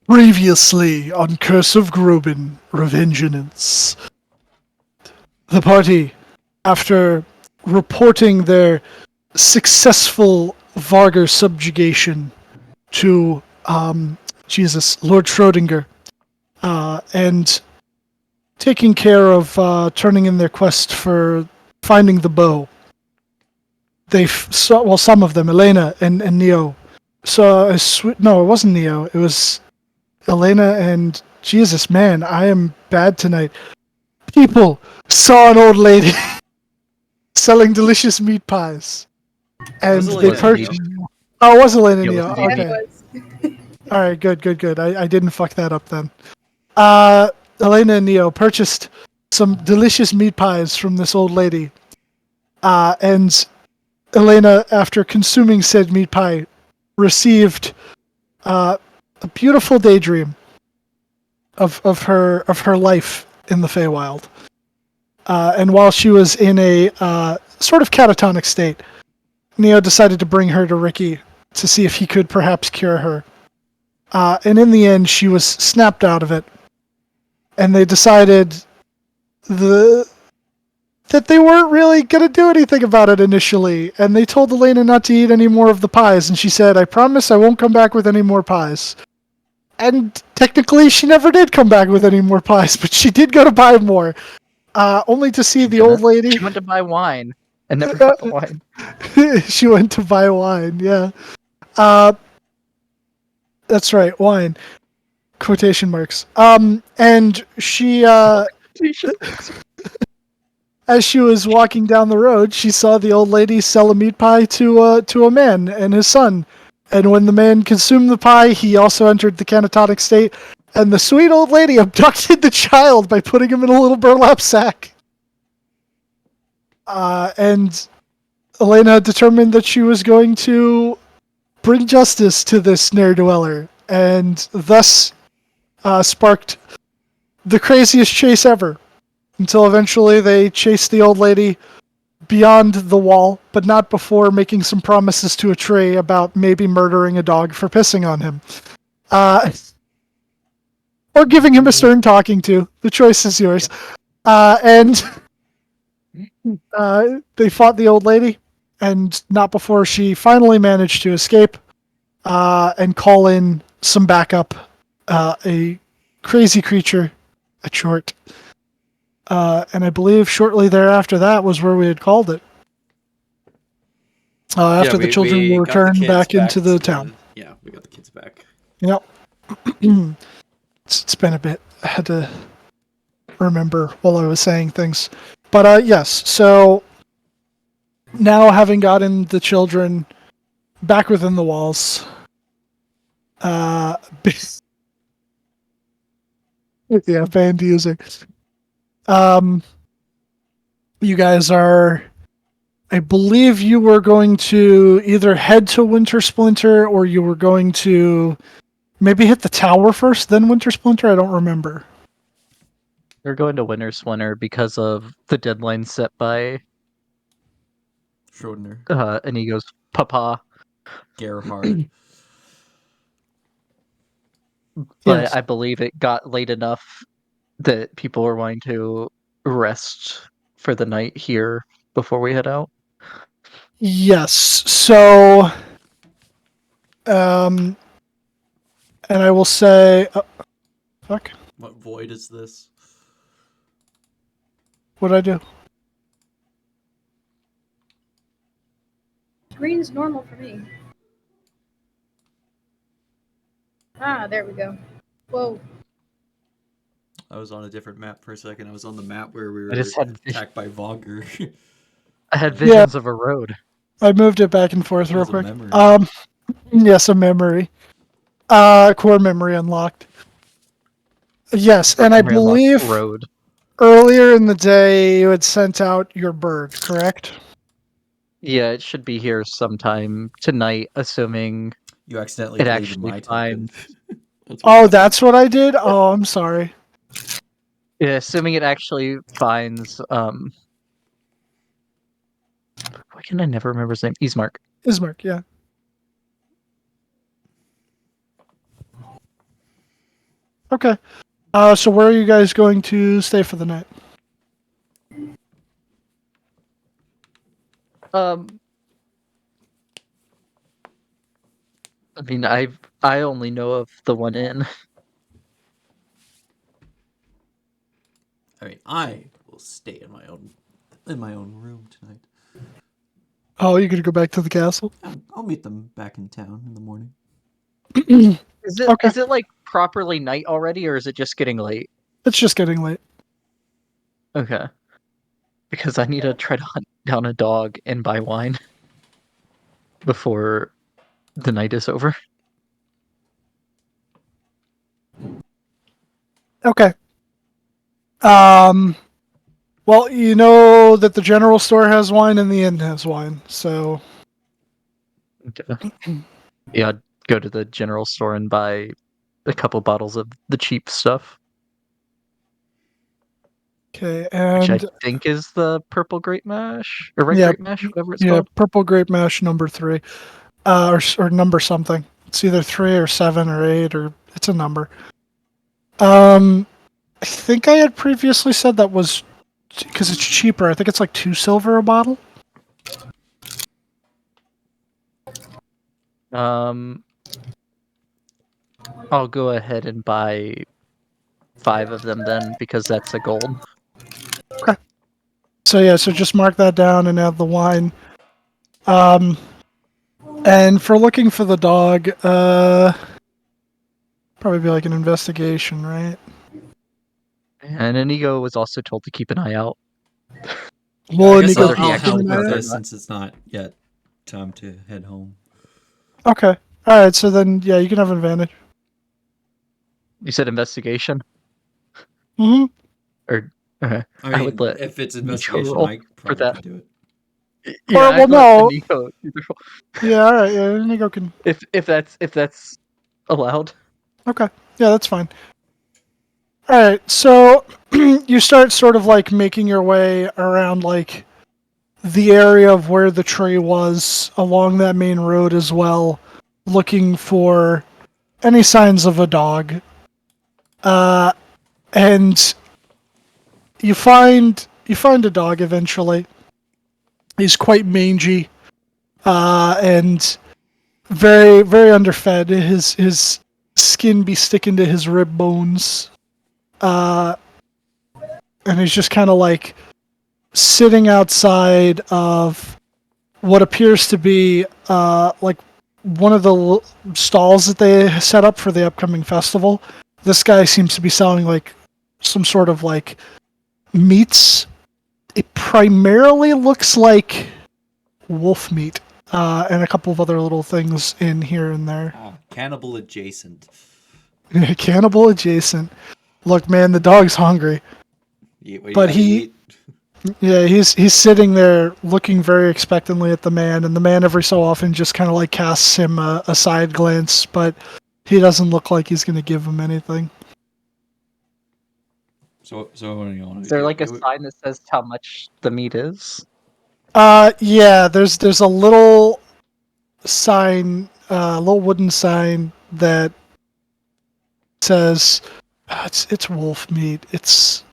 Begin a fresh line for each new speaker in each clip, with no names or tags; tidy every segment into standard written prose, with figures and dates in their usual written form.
Previously on Curse of Groban, Revengeance. The party, after reporting their successful Varger subjugation to, Lord Schrodinger, and taking care of turning in their quest for finding the bow, some of them, Elena and Neo, saw a no, it wasn't Neo, it was Elena and Jesus, man, I am bad tonight. People saw an old lady selling delicious meat pies, and they purchased. Oh, it was Elena and Neo. Okay. All right, good. I didn't fuck that up then. Elena and Neo purchased some delicious meat pies from this old lady, and Elena, after consuming said meat pie, received a beautiful daydream of her life in the Feywild. And while she was in a sort of catatonic state, Neo decided to bring her to Ricky to see if he could perhaps cure her. And in the end, she was snapped out of it. And they decided that they weren't really going to do anything about it initially. And they told Elena not to eat any more of the pies. And she said, "I promise I won't come back with any more pies." And technically, she never did come back with any more pies, but she did go to buy more. Only to see the old lady.
She went to buy wine and never got the wine.
She went to buy wine, yeah. That's right, wine. Quotation marks. And she, as she was walking down the road, she saw the old lady sell a meat pie to a man and his son. And when the man consumed the pie, he also entered the catatonic state. And the sweet old lady abducted the child by putting him in a little burlap sack. And Elena determined that she was going to bring justice to this ne'er-dweller, and thus sparked the craziest chase ever, until eventually they chased the old lady beyond the wall, but not before making some promises to a tree about maybe murdering a dog for pissing on him. Or giving him a stern talking to. The choice is yours. And they fought the old lady, and not before she finally managed to escape and call in some backup. A crazy creature, a short. And I believe shortly thereafter that was where we had called it. After the children were returned back into the town.
Yeah, we got the kids back.
Yep. It's been a bit. I had to remember while I was saying things. But yes, so now having gotten the children back within the walls, yeah, band music. You guys are, I believe you were going to either head to Wintersplinter or you were going to maybe hit the tower first, then Wintersplinter. I don't remember.
They're going to Wintersplinter because of the deadline set by
Schrodinger.
and he goes, Papa.
Gerhard.
But
Yes.
I believe it got late enough that people were wanting to rest for the night here before we head out.
Yes. So, and I will say, fuck.
What void is this?
What'd I do?
Green's normal for me. Ah, there we go. Whoa.
I was on a different map for a second. I was on the map where we were attacked by Vogger.
I had visions of a road.
I moved it back and forth real quick.
Memory.
Yes, a memory. Core memory unlocked. Yes, and I believe
road.
Earlier in the day you had sent out your bird, correct?
Yeah, it should be here sometime tonight, assuming
you accidentally
it actually finds.
That's what I did? Oh, I'm sorry.
Yeah, assuming it actually finds why can I never remember his name?
Ismark, yeah. Okay. So where are you guys going to stay for the night?
I mean, I only know of the one inn.
I mean, I will stay in my own room tonight.
Oh, you're gonna go back to the castle?
I'll meet them back in town in the morning.
Is it
Okay.
is it like properly night already, or is it just getting late?
It's just getting late.
Okay. Because I need to try to hunt down a dog and buy wine before the night is over.
Okay. Well, you know that the general store has wine and the inn has wine, so
Okay. Yeah, I'd go to the general store and buy a couple bottles of the cheap stuff,
okay.
which I
And
think is the purple grape mash or red
yeah,
grape mash, whatever it's
yeah,
called.
purple grape mash number 3, or number something. It's either 3 or 7 or 8, or it's a number. I think I had previously said that was because it's cheaper. I think it's like 2 silver a bottle.
Um, I'll go ahead and buy 5 of them then because that's a gold.
Okay. So yeah, so just mark that down and add the wine. And for looking for the dog, probably be like an investigation, right?
And Inigo was also told to keep an eye out.
Yeah, I
Well,
guess
Nico,
I'll,
Whether he
I'll
keep
actually
help
an eye
with
will or
out.
this
not.
since it's not yet time to head home.
Okay. All right. So then, yeah, you can have advantage.
You said investigation?
Mm-hmm.
Or okay.
I
I would
mean,
let
if it's
Nico
investigation,
roll
I
for
probably
that.
could do it.
Yeah,
Or well,
I'd let
no.
Nico do the roll.
Yeah. All right. Yeah, Nico can.
If that's allowed.
Okay. Yeah, that's fine. All right. So you start sort of like making your way around like the area of where the tree was along that main road as well, looking for any signs of a dog. And you find a dog eventually. He's quite mangy, and very very underfed. His skin be sticking to his rib bones, uh, and he's just kind of like sitting outside of what appears to be like one of the stalls that they set up for the upcoming festival. This guy seems to be selling like some sort of like meats. It primarily looks like wolf meat, and a couple of other little things in here and there.
Cannibal adjacent.
Cannibal adjacent. Look, man, the dog's hungry,
Eat what you
but
gotta eat.
yeah, he's sitting there looking very expectantly at the man, and the man every so often just kind of like casts him a side glance, but he doesn't look like he's gonna give him anything.
So what do you want
Is
to
there
do?
like a sign that says how much the meat is?
Yeah, there's a little sign, a little wooden sign that says it's wolf meat. It's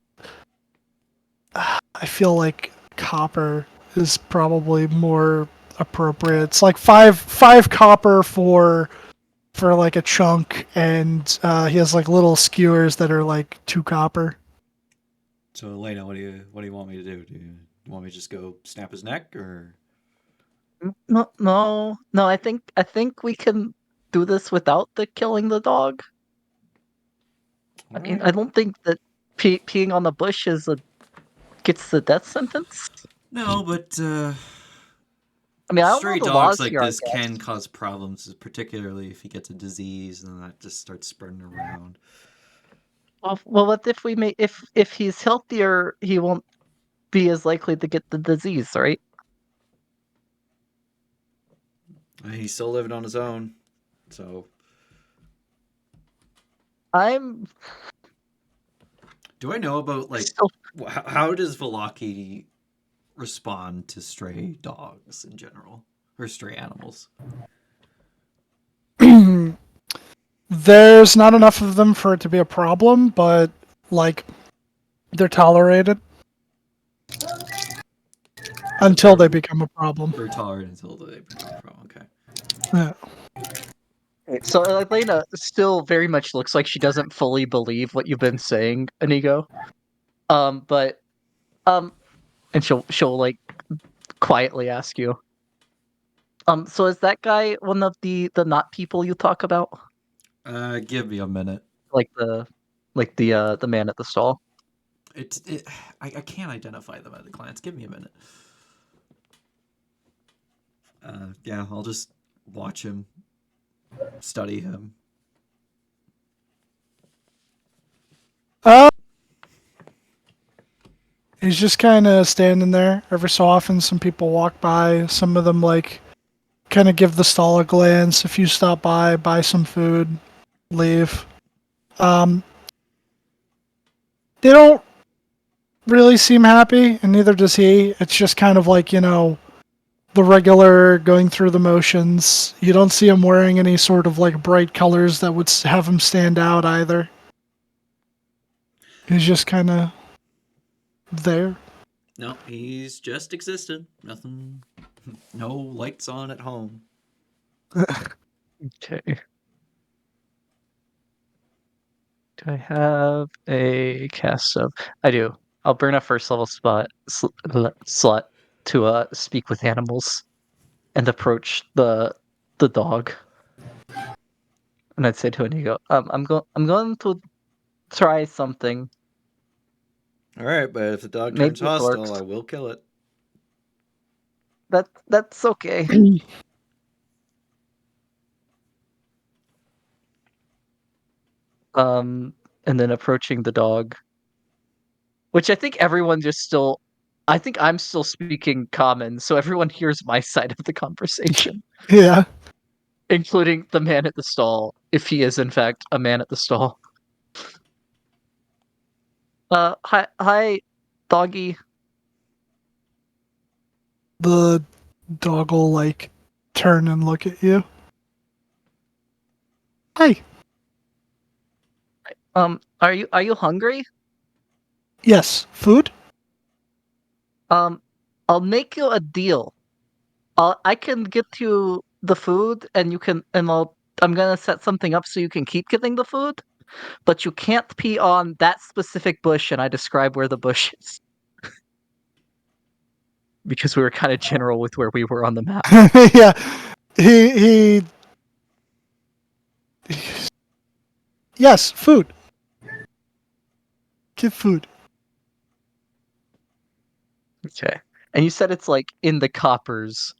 I feel like copper is probably more appropriate. It's like five copper for like a chunk, and he has like little skewers that are like 2 copper.
So Elena, what do you want me to do? Do you want me to just go snap his neck, or
No. I think we can do this without the killing the dog. I mean, I don't think that peeing on the bush gets the death sentence.
no? But
I mean, I don't know
stray
the
dogs
laws
like
here, I
this can
guess.
cause problems, particularly if he gets a disease and that just starts spreading around.
Well, what if if he's healthier, he won't be as likely to get the disease, right?
I mean, he's still living on his own, so.
I'm
Do I know about like
still
how does Velaki respond to stray dogs in general or stray animals?
There's not enough of them for it to be a problem, but like they're tolerated until they become a problem.
They're tolerant until they become a problem. Okay.
Yeah.
So Elena still very much looks like she doesn't fully believe what you've been saying, Inigo. But and she'll like quietly ask you. So is that guy one of the not people you talk about?
Give me a minute.
Like the man at the stall?
I can't identify them at a glance. Give me a minute. Yeah, I'll just watch him, study him.
He's just kind of standing there. Every so often, some people walk by. Some of them like kind of give the stall a glance. If you stop by, buy some food, leave. They don't really seem happy, and neither does he. It's just kind of like, the regular going through the motions. You don't see him wearing any sort of like bright colors that would have him stand out either. He's just kind of there.
No, he's just existing. Nothing. No lights on at home.
Okay. Do I have a cast of? I do. I'll burn a first level slot to speak with animals and approach the dog. And I'd say to Inigo, I'm going to try something.
All right, but if the dog
Maybe
turns
it
hostile,
works.
I will kill it.
That's okay. And then approaching the dog, which I think everyone just still. I think I'm still speaking common, so everyone hears my side of the conversation,
Yeah.
including the man at the stall, if he is in fact a man at the stall. Hi, doggy.
The dog will like turn and look at you. Hi.
Are you hungry?
Yes. Food?
I'll make you a deal. I can get you the food, and I'm gonna set something up so you can keep getting the food, but you can't pee on that specific bush, and I describe where the bush is. Because we were kind of general with where we were on the map.
Yeah. He. Yes, food. Get food.
Okay. And you said it's like in the coppers.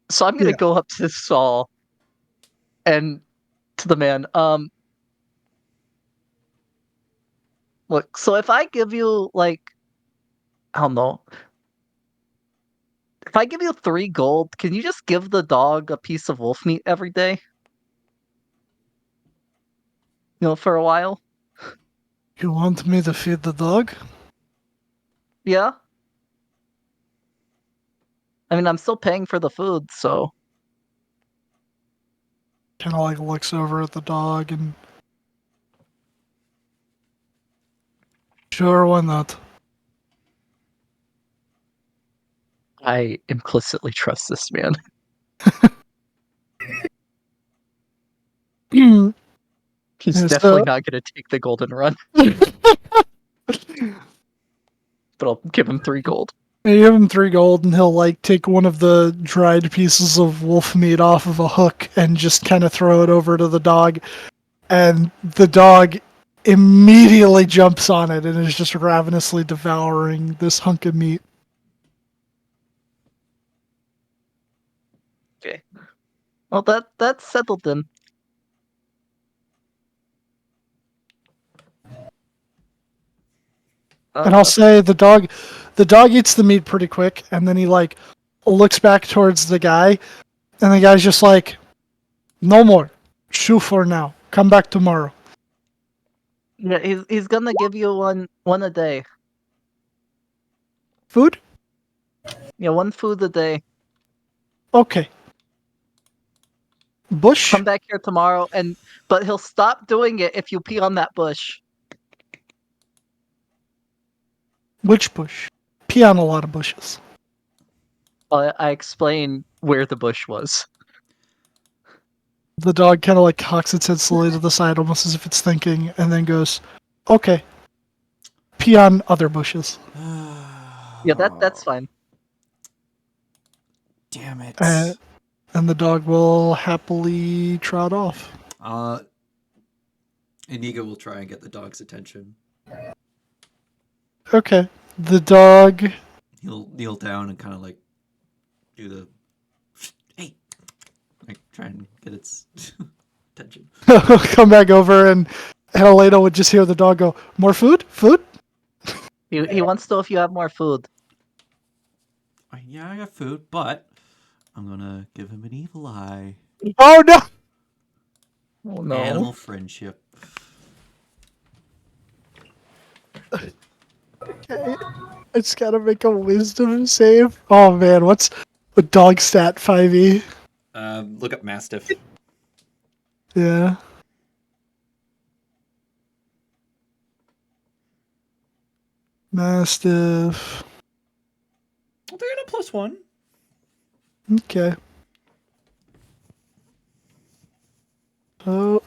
So I'm gonna
Yeah.
go up to the stall and to the man. Look, so if I give you like, I don't know, if I give you 3 gold, can you just give the dog a piece of wolf meat every day? For a while?
You want me to feed the dog?
Yeah? I mean, I'm still paying for the food, so.
Kind of like looks over at the dog and. Sure, why not?
I implicitly trust this man. He's
Yeah,
definitely not going to take the golden run, but I'll give him 3 gold.
You give him 3 gold, and he'll like take one of the dried pieces of wolf meat off of a hook and just kind of throw it over to the dog, and the dog immediately jumps on it and is just ravenously devouring this hunk of meat.
Okay. Well, that's settled then.
And I'll say the dog eats the meat pretty quick, and then he like looks back towards the guy, and the guy's just like, "No more, shoo for now. Come back tomorrow."
Yeah, he's gonna give you one a day.
Food?
Yeah, 1 food a day.
Okay. Bush?
Come back here tomorrow, and but he'll stop doing it if you pee on that bush.
Which bush? Pee on a lot of bushes.
I explain where the bush was.
The dog kind of like cocks its head slowly to the side, almost as if it's thinking, and then goes, "Okay, pee on other bushes."
Yeah, that's fine.
Damn it.
And the dog will happily trot off.
Inigo will try and get the dog's attention.
Okay, the dog.
He'll kneel down and kind of like do the hey, like try and get its attention.
Come back over, and Elena would just hear the dog go, "More food? Food?"
He wants to know if you have more food.
Yeah, I got food, but I'm gonna give him an evil eye.
Oh no!
Oh no.
Animal friendship.
Okay. I just gotta make a wisdom save. Oh man, what's a dog stat 5e?
Look up Mastiff.
Yeah. Mastiff.
Well, they got a +1.
Okay. Oh.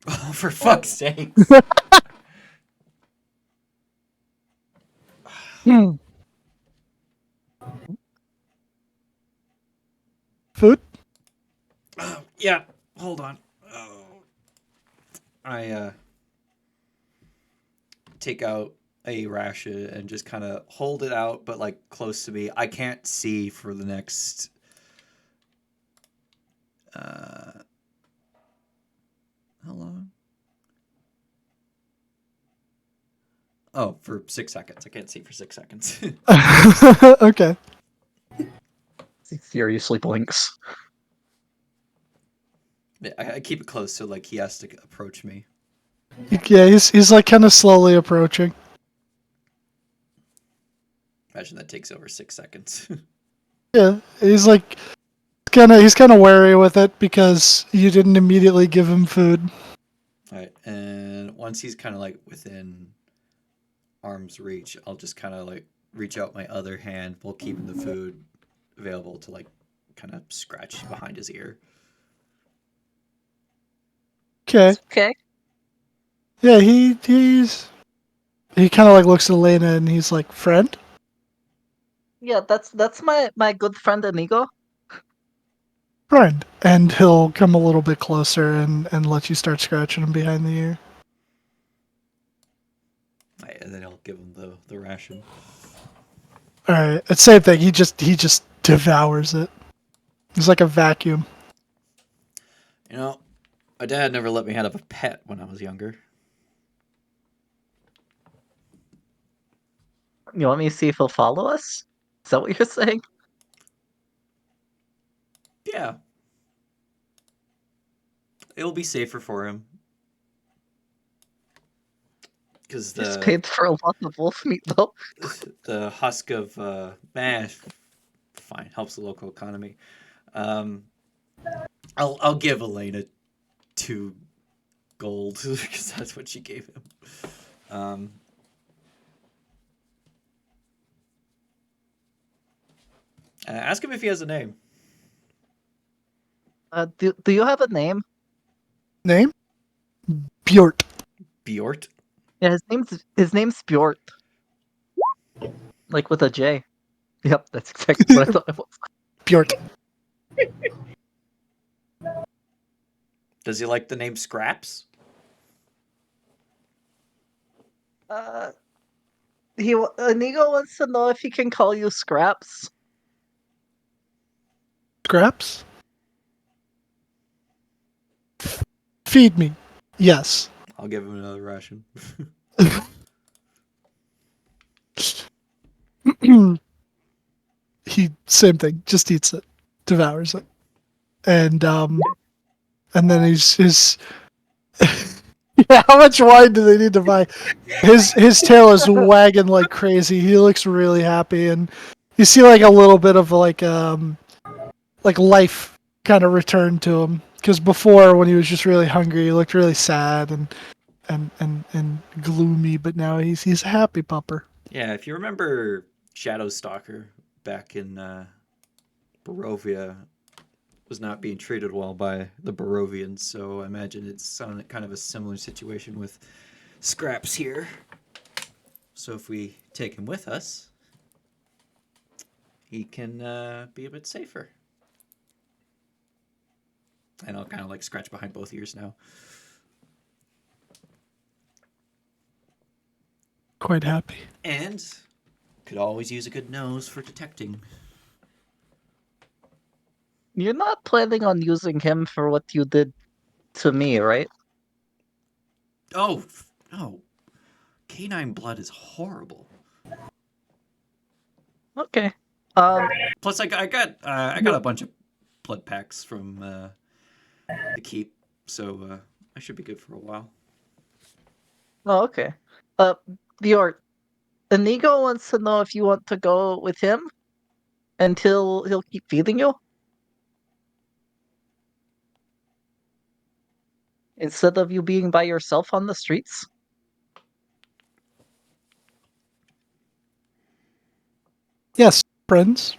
Oh, for fuck's sake.
Food?
Yeah, hold on. Oh. I take out a ration and just kind of hold it out, but like close to me. I can't see for the next how long? Oh, for 6 seconds. I can't see for 6 seconds.
Okay.
He furiously blinks.
I keep it close so like he has to approach me.
Yeah, he's like kind of slowly approaching.
Imagine that takes over 6 seconds.
Yeah, he's like he's kind of wary with it because you didn't immediately give him food.
All right, and once he's kind of like within arm's reach, I'll just kind of like reach out my other hand while keeping the food available to like kind of scratch behind his ear.
Okay.
Okay.
Yeah, he kind of like looks at Elena and he's like, "Friend?"
Yeah, that's my good friend Inigo.
Friend. And he'll come a little bit closer and let you start scratching him behind the ear.
Right, and then I'll give him the ration.
All right, it's same thing. He just devours it. He's like a vacuum.
You know, my dad never let me have a pet when I was younger.
You want me to see if he'll follow us? Is that what you're saying?
Yeah. It'll be safer for him. Because
He's paid for a lot of wolf meat though.
the husk of fine, helps the local economy. I'll give Elena 2 gold because that's what she gave him. Ask him if he has a name.
Do you have a name?
Name? Bjort.
Bjort?
Yeah, his name's Bjort. Like with a J. Yep, that's exactly what I thought it was.
Bjort.
Does he like the name Scraps?
Inigo wants to know if he can call you Scraps.
Scraps? Feed me. Yes.
I'll give him another ration.
He same thing, just eats it, devours it, and then he's yeah. How much wine do they need to buy? His tail is wagging like crazy. He looks really happy, and You see like a little bit of like life kind of return to him, because before when he was just really hungry, he looked really sad and gloomy, but now he's a happy pupper.
Yeah, if you remember Shadow Stalker back in Barovia, was not being treated well by the Barovians, so I imagine it's kind of a similar situation with Scraps here. So if we take him with us, he can be a bit safer. And I'll kind of like scratch behind both ears now.
Quite happy.
And could always use a good nose for detecting.
You're not planning on using him for what you did to me, right?
Oh, no. Canine blood is horrible.
Okay.
Plus, I got a bunch of blood packs from the keep, so I should be good for a while.
Oh, okay. Bjorn, Inigo wants to know if you want to go with him until he'll keep feeding you instead of you being by yourself on the streets.
Yes, friends.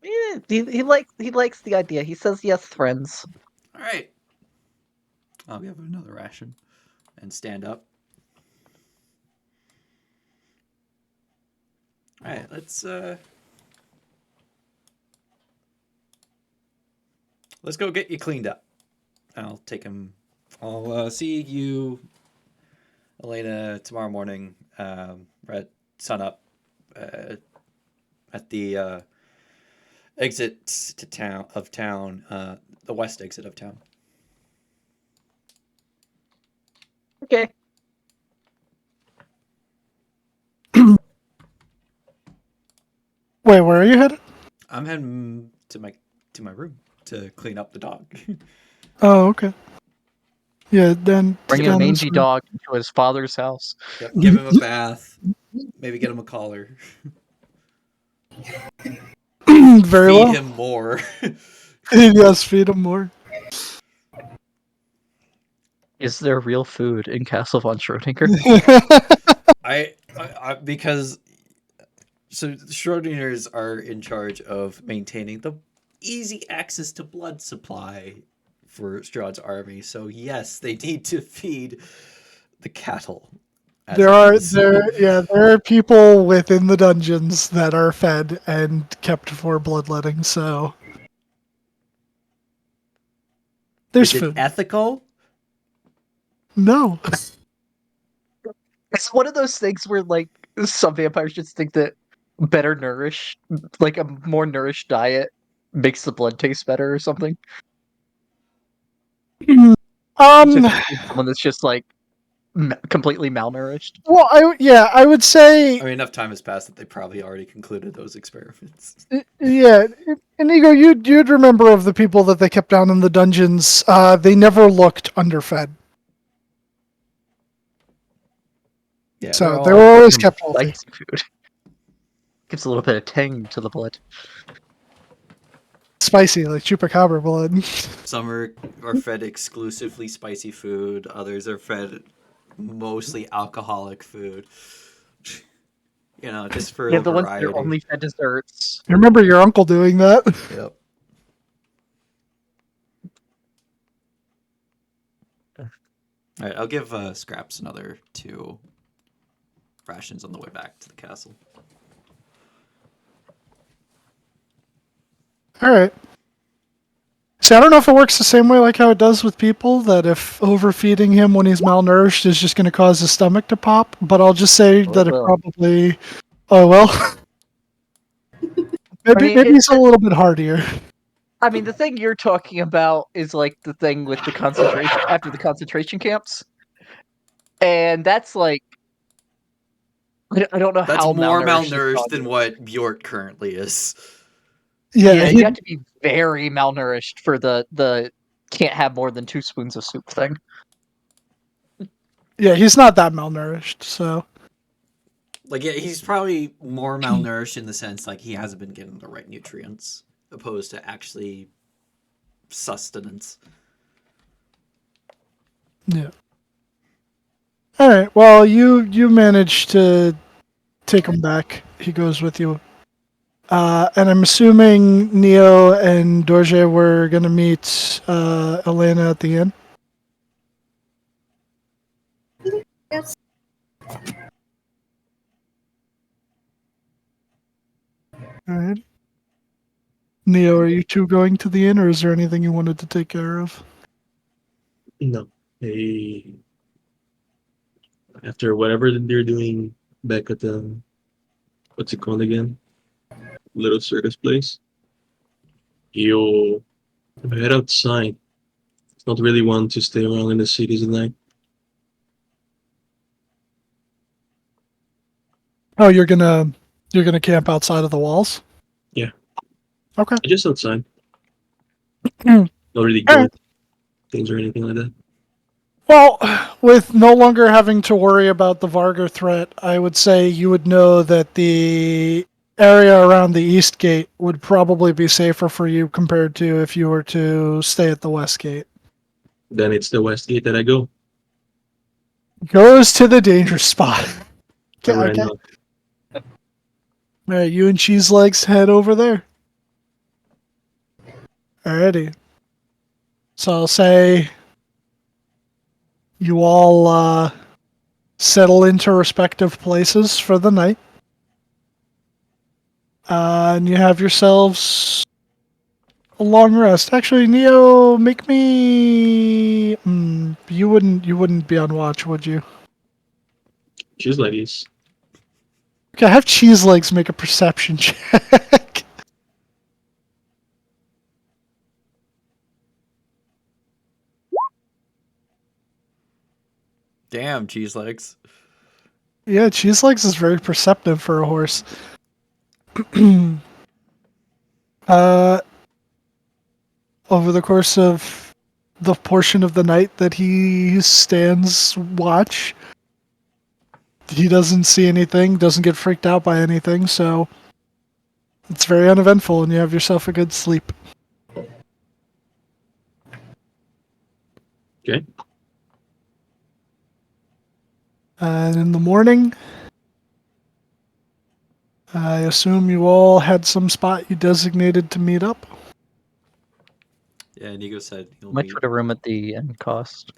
Yeah, he likes the idea. He says yes, friends.
All right. I'll give him another ration and stand up. All right, let's go get you cleaned up. I'll take him. I'll see you, Elena, tomorrow morning. At sun up at the exit to town, the west exit of town.
Okay.
Wait, where are you headed?
I'm heading to my room to clean up the dog.
Oh, okay. Yeah, then
Bring a
down this
mangy
route.
dog into his father's house.
Yep, give him a bath. Maybe get him a collar.
Very
Feed
well.
him more.
Yes, feed him more.
Is there real food in Castle von Schrödinger?
I because so the Schrodingers are in charge of maintaining the easy access to blood supply for Strahd's army. So yes, they need to feed the cattle.
There are people within the dungeons that are fed and kept for bloodletting, so there's
Is it
food.
ethical?
No.
It's one of those things where, like, some vampires just think that better nourished, like a more nourished diet, makes the blood taste better or something. Someone that's just like completely malnourished.
Well, I would say
I mean, enough time has passed that they probably already concluded those experiments.
yeah. Inigo, you'd remember of the people that they kept down in the dungeons. They never looked underfed,
Yeah,
so they were always kept healthy.
Spicy food gives a little bit of tang to the blood.
Spicy, like chupacabra blood.
Some are fed exclusively spicy food. Others are fed mostly alcoholic food. You know, just for
Yeah,
the
the ones that
variety.
are only fed desserts.
I remember your uncle doing that.
Yep. All right, I'll give Scraps another 2 rations on the way back to the castle.
All right. See, I don't know if it works the same way like how it does with people, that if overfeeding him when he's malnourished is just going to cause his stomach to pop, but I'll just say that it probably... Oh, well. maybe it's a little bit hardier.
I mean, the thing you're talking about is like the thing with the concentration, after the concentration camps. And that's like... I don't know
That's
how
more
malnourished
malnourished than what Bjort currently is.
Yeah, you have to be very malnourished for the can't have more than 2 spoons of soup thing.
Yeah, he's not that malnourished, so...
Like, yeah, he's probably more malnourished in the sense like he hasn't been getting the right nutrients, opposed to actually sustenance.
Yeah. All right. Well, you managed to take him back. He goes with you. And I'm assuming Neo and Dorje were gonna meet Elena at the inn.
Yes.
All right. Neo, are you two going to the inn, or is there anything you wanted to take care of?
No. After whatever they're doing back at the, what's it called again? Little circus place. You'll head outside. Not really want to stay around in the cities at night.
Oh, you're gonna camp outside of the walls.
Yeah.
Okay.
Just outside.
Mm.
Not really
All
going
right.
things or anything like that.
Well, with no longer having to worry about the Vargar threat, I would say you would know that the area around the East Gate would probably be safer for you compared to if you were to stay at the West Gate.
Then it's the west gate that I go.
Goes to the danger spot.
I
Okay,
ran
okay.
out.
All right, you and Cheese Legs head over there. Alrighty. So I'll say you all settle into respective places for the night. And you have yourselves a long rest. Actually, Neo, make me. You wouldn't be on watch, would you?
She's like this.
Okay, have Cheese Legs make a perception check.
Damn, cheese legs.
Yeah, Cheese Legs is very perceptive for a horse. Over the course of the portion of the night that he stands watch, he doesn't see anything, doesn't get freaked out by anything, so it's very uneventful, and you have yourself a good sleep.
Okay.
And in the morning, I assume you all had some spot you designated to meet up.
Yeah, Nigo said he'll
How much
meet.
would a room at the inn cost?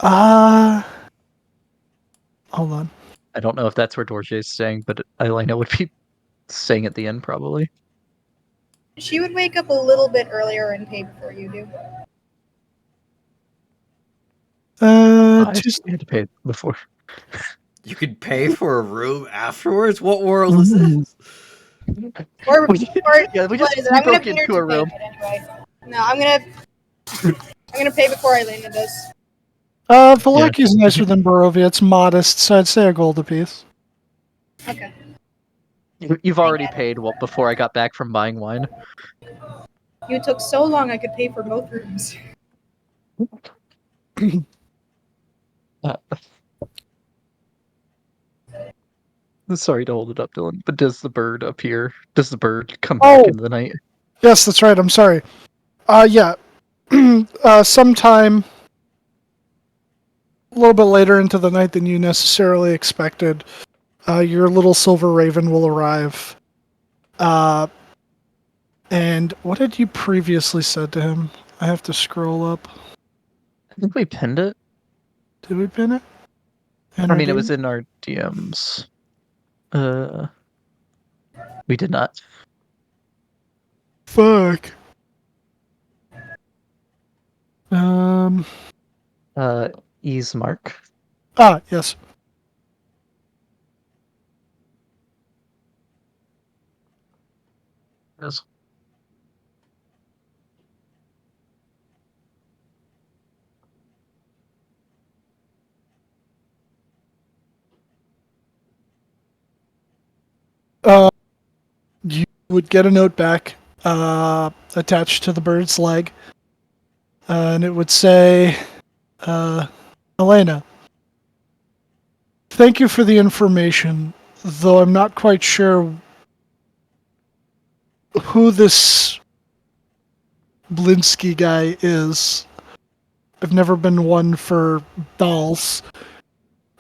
Hold on.
I don't know if that's where Dorje is staying, but Elena would be staying at the inn probably.
She would wake up a little bit earlier and pay before you do.
I
Just
had to pay before.
You could pay for a room afterwards? What world is this?
Or
We just
what is it? I'm gonna
broke
be here
into
to
a
pay
room.
it anyway. No, I'm gonna pay before Elena does.
Valaki's nicer than Barovia. It's modest, so I'd say a gold apiece.
Okay.
You've already paid before I got back from buying wine.
You took so long I could pay for both rooms.
Sorry to hold it up, Dylan, but does the bird appear? Does the bird come back into the night?
Yes, that's right. I'm sorry. Yeah. Sometime a little bit later into the night than you necessarily expected, your little silver raven will arrive. And what had you previously said to him? I have to scroll up.
I think we pinned it.
Did we pin it?
I mean, it was in our DMs. We did not.
Fuck.
Ease mark.
Yes.
Yes.
You would get a note back attached to the bird's leg, and it would say, Elena, Thank you for the information, though I'm not quite sure who this Blinsky guy is. I've never been one for dolls.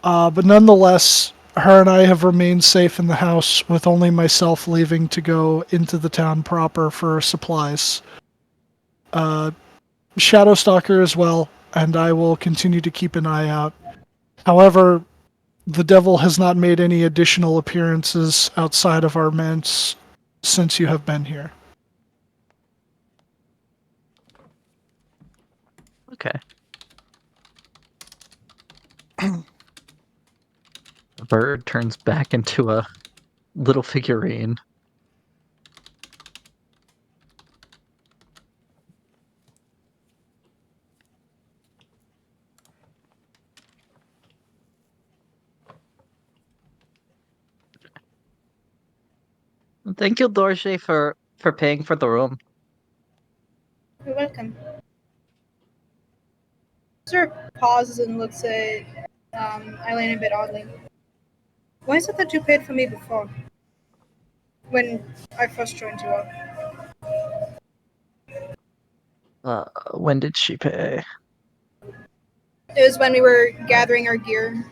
But nonetheless, her and I have remained safe in the house with only myself leaving to go into the town proper for supplies. Shadowstalker as well, and I will continue to keep an eye out. However, the devil has not made any additional appearances outside of our manse since you have been here.
Okay. The bird turns back into a little figurine. Thank you, Dorje, for paying for the room.
You're welcome. Sir pauses and looks at Eileen a bit oddly. Why is it that you paid for me before? When I first joined you up?
When did she pay?
It was when we were gathering our gear.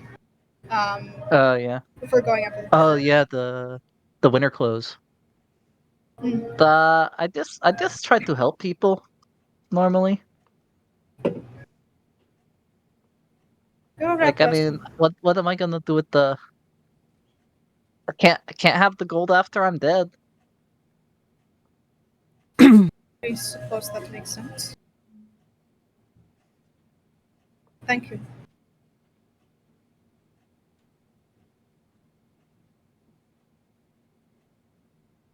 Yeah.
Before going up to the
Oh yeah, the winter clothes.
Mm.
I just try to help people normally.
You're a
Like, I mean, what am I gonna do with the? I can't have the gold after I'm dead.
I suppose that makes sense. Thank you.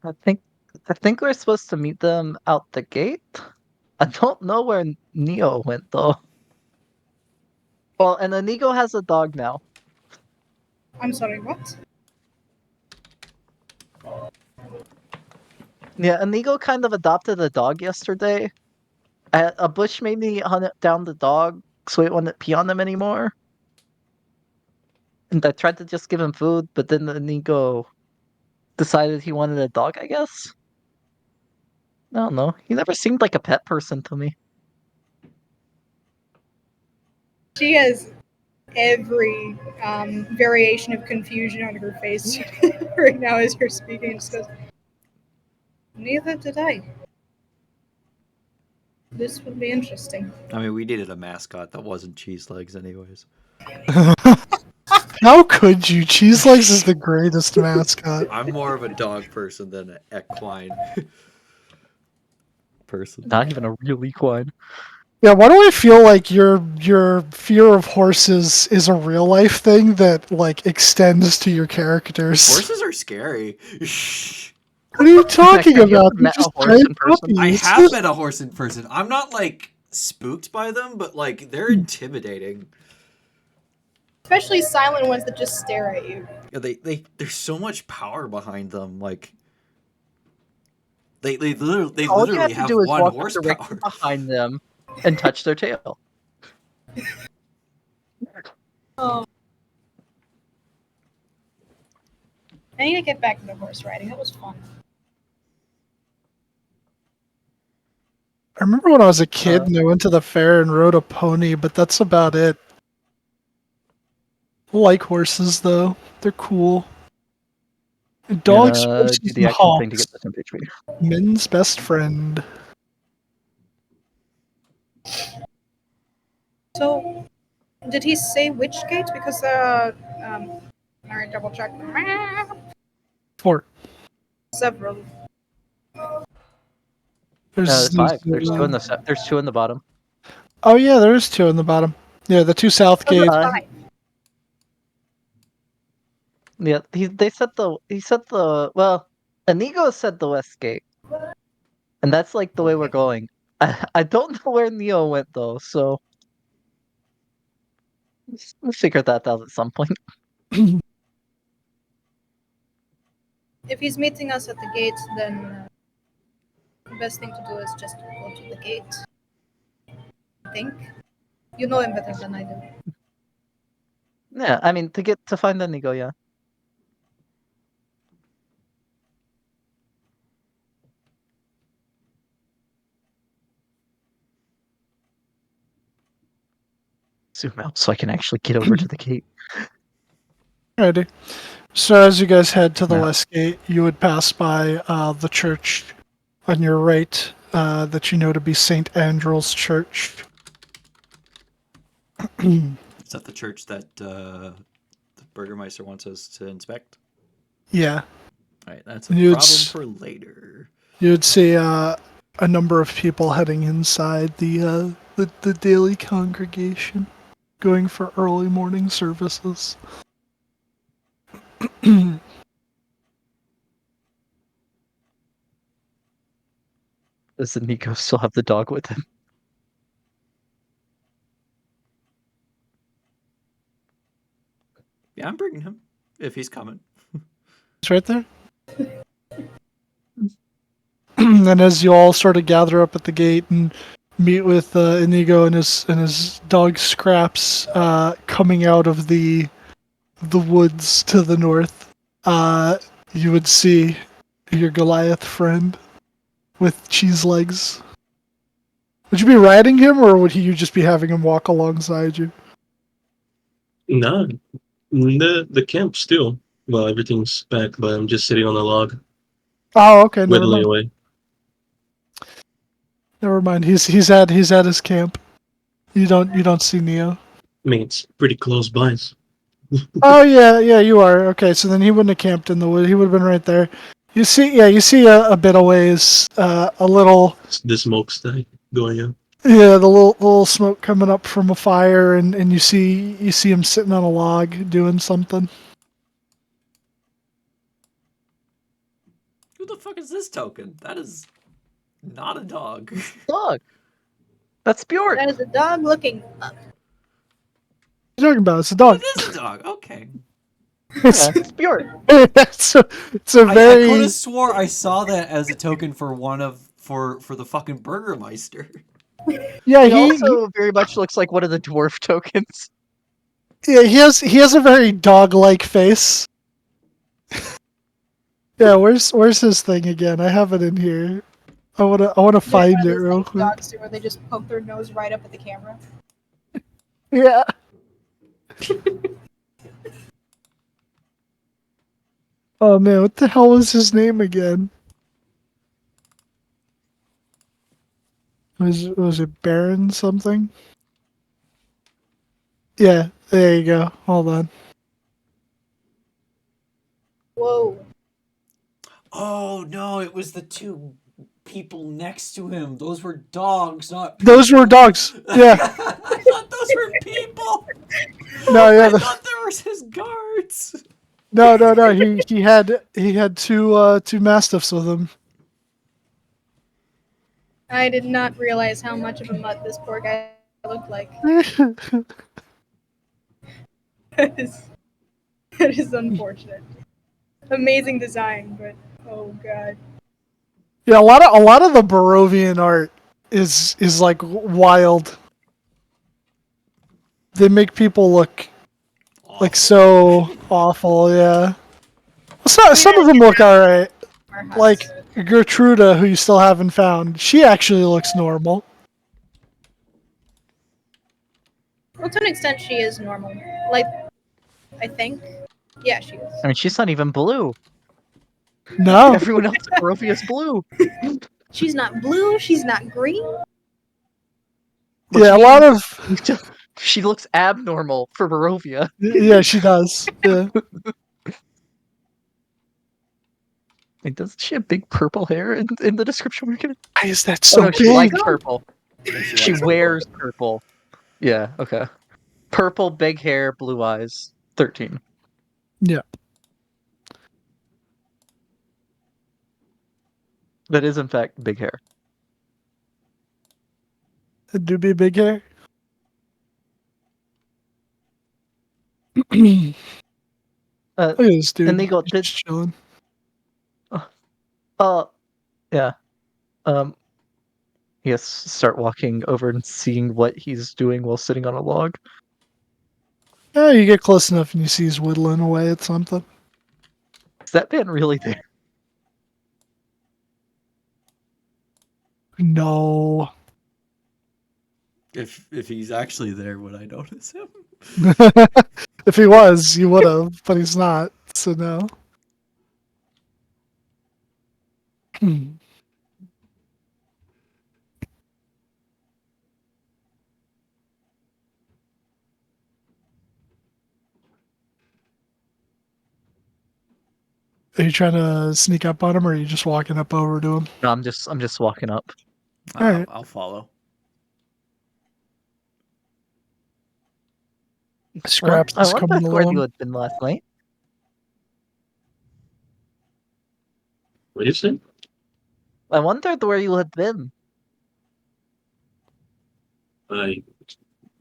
I think we're supposed to meet them out the gate. I don't know where Neo went though. Well, and Inigo has a dog now.
I'm sorry, what?
Yeah, Inigo kind of adopted a dog yesterday. A bush made me hunt it down the dog so it wouldn't pee on them anymore. And I tried to just give him food, but then Inigo decided he wanted a dog, I guess. I don't know. He never seemed like a pet person to me.
She has every variation of confusion on her face right now as you're speaking. She goes, neither did I. This would be interesting.
I mean, we needed a mascot that wasn't cheese legs, anyways.
How could you? Cheese Legs is the greatest mascot.
I'm more of a dog person than an equine person.
Not even a real equine.
Yeah, why do I feel like your fear of horses is a real life thing that like extends to your characters?
Horses are scary.
What are you talking
Have you
about?
ever
They're
met a
just
horse
giant
in person?
I
puppies.
have met a horse in person. I'm not like spooked by them, but like they're intimidating.
Especially silent ones that just stare at you.
Yeah, there's so much power behind them. Like they literally
All you have to
have
do is
one
walk
horsepower.
directly behind them and touch their tail.
Oh. I need to get back into horse riding. That was fun.
I remember when I was a kid and I went to the fair and rode a pony, but that's about it. I like horses though; they're cool. And dogs,
Do
horses,
the
and
actual thing to
hawks.
get this MP3.
Men's best friend.
So, did he say which gate? Because alright, double check.
4.
Several.
There's
5. There's two in the there's two in the bottom.
Oh yeah, there's 2 in the bottom. Yeah, the 2 south
Oh, there's
gates.
5.
Yeah, he said the well, Inigo said the west gate, and that's like the way we're going. I don't know where Neo went though, so we'll figure that out at some point.
If he's meeting us at the gate, then the best thing to do is just go to the gate. I think. You know him better than I do.
Yeah, I mean to find the Nigo, yeah. Zoom out so I can actually get over to the gate.
Alrighty. So as you guys head to the
Yeah.
west gate, you would pass by the church on your right that you know to be St. Andrew's Church.
Is that the church that the Burgermeister wants us to inspect?
Yeah.
All right, that's a
You'd
problem
s-
for later.
You'd see a number of people heading inside the daily congregation, going for early morning services.
Does the Nigo still have the dog with him?
Yeah, I'm bringing him if he's coming.
It's right there. And as you all sort of gather up at the gate and meet with Inigo and his dog Scraps coming out of the woods to the north, you would see your Goliath friend with cheese legs. Would you be riding him, or would you just be having him walk alongside you?
Nah, the camp still. Well, everything's back, but I'm just sitting on a log,
Oh, okay, never
whittling
mind.
away.
Never mind. He's at his camp. You don't see Neo.
I mean, it's pretty close by.
Oh yeah, you are. Okay, so then he wouldn't have camped in the wood. He would have been right there. You see a bit of ways, a little,
It's the smokestack going up.
yeah, the little smoke coming up from a fire, and you see him sitting on a log doing something.
Who the fuck is this token? That is not a dog.
Dog. That's Bjorn.
That is a dog looking up.
What are you talking about? It's a dog.
It is a dog. Okay.
It's,
Yeah, it's Bjorn.
it's a
I
very
could have swore I saw that as a token for for the fucking Burgermeister.
yeah
He also very much looks like one of the dwarf tokens.
yeah he has a very dog-like face. Yeah, where's his thing again? I have it in here. I wanna find it real quick.
Dogs do where they just poke their nose right up at the camera.
Yeah. Oh man, what the hell was his name again? Was it Baron something? Yeah, there you go. Hold on.
Whoa.
Oh no, it was the two people next to him. Those were dogs, not people.
Those were dogs. Yeah.
I thought those were people.
No, yeah.
I thought there was his guards.
No. He had two mastiffs with him.
I did not realize how much of a mutt this poor guy looked like. That is unfortunate. Amazing design, but oh god.
Yeah, a lot of the Barovian art is like wild. They make people look like so awful. Yeah. Some of them look alright.
Our huts.
Like Gertruda, who you still haven't found, she actually looks normal.
Well, to an extent, she is normal. Like, I think. Yeah, she is.
I mean, she's not even blue.
No.
Everyone else in Barovia is blue.
She's not blue. She's not green.
Yeah, a lot of
She looks abnormal for Barovia.
yeah, she does. Yeah.
Like, doesn't she have big purple hair in the description we're gonna?
Why is that
Oh
so
no, she
big?
likes purple. She
likes
wears purple. Yeah, okay. Purple, big hair, blue eyes. 13.
Yeah.
That is in fact big hair.
It do be big hair. Look at this dude.
And they go,
Just chilling.
yeah. Yes, start walking over and seeing what he's doing while sitting on a log.
Oh, you get close enough and you see he's whittling away at something.
Is that man really there?
No.
If he's actually there, would I notice him?
If he was, you would have, but he's not, so no. Hmm. Are you trying to sneak up on him, or are you just walking up over to him?
No, I'm just walking up.
Alright.
I'll follow.
Scraps
I
is
wonder
coming
where you
along.
had been last night.
What do you say?
I wondered where you had been.
I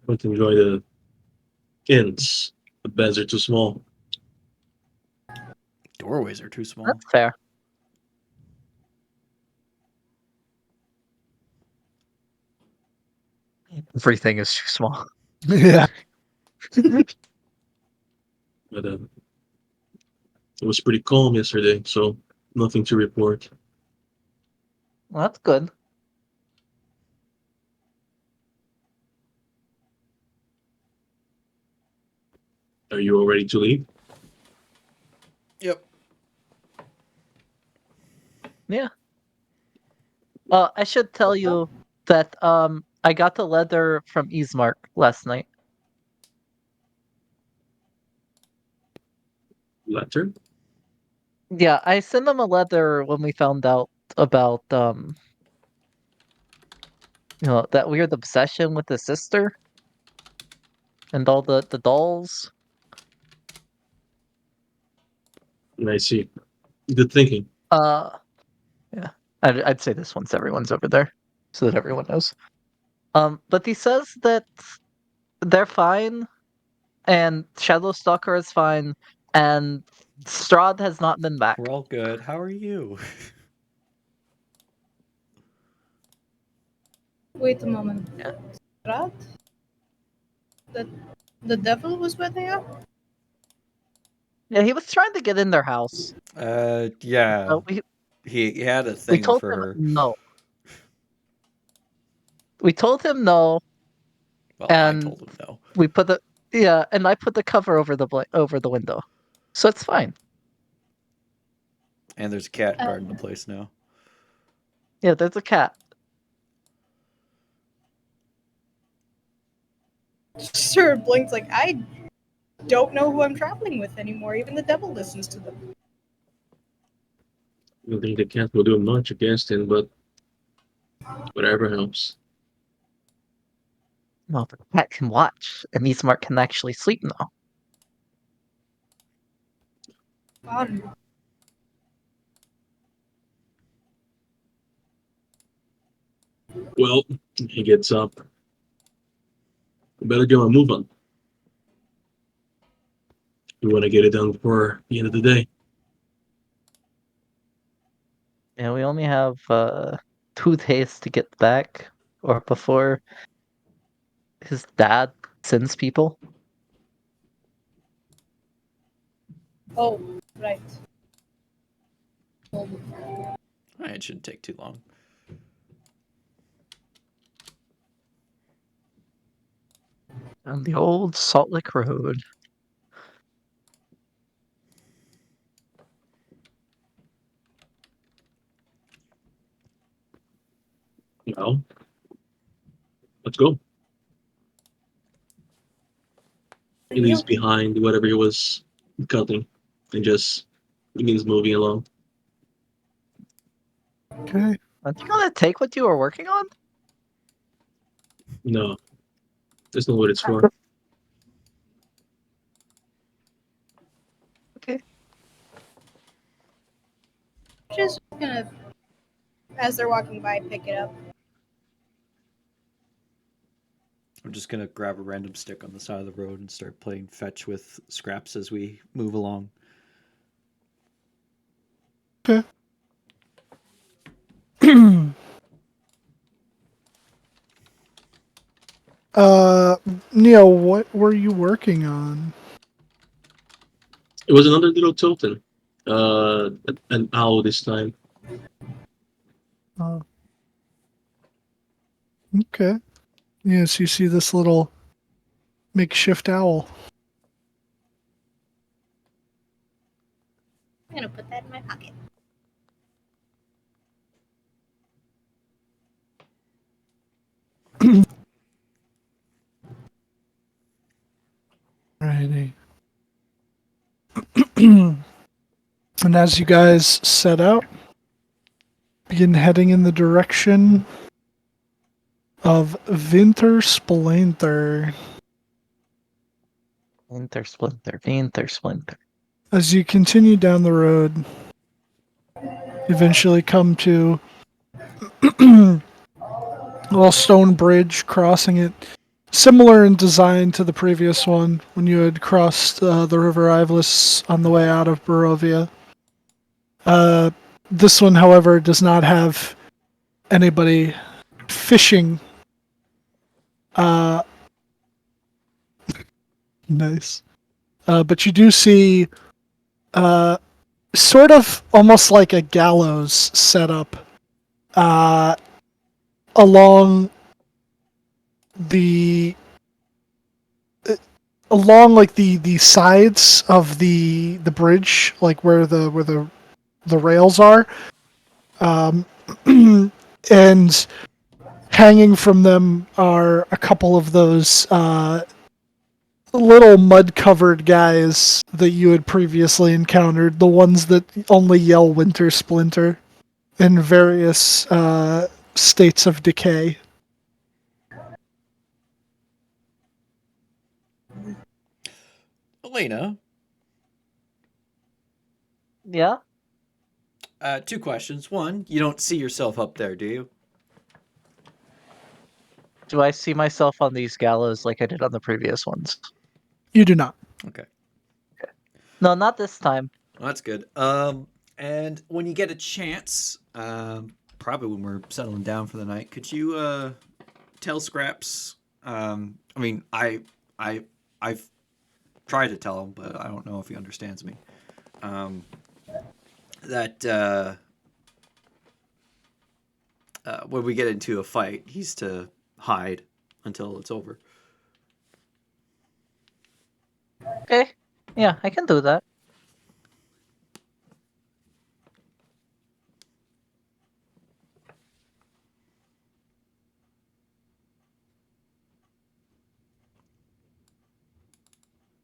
want to enjoy the inns. The beds are too small.
Doorways are too small.
That's fair. Everything is too small.
Yeah.
But it was pretty calm yesterday, so nothing to report.
Well, that's good.
Are you all ready to leave?
Yep.
Yeah. I should tell you that I got the leather from Ismark last night.
Letter?
Yeah, I sent him a letter when we found out about that weird obsession with his sister and all the dolls.
And I see. Good thinking.
Yeah. I'd say this once everyone's over there, so that everyone knows. But he says that they're fine, and Shadowstalker is fine, and Strahd has not been back.
We're all good. How are you?
Wait a moment.
Yeah.
Rat? The devil was with you?
Yeah, he was trying to get in their house.
Yeah.
We
He had a
we
thing
told
for
him
her.
no. We told him no,
Well, I
and
told him no.
we put the and I put the cover over the window, so it's fine.
And there's a cat
Uh,
guarding the place now.
Yeah, there's a cat.
Sir Blink's like, I don't know who I'm traveling with anymore. Even the devil listens to them.
I don't think the cat will do much against him, but whatever helps.
Well, the cat can watch, and Ismark can actually sleep now.
God.
Well, he gets up. We better get a move on. We want to get it done before the end of the day.
Yeah, we only have 2 days to get back, or before his dad sends people.
Oh, right.
It shouldn't take too long.
On the old Salt Lake Road.
Well, let's go. He leaves behind whatever he was cutting and just begins moving along.
Okay.
Aren't you gonna take what you were working on?
No, that's not what it's for.
Okay.
Just gonna, as they're walking by, pick it up.
I'm just gonna grab a random stick on the side of the road and start playing fetch with scraps as we move along.
Okay. Neo, what were you working on?
It was another little totem. An owl this time.
Oh. Okay. Yes, you see this little makeshift owl.
I'm gonna put that in my pocket.
Righty. And as you guys set out, begin heading in the direction of Wintersplinter.
Wintersplinter.
As you continue down the road, you eventually come to a little stone bridge crossing it, similar in design to the previous one when you had crossed the River Ivlis on the way out of Barovia. This one, however, does not have anybody fishing. Nice. But you do see sort of almost like a gallows set up along the like the sides of the bridge, like where the rails are, and hanging from them are a couple of those little mud-covered guys that you had previously encountered, the ones that only yell Wintersplinter in various states of decay.
Elena,
Yeah?
2 questions. One, you don't see yourself up there, do you?
Do I see myself on these gallows like I did on the previous ones?
You do not.
Okay.
No, not this time.
Well, that's good. And when you get a chance, probably when we're settling down for the night, could you tell Scraps? I mean, I've tried to tell him, but I don't know if he understands me. That when we get into a fight, he's to hide until it's over.
Okay. Yeah, I can do that.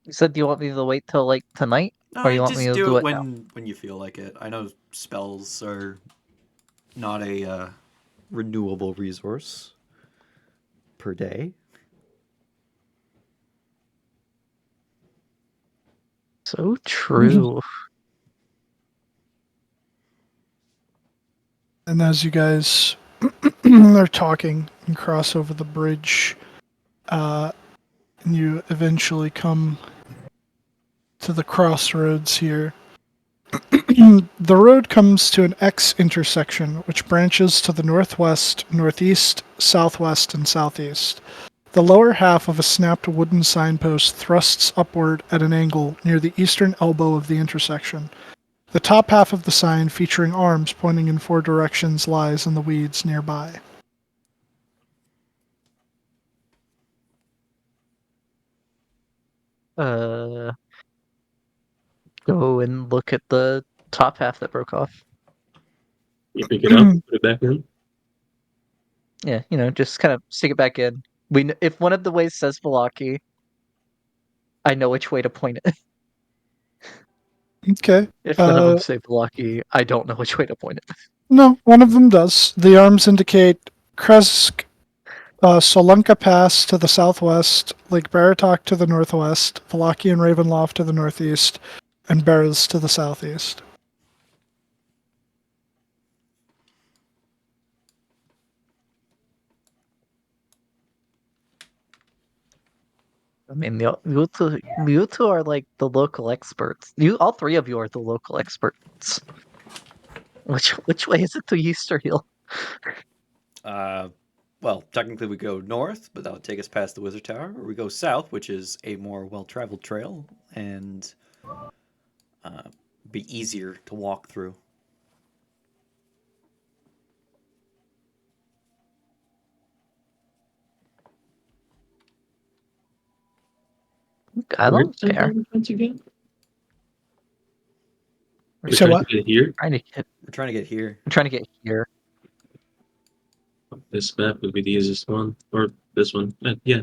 You said you want me to wait till like tonight?
No,
Or you want
just
me to
do
do
it
it now?
when you feel like it. I know spells are not a renewable resource per day.
So true.
And as you guys are talking and cross over the bridge, and you eventually come to the crossroads here. The road comes to an X intersection, which branches to the northwest, northeast, southwest, and southeast. The lower half of a snapped wooden signpost thrusts upward at an angle near the eastern elbow of the intersection. The top half of the sign, featuring arms pointing in 4 directions, lies in the weeds nearby.
Uh, Go and look at the top half that broke off.
You pick it up, put it back in.
Yeah, just kind of stick it back in. If one of the ways says Velaki, I know which way to point it.
Okay.
If none of them say Velaki, I don't know which way to point it.
No, one of them does. The arms indicate Kresk, Solunka Pass to the southwest, Lake Baratok to the northwest, Velaki and Ravenloft to the northeast, and Beres to the southeast.
I mean, you two are like the local experts. All 3 of you are the local experts. Which way is it to Easter Hill?
well, technically we go north, but that would take us past the Wizard Tower, or we go south, which is a more well-traveled trail and be easier to walk through.
I
Where's
don't
the
care.
once again?
We're
We're
Say
trying
what?
to get here.
trying to get.
We're trying to get here.
I'm trying to get here.
This map would be the easiest one, or this one. Yeah,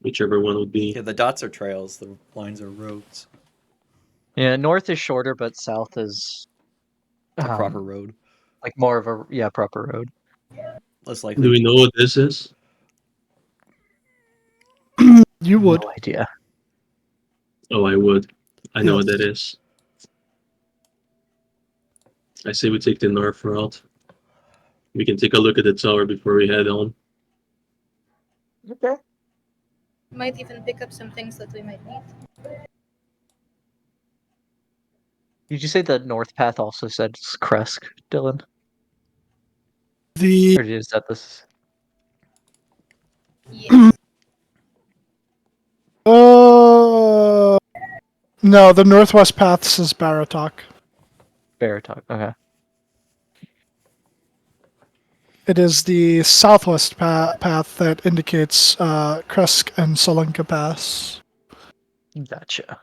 whichever one would be.
Yeah, the dots are trails. The lines are roads.
Yeah, north is shorter, but south is
A proper
um,
road.
like more of a proper road.
Less
Do
likely.
we know what this is?
You would.
No idea.
Oh, I would. I know what
Yes.
that is. I say we take the north route. We can take a look at the tower before we head on.
Okay.
Might even pick up some things that we might need.
Did you say the north path also said Kresk, Dylan?
The
Or is that this?
Yes.
no, the northwest path is Baratok.
Baratok. Okay.
It is the southwest path that indicates Kresk and Solenka Pass.
Gotcha.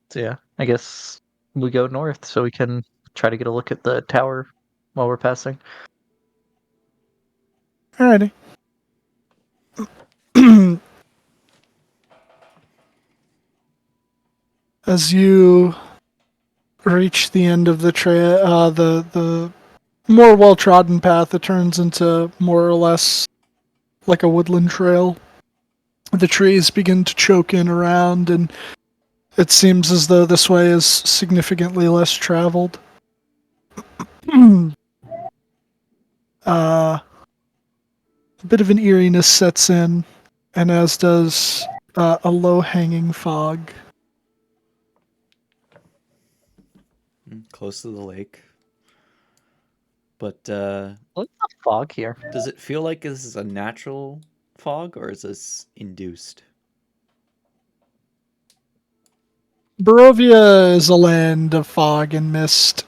So yeah, I guess we go north so we can try to get a look at the tower while we're passing.
Alrighty. As you reach the end of the trail, the more well-trodden path, it turns into more or less like a woodland trail. The trees begin to choke in around, and it seems as though this way is significantly less traveled. A bit of an eeriness sets in, and as does a low-hanging fog.
Close to the lake. But
What's the fog here?
does it feel like this is a natural fog, or is this induced?
Barovia is a land of fog and mist.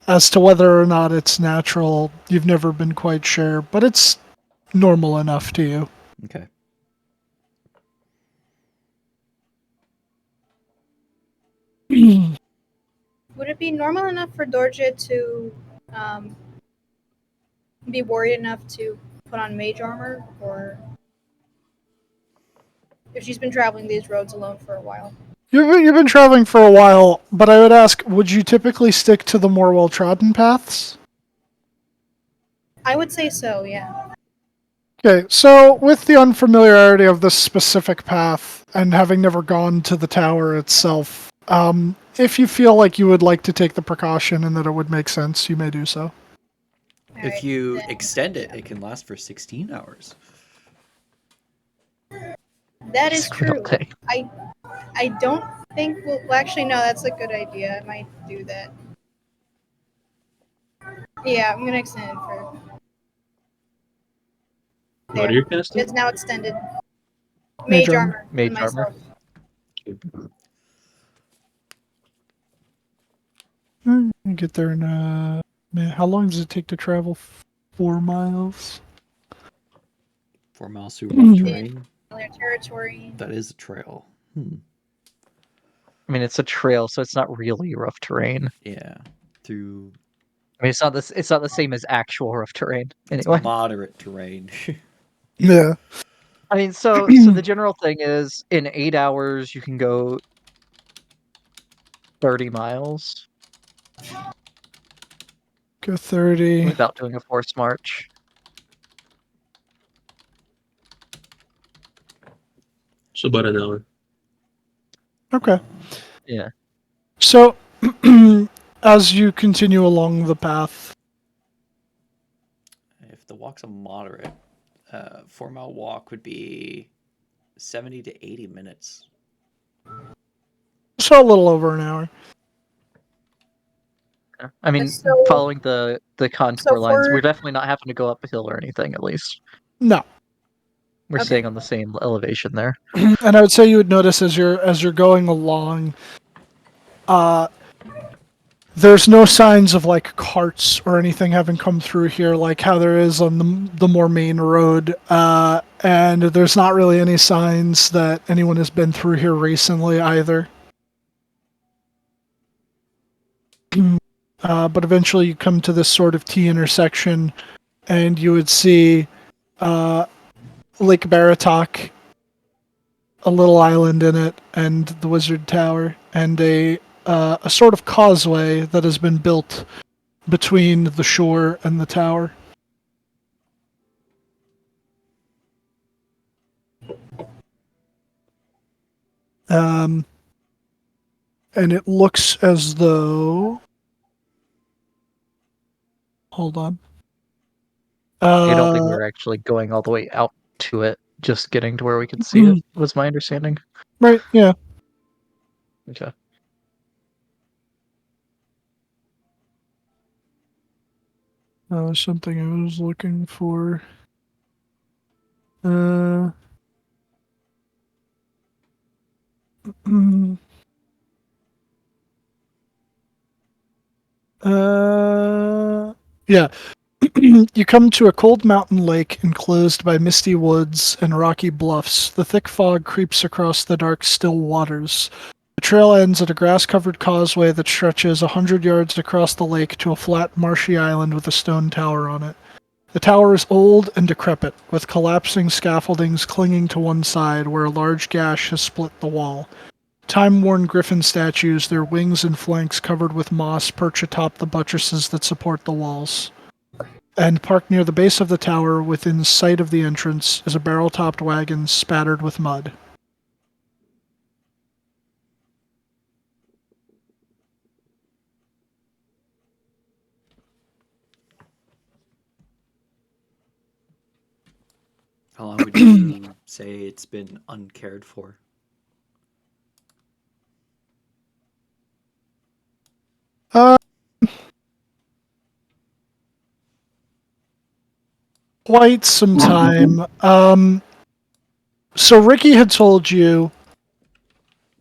As to whether or not it's natural, you've never been quite sure, but it's normal enough to you.
Okay.
Would it be normal enough for Dorje to be worried enough to put on mage armor, or if she's been traveling these roads alone for a while?
You've been traveling for a while, but I would ask, would you typically stick to the more well-trodden paths?
I would say so, yeah.
Okay, so with the unfamiliarity of this specific path and having never gone to the tower itself, if you feel like you would like to take the precaution and that it would make sense, you may do so.
If
Alright,
you
then-
extend it, it can last for 16 hours.
That is
Squid all
true.
day.
I don't think well, actually no, that's a good idea. I might do that. Yeah, I'm gonna extend it for
What are you casting?
it's now extended.
Mage
Mage
armor.
armor. for
Mage
myself.
armor.
You get there in man, how long does it take to travel? 4 miles?
4 miles through rough terrain.
Familiar territory.
That is a trail.
I mean, it's a trail, so it's not really rough terrain.
Yeah. Through
I mean, it's not the same as actual rough terrain.
it's
Anyway,
moderate terrain.
Yeah.
I mean, so the general thing is, in 8 hours, you can go 30 miles
Go 30.
without doing a forced march.
So about an hour.
Okay.
Yeah.
So, as you continue along the path,
If the walk's a moderate, 4 mile walk would be 70 to 80 minutes.
so a little over an hour.
I mean,
So-
following the contour
so
lines,
for-
we're definitely not having to go up a hill or anything. At least
No.
we're
Okay.
staying on the same elevation there.
And I would say you would notice as you're going along, there's no signs of like carts or anything having come through here, like how there is on the more main road. And there's not really any signs that anyone has been through here recently either. But eventually you come to this sort of T intersection, and you would see Lake Baratok, a little island in it, and the Wizard Tower, and a sort of causeway that has been built between the shore and the tower. And it looks as though. Hold on.
I don't think we were actually going all the way out to it. Just getting to where we could see it was my understanding.
Right, yeah.
Okay.
Something I was looking for. Uh, mm, yeah. You come to a cold mountain lake enclosed by misty woods and rocky bluffs. The thick fog creeps across the dark, still waters. The trail ends at a grass-covered causeway that stretches 100 yards across the lake to a flat, marshy island with a stone tower on it. The tower is old and decrepit, with collapsing scaffoldings clinging to one side where a large gash has split the wall. Time-worn griffin statues, their wings and flanks covered with moss, perch atop the buttresses that support the walls. And parked near the base of the tower, within sight of the entrance, is a barrel-topped wagon spattered with mud.
How long would you say it's been uncared for?
Uh, quite some time. So Ricky had told you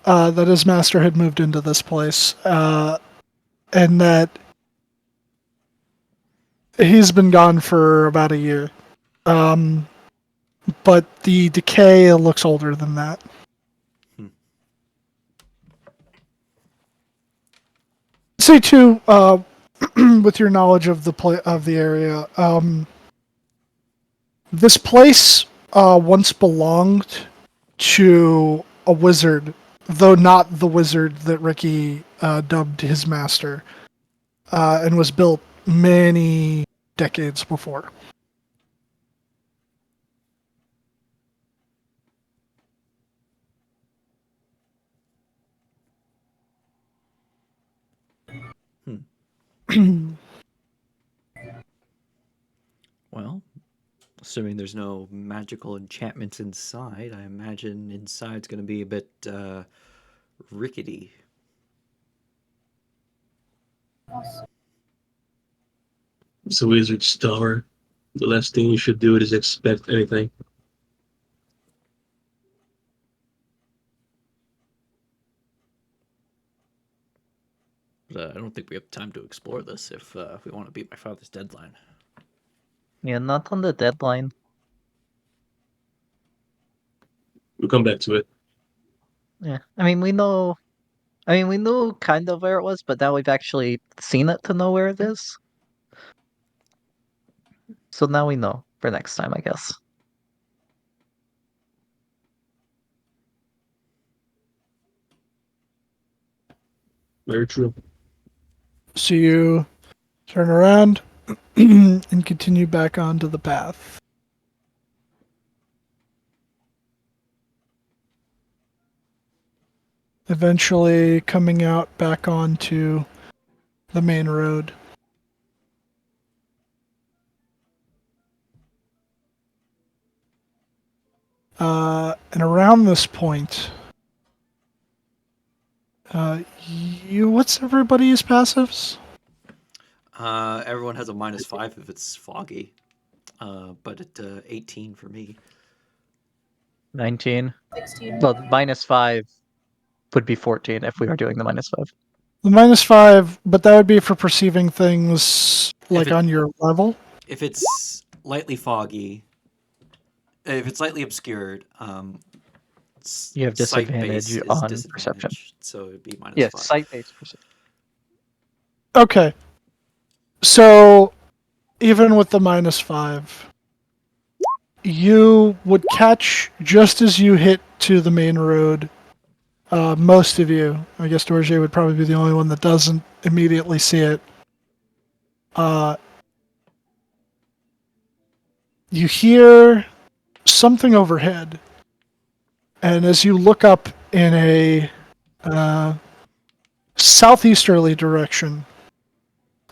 that his master had moved into this place, and that he's been gone for about a year. But the decay looks older than that. Say too, with your knowledge of the area, this place once belonged to a wizard, though not the wizard that Ricky dubbed his master, and was built many decades before.
Well, assuming there's no magical enchantments inside, I imagine inside's going to be a bit rickety.
It's a wizard's tower. The last thing you should do is expect anything.
But I don't think we have time to explore this if we want to beat my father's deadline.
Yeah, not on the deadline.
We'll come back to it.
Yeah, I mean we know. I mean we knew kind of where it was, but now we've actually seen it to know where it is. So now we know for next time, I guess.
Very true.
So you turn around and continue back onto the path. Eventually coming out back onto the main road. And around this point, what's everybody's passives?
Everyone has a -5 if it's foggy, but at 18 for me.
19.
16.
Well, -5 would be 14 if we were doing the -5.
The -5, but that would be for perceiving things like on your level.
If it's lightly foggy, if it's lightly obscured,
You have disadvantage
sight-based is
on
disadvantage,
perception.
so it'd be -5.
Yeah, sight-based perception.
Okay. So, even with the -5, you would catch just as you hit to the main road. Most of you, I guess Dorje would probably be the only one that doesn't immediately see it. You hear something overhead, and as you look up in a southeasterly direction,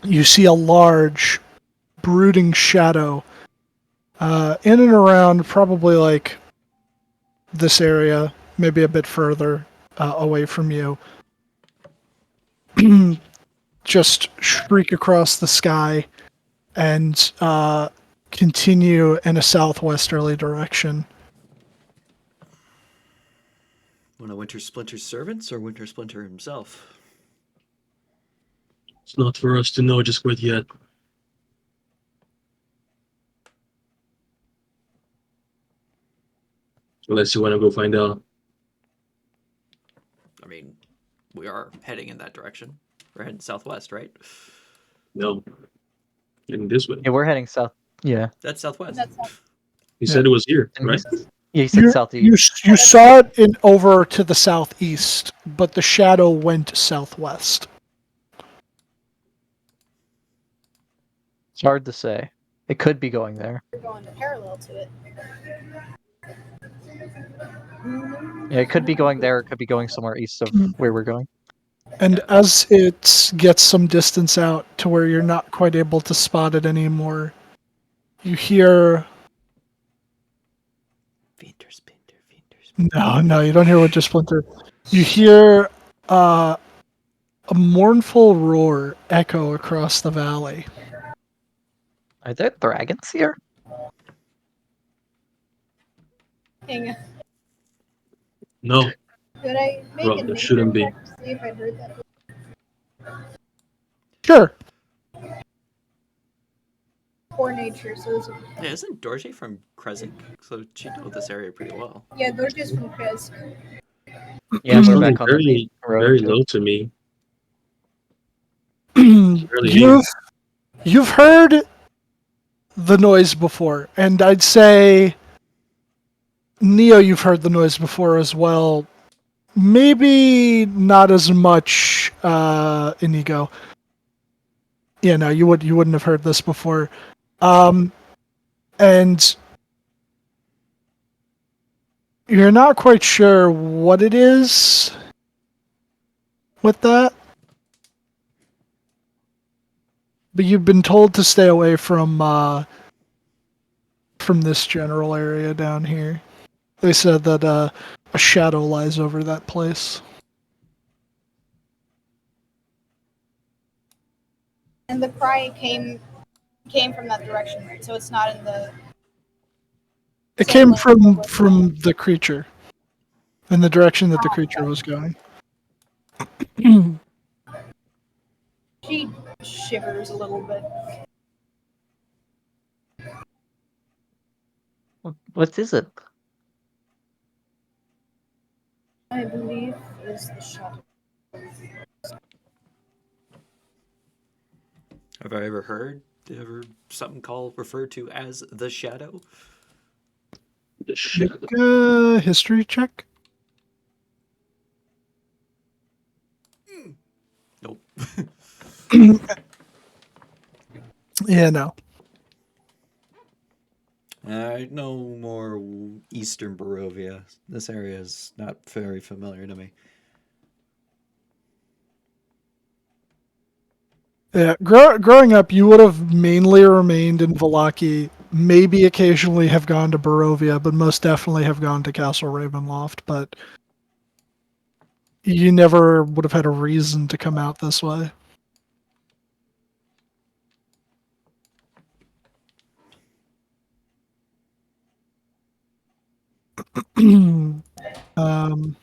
you see a large, brooding shadow in and around probably like this area, maybe a bit further away from you. Just shriek across the sky and continue in a southwesterly direction.
One of Wintersplinter's servants or Wintersplinter himself?
It's not for us to know just quite yet. Unless you want to go find out.
I mean, we are heading in that direction. We're heading southwest, right?
No. In this way.
Yeah, we're heading south. Yeah.
That's southwest.
That's not-
He said it was here,
And
right?
Yeah, he said
You,
southeast.
you saw it in over to the southeast, but the shadow went southwest.
It's hard to say. It could be going there.
We're going parallel to it.
Yeah, it could be going there. It could be going somewhere east of where we're going.
And as it gets some distance out to where you're not quite able to spot it anymore, you hear...
Wintersplinter.
No, you don't hear Wintersplinter. You hear a mournful roar echo across the valley.
Are there dragons here?
Hang on.
No.
Could I make
Well,
a
there
nature
shouldn't be.
check to see if I heard that?
Sure.
Poor nature, so this
Yeah, isn't Dorje from Kresik? So she'd know this area pretty well.
yeah, they're just from Krez.
Yeah, we're
Something
back on the
very,
main road.
very
too.
low to me. Barely
You've heard the noise before, and I'd say Neo, you've heard the noise before as well. Maybe not as much Inigo. Yeah, no, you wouldn't have heard this before. And you're not quite sure what it is with that. But you've been told to stay away from this general area down here. They said that a shadow lies over that place.
And the cry came from that direction, right? So it's not in the.
It
same
came
lane
from the creature, in the direction that the creature was going.
She shivers a little bit.
What is it?
I believe is the shadow.
Have I ever heard something referred to as the shadow?
the shit.
Make a history check.
Nope.
Yeah, no.
I know more Eastern Barovia. This area is not very familiar to me.
Yeah, growing up, you would have mainly remained in Vallaki, maybe occasionally have gone to Barovia, but most definitely have gone to Castle Ravenloft, but you never would have had a reason to come out this way. um,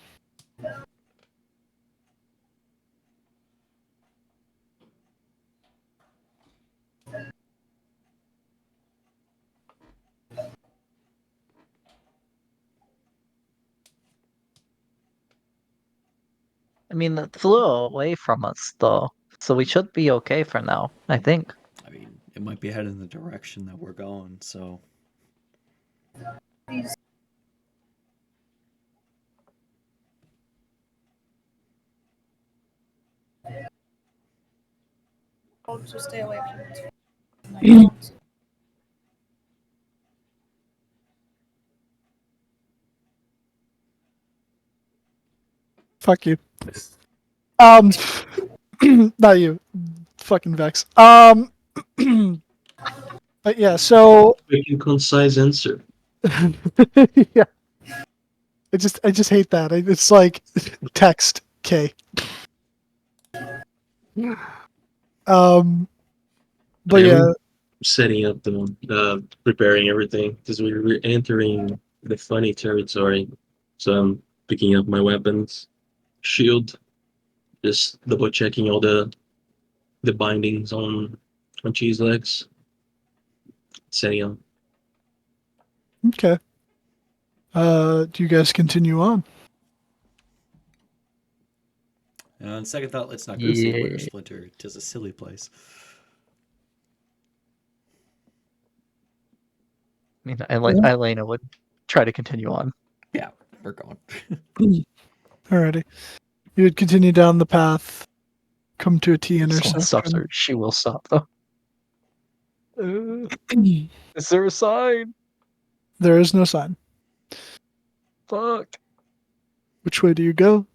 I mean, it flew away from us, though, so we should be okay for now, I think.
I mean, it might be heading in the direction that we're going, so
I'll just stay away from it.
fuck you. Not you. Fucking Vex. But yeah, so
Quick and concise answer.
yeah. I just hate that. It's like text K. But
And
yeah,
we're setting up preparing everything because we're entering the funny territory. So I'm picking up my weapons, shield, just double checking all the bindings on cheese legs, setting up.
okay. Do you guys continue on?
on second thought, let's not go see
Yeah.
Wintersplinter. It is a silly place.
I mean, Elena would try to continue on.
Yeah, we're going.
Alrighty. You would continue down the path, come to a T
If someone stops
intersection.
her, she will stop, though. Is there a sign?
There is no sign.
Fuck.
Which way do you go?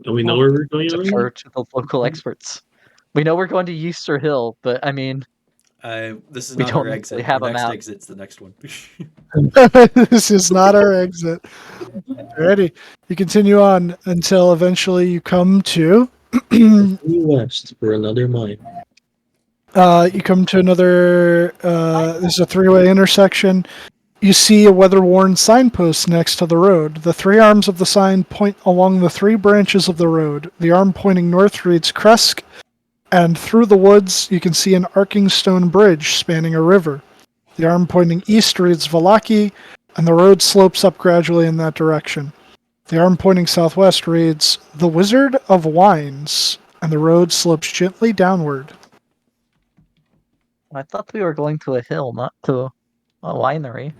Do we know where we're going already?
Defer to the local experts. We know we're going to Easter Hill, but I mean,
This is
We
not
don't
our
actually
exit.
have
Our
a
next
map.
exit's the next one.
This is not our exit. Alrighty. You continue on until eventually you come to
West for another mine.
you come to another there's a three-way intersection. You see a weather-worn signpost next to the road. The three arms of the sign point along the three branches of the road. The arm pointing north reads Kresk, and through the woods you can see an arcing stone bridge spanning a river. The arm pointing east reads Valaki, and the road slopes up gradually in that direction. The arm pointing southwest reads The Wizard of Wines, and the road slopes gently downward.
I thought we were going to a hill, not to a winery.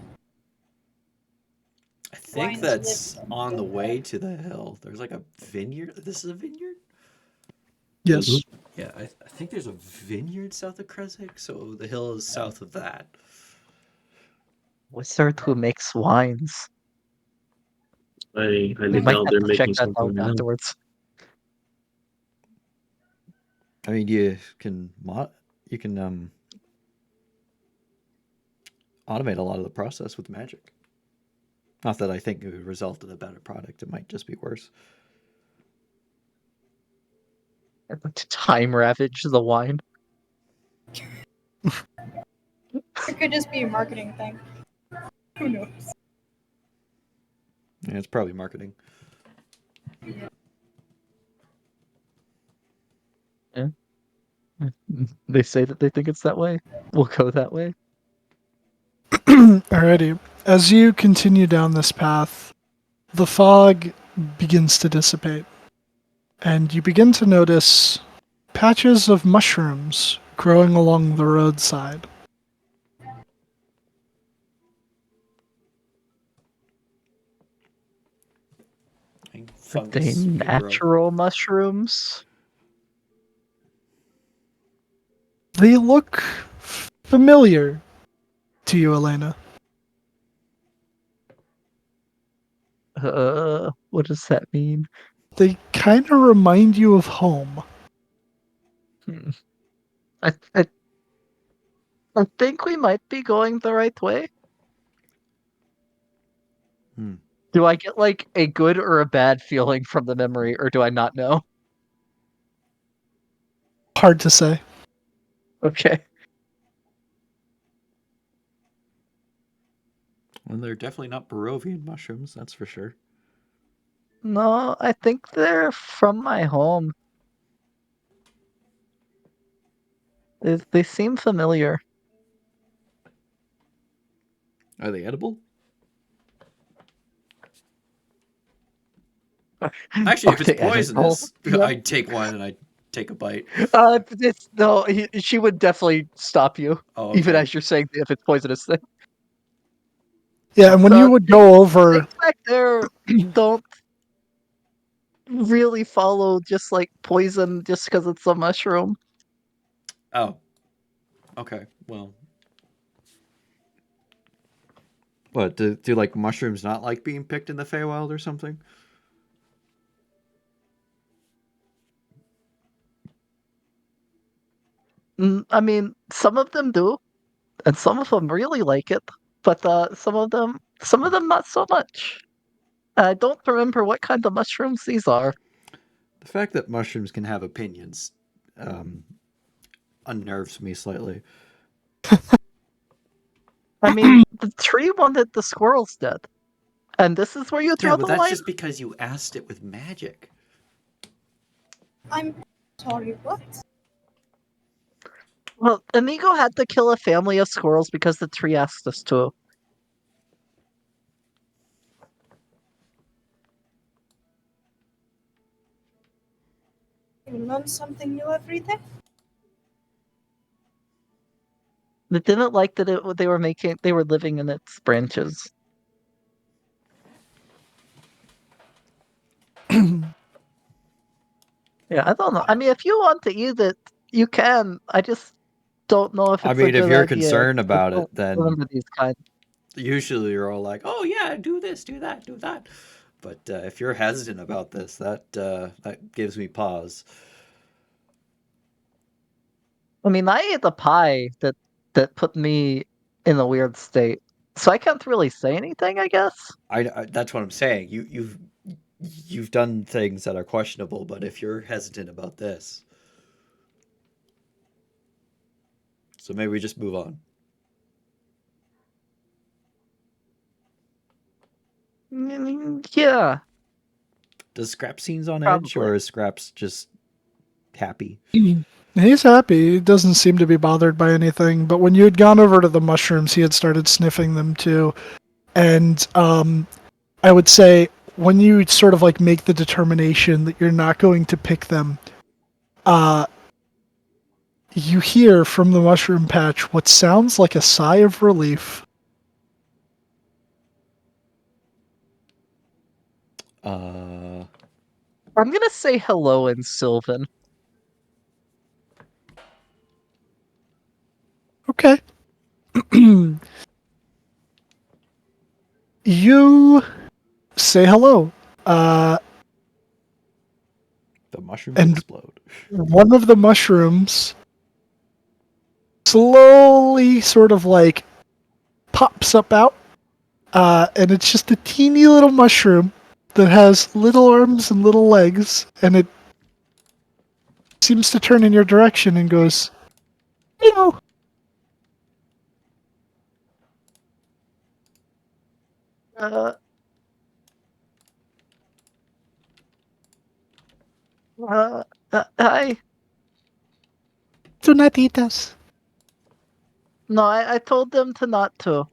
I think
Wines
that's
live-
on the way to the hill. There's like a vineyard. This is a vineyard?
Yes.
Yeah, I think there's a vineyard south of Kresik, so the hill is south of that.
Wizard who makes wines.
I
We
look
might
out
have
there
to check
making
that out
something right now.
afterwards.
I mean, you can automate a lot of the process with magic. Not that I think it would result in a better product. It might just be worse.
I'd like to time ravage the wine.
It could just be a marketing thing. Who knows?
Yeah, it's probably marketing.
They say that they think it's that way. We'll go that way.
Alrighty. As you continue down this path, the fog begins to dissipate, and you begin to notice patches of mushrooms growing along the roadside.
I think
Are they
fungus can grow.
natural mushrooms?
They look familiar to you, Elena.
What does that mean?
They kind of remind you of home.
Hmm. I, I, I think we might be going the right way.
Hmm.
Do I get like a good or a bad feeling from the memory, or do I not know?
Hard to say.
Okay.
Well, they're definitely not Barovian mushrooms, that's for sure.
No, I think they're from my home. They seem familiar.
Are they edible? Actually, if it's
Are they edible?
poisonous,
Yeah.
I'd take one and I'd take a bite.
She would definitely stop you,
Oh,
even
okay.
as you're saying if it's poisonous thing.
Yeah, and when you
The
would go over,
things back there don't really follow just like poison just because it's a mushroom.
Oh, okay. Well, what do like mushrooms not like being picked in the Feywild or something?
I mean, some of them do, and some of them really like it, but some of them not so much. I don't remember what kind of mushrooms these are.
The fact that mushrooms can have opinions um, unnerves me slightly.
I mean, the tree wanted the squirrels dead, and this is where you
Yeah,
draw
but
the
that's
line.
just because you asked it with magic.
I'm sorry, what?
Well, Inigo had to kill a family of squirrels because the tree asked us to.
You learn something new every day?
They didn't like that they were living in its branches. Yeah, I don't know. I mean, if you want to eat it, you can. I just don't know if
I
it's a
mean, if
good
you're
idea.
concerned
I
about
don't
it, then
remember these kinds.
usually you're all like, "Oh yeah, do this, do that, do that." But if you're hesitant about this, that gives me pause.
I mean, I ate a pie that put me in a weird state, so I can't really say anything, I guess.
That's what I'm saying. You've done things that are questionable, but if you're hesitant about this, so maybe we just move on.
Yeah,
Does Scrap scenes on edge,
probably.
or is Scraps just happy?
he's happy. He doesn't seem to be bothered by anything. But when you had gone over to the mushrooms, he had started sniffing them too. And I would say when you sort of like make the determination that you're not going to pick them, uh, you hear from the mushroom patch what sounds like a sigh of relief.
Uh,
I'm gonna say hello in Sylvan.
Okay. You say hello.
the mushrooms
And
explode.
one of the mushrooms slowly sort of like pops up out. And it's just a teeny little mushroom that has little arms and little legs, and it seems to turn in your direction and goes, "Hello."
Uh, uh, Hi.
Do not eat us.
No, I told them to not to.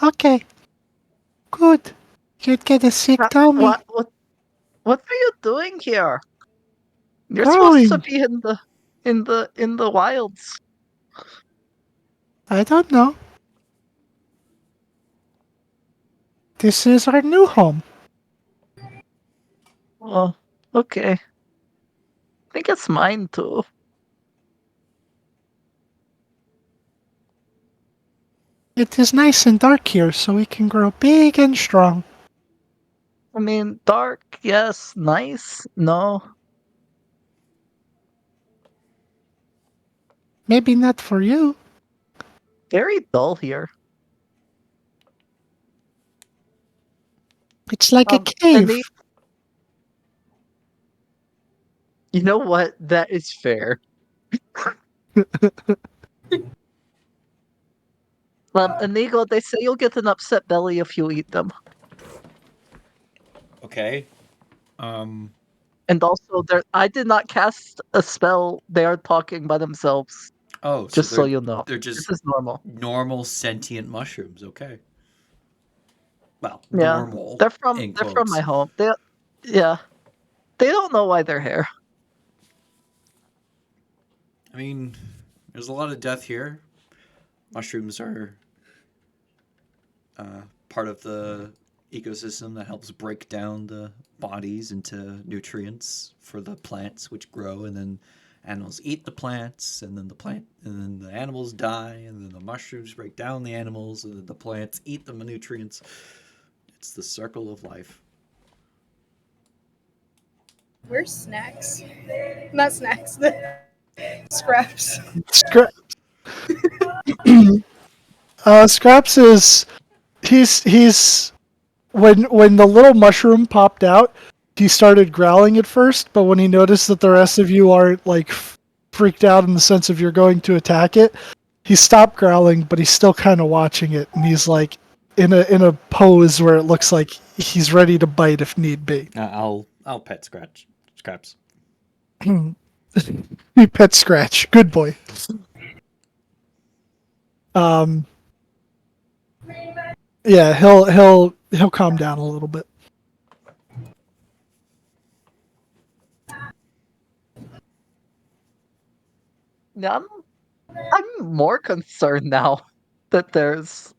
Okay, good. You'd get a sick tummy.
What are you doing here? You're supposed to
Growing.
be in the wilds.
I don't know. This is our new home.
Oh, okay. I think it's mine too.
It is nice and dark here, so we can grow big and strong.
I mean, dark, yes. Nice, no.
Maybe not for you.
Very dull here.
It's like a
And the
cave.
You know what? That is fair. Inigo, they say you'll get an upset belly if you eat them.
Okay.
And also, I did not cast a spell. They are talking by themselves.
Oh, so
Just so you know,
they're
this
just
is normal.
normal sentient mushrooms. Okay. Well,
Yeah,
normal in
they're from my
quotes.
home. Yeah, they don't know why they're here.
I mean, there's a lot of death here. Mushrooms are part of the ecosystem that helps break down the bodies into nutrients for the plants which grow, and then animals eat the plants, and then the animals die, and then the mushrooms break down the animals, and then the plants eat the nutrients. It's the circle of life.
Where's Snacks? Not Snacks. The Scraps.
Scraps is he's when the little mushroom popped out, he started growling at first, but when he noticed that the rest of you aren't like freaked out in the sense of you're going to attack it, he stopped growling, but he's still kind of watching it, and he's like in a pose where it looks like he's ready to bite if need be.
I'll pet Scraps.
He pet Scratch, good boy. Um, yeah, he'll calm down a little bit.
Yeah, I'm more concerned now that there's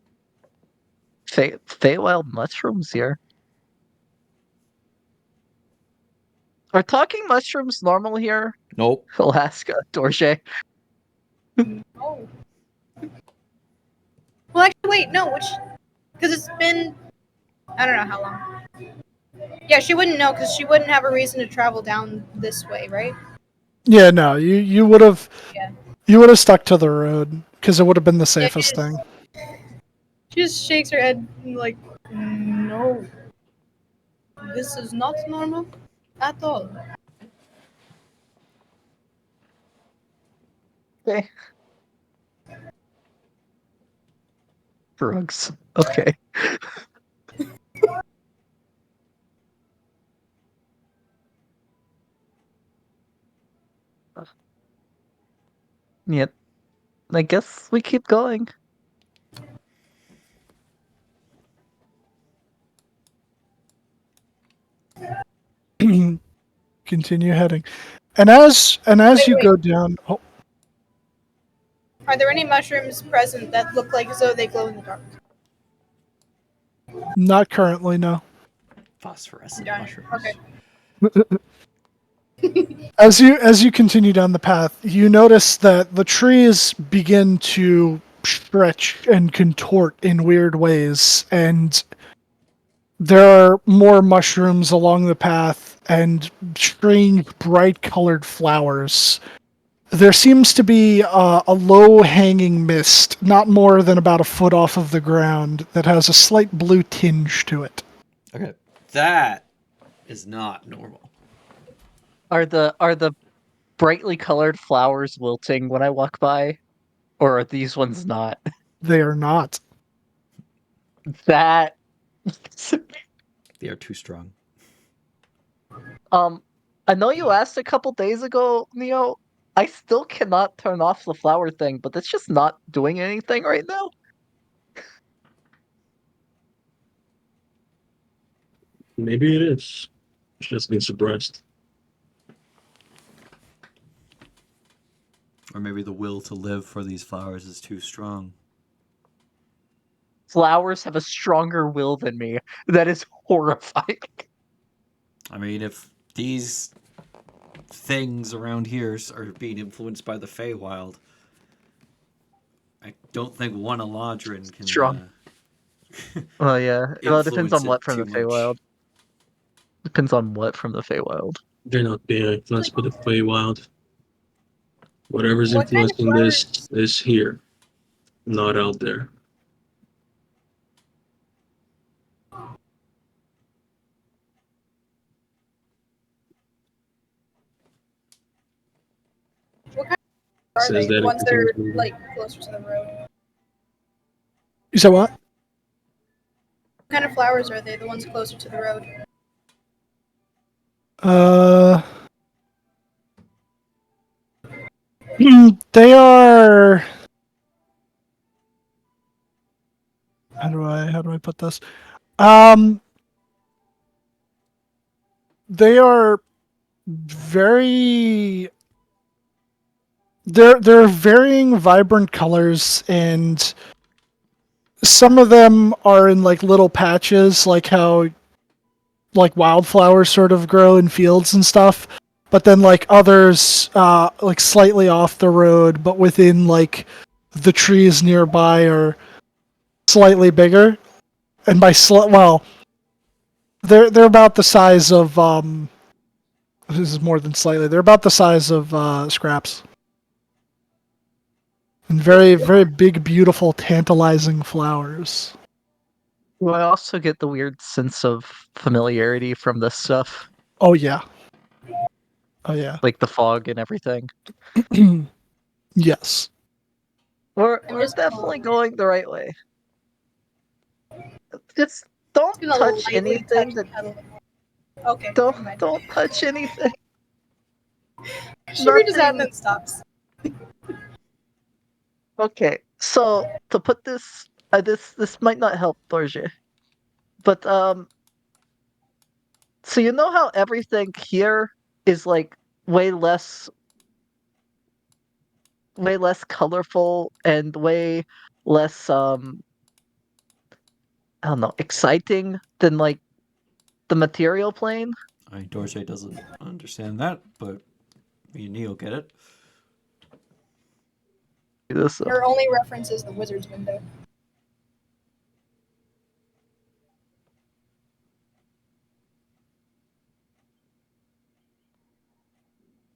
Feywild mushrooms here. Are talking mushrooms normal here?
Nope.
Alaska, Dorje.
Oh. Well, actually, wait, no, which. Because it's been. I don't know how long. Yeah, she wouldn't know because she wouldn't have a reason to travel down this way, right?
Yeah, no, you would have
Yeah.
you would have stuck to the road because it would have been the
Yeah,
safest thing.
she just shakes her head like, no, this is not normal at all.
Okay. Drugs. Okay. Yeah. I guess we keep going.
Continue heading, and as
Wait,
you
wait.
go down,
Are there any mushrooms present that look like as though they glow in the dark?
not currently, no.
Phosphorescent
Darn.
mushrooms.
Okay.
As you continue down the path, you notice that the trees begin to stretch and contort in weird ways, and there are more mushrooms along the path and strange bright colored flowers. There seems to be a low hanging mist, not more than about a foot off of the ground, that has a slight blue tinge to it.
Okay. That is not normal.
Are the brightly colored flowers wilting when I walk by? Or are these ones not?
They are not.
That
They are too strong.
um I know you asked a couple days ago, Neo. I still cannot turn off the flower thing, but it's just not doing anything right now.
Maybe it is. It's just been suppressed.
Or maybe the will to live for these flowers is too strong.
Flowers have a stronger will than me. That is horrifying.
I mean, if these things around here are being influenced by the Feywild, I don't think one Eladrin can
Strong. Oh yeah. Well, it depends
influence
on what
it
from
too
the
much.
Feywild. Depends on what from the Feywild.
They're not being influenced by the Feywild. Whatever's
What kind of
influencing
flowers?
this is here, not out there.
Are
Says
they
that
the ones that are
continuously.
like closer to the road?
You said what?
What kind of flowers are they? The ones closer to the road?
They are. How do I put this? They are very. They're varying vibrant colors, and some of them are in like little patches, like how like wildflowers sort of grow in fields and stuff. But then like others, like slightly off the road, but within like the trees nearby are slightly bigger. And by well, they're about the size of this is more than slightly. They're about the size of scraps. And very big, beautiful, tantalizing flowers.
Well, I also get the weird sense of familiarity from this stuff,
Oh yeah. Oh yeah.
like the fog and everything.
Yes.
We're definitely going the right way. Just don't
Just gonna
touch
lightly
anything
touch
that
the pedal. Okay, never mind.
don't touch anything.
She reaches out and
Nothing.
then stops.
Okay, so to put this, this might not help Borgia, but so you know how everything here is like way less, way less colorful and way less I don't know, exciting than like the material plane.
I mean, Dorje doesn't understand that, but me and Neo get it.
This
Her only reference is the wizard's window.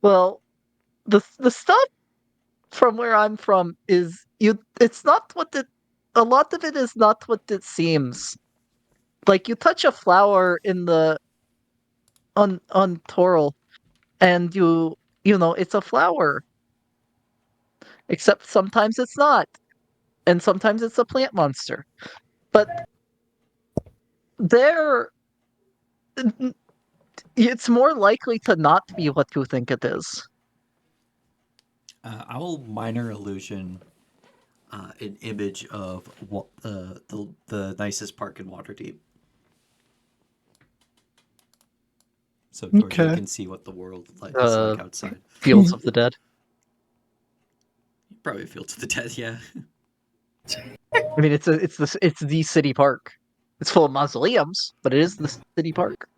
well, the stuff from where I'm from is you. It's not what it. A lot of it is not what it seems. Like you touch a flower in the on Toril, and you know it's a flower. Except sometimes it's not, and sometimes it's a plant monster. But there, it's more likely to not be what you think it is.
I will minor illusion an image of the nicest park in Waterdeep. So Dorje
Okay.
can see what the world is like
Uh,
outside.
Fields of the Dead.
You probably feel to the death, yeah.
I mean, it's the city park. It's full of mausoleums, but it is the city park.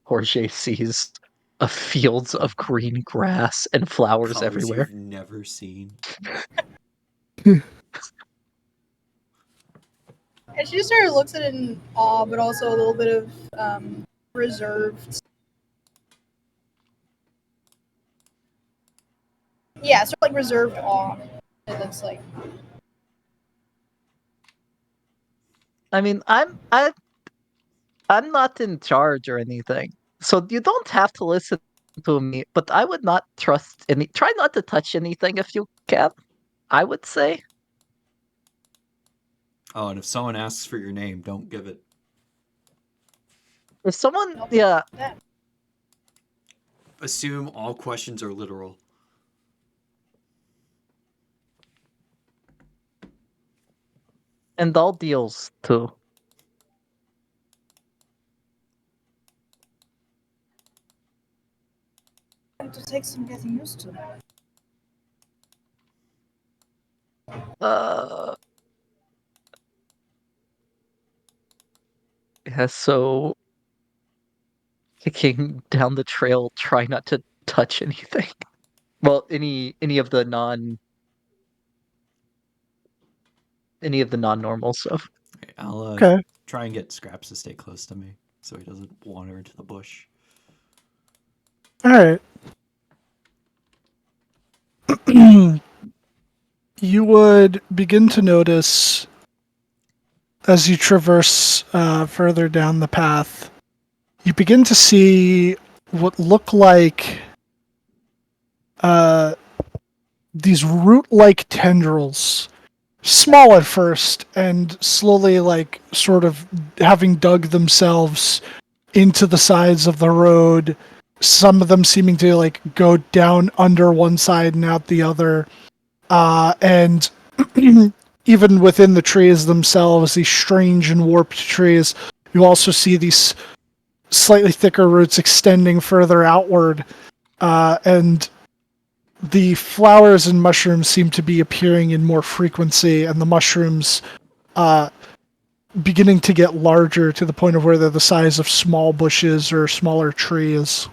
Jorge sees a fields of green grass and flowers
Colors
everywhere.
you've never seen.
And she just sort of looks at it in awe, but also a little bit of reserved. Yeah, sort of like reserved awe. It looks like.
I mean, I'm not in charge or anything, so you don't have to listen to me. But I would not trust any. Try not to touch anything if you can. I would say.
Oh, and if someone asks for your name, don't give it.
If someone, yeah,
Assume all questions are literal.
and all deals too.
It just takes some getting used to.
Uh, yeah. So kicking down the trail, try not to touch anything. Well, any of the non-normal stuff.
Okay, I'll
Okay.
try and get Scraps to stay close to me so he doesn't wander into the bush.
All right. You would begin to notice as you traverse further down the path you begin to see what look like these root-like tendrils, small at first, and slowly, like, sort of having dug themselves into the sides of the road. Some of them seeming to, like, go down under one side and out the other. And even within the trees themselves, these strange and warped trees, you also see these slightly thicker roots extending further outward. And the flowers and mushrooms seem to be appearing in more frequency, and the mushrooms beginning to get larger to the point of where they're the size of small bushes or smaller trees.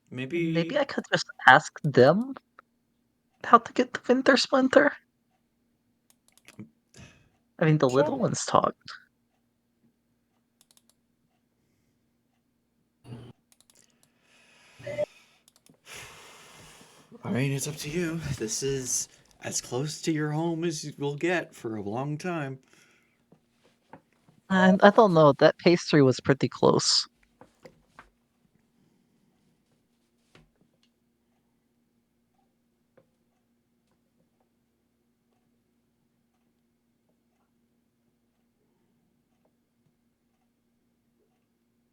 Maybe I could just ask them how to get the Wintersplinter. I mean, the little ones talk.
I mean, it's up to you. This is as close to your home as we'll get for a long time.
I don't know. That pastry was pretty close.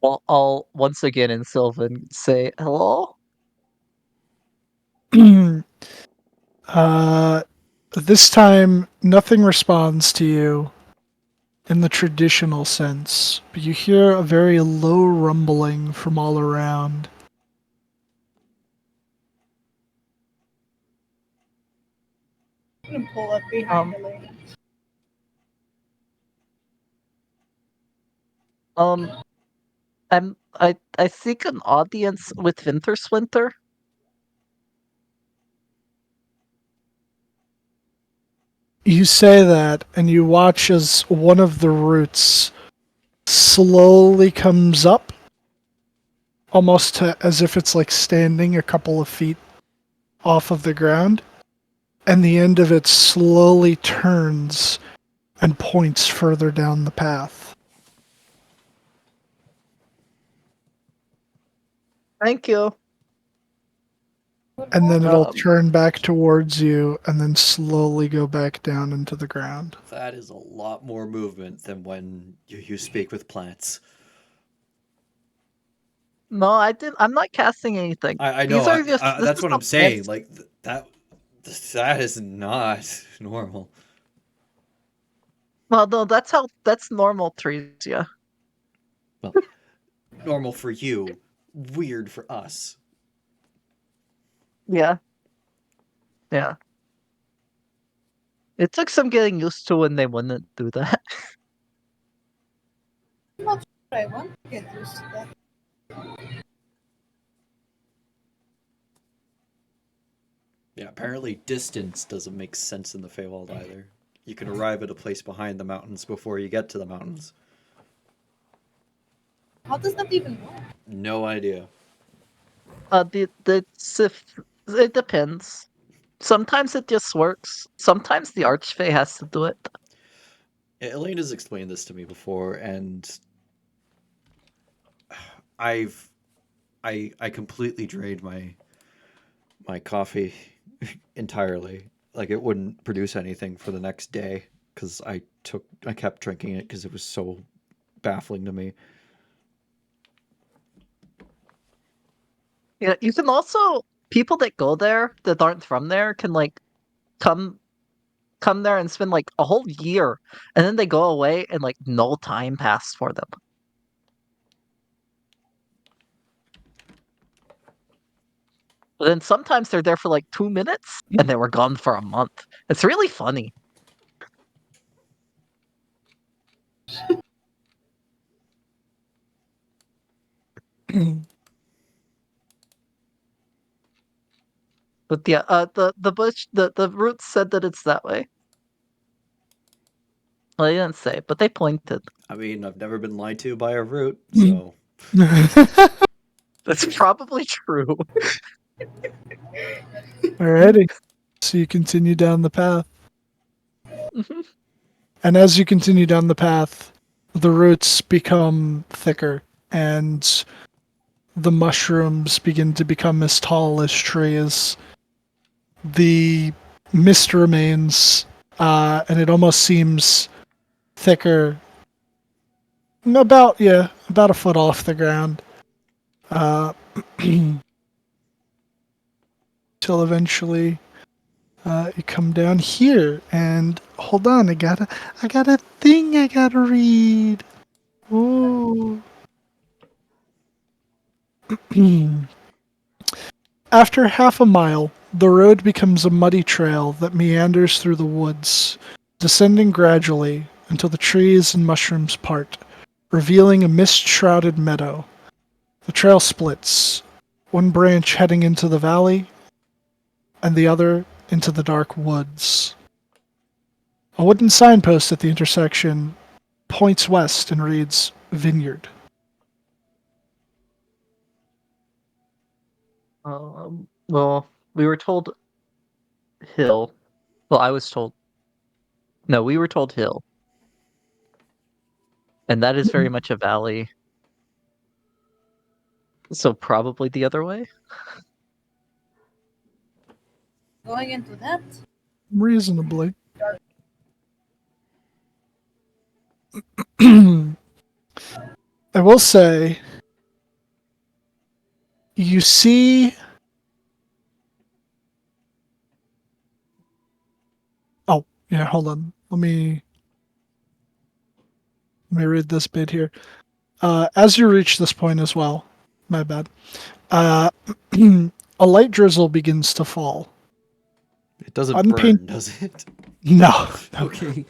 Well, I'll once again in Sylvan say hello.
This time, nothing responds to you in the traditional sense, but you hear a very low rumbling from all around.
I'm gonna pull up behind Elena.
I seek an audience with Wintersplinter.
You say that, and you watch as one of the roots slowly comes up, almost as if it's like standing a couple of feet off of the ground, and the end of it slowly turns and points further down the path.
Thank you.
And then it'll
Um,
turn back towards you and then slowly go back down into the ground.
That is a lot more movement than when you speak with plants.
No, I didn't. I'm not casting anything.
I
These
know.
are just. This
That's
is
what
how
I'm saying.
plants-
Like that is not normal.
Well, no, that's normal trees. Yeah.
Well, normal for you, weird for us.
Yeah. Yeah. It took some getting used to when they wouldn't do that.
I'm not sure I want to get used to that.
Yeah, apparently distance doesn't make sense in the Feywild either. You can arrive at a place behind the mountains before you get to the mountains.
How does that even work?
No idea.
It depends. Sometimes it just works. Sometimes the Archfey has to do it.
Elena's explained this to me before, and I completely drained my coffee entirely. Like it wouldn't produce anything for the next day because I kept drinking it because it was so baffling to me.
Yeah, you can also people that go there that aren't from there can like come come there and spend like a whole year and then they go away and like no time passed for them. But then sometimes they're there for like 2 minutes and they were gone for a month. It's really funny. But yeah, the roots said that it's that way. Well, they didn't say, but they pointed.
I mean, I've never been lied to by a root, so
That's probably true.
Alrighty. So you continue down the path.
Mhm.
And as you continue down the path, the roots become thicker and the mushrooms begin to become as tall as trees. The mist remains, and it almost seems thicker, about a foot off the ground, till eventually you come down here. And hold on, I got a thing I gotta read. Ooh. After half a mile, the road becomes a muddy trail that meanders through the woods, descending gradually until the trees and mushrooms part, revealing a mist-shrouded meadow. The trail splits, one branch heading into the valley, and the other into the dark woods. A wooden signpost at the intersection points west and reads Vineyard.
Well, we were told hill. Well, I was told. No, we were told hill. And that is very much a valley. So probably the other way?
Going into that?
Reasonably. I will say, you see. Oh, yeah, hold on. Let me read this bit here. As you reach this point as well, my bad, a light drizzle begins to fall.
It doesn't
Unpaint-
burn, does it?
No.
Okay.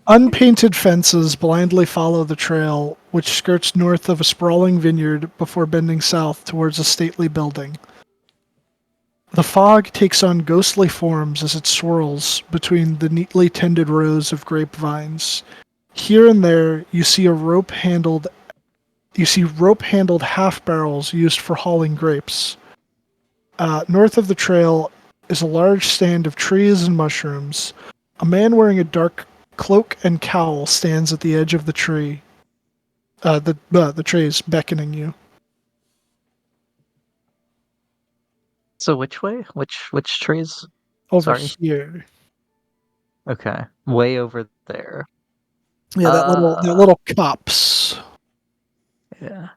Unpainted fences blindly follow the trail, which skirts north of a sprawling vineyard before bending south towards a stately building. The fog takes on ghostly forms as it swirls between the neatly tended rows of grapevines. Here and there, you see rope-handled half barrels used for hauling grapes. North of the trail is a large stand of trees and mushrooms. A man wearing a dark cloak and cowl stands at the edge of the tree. The tree is beckoning you.
So which way? Which trees?
Over
Sorry.
here.
Okay. Way over there.
Yeah, that little copse.
Yeah.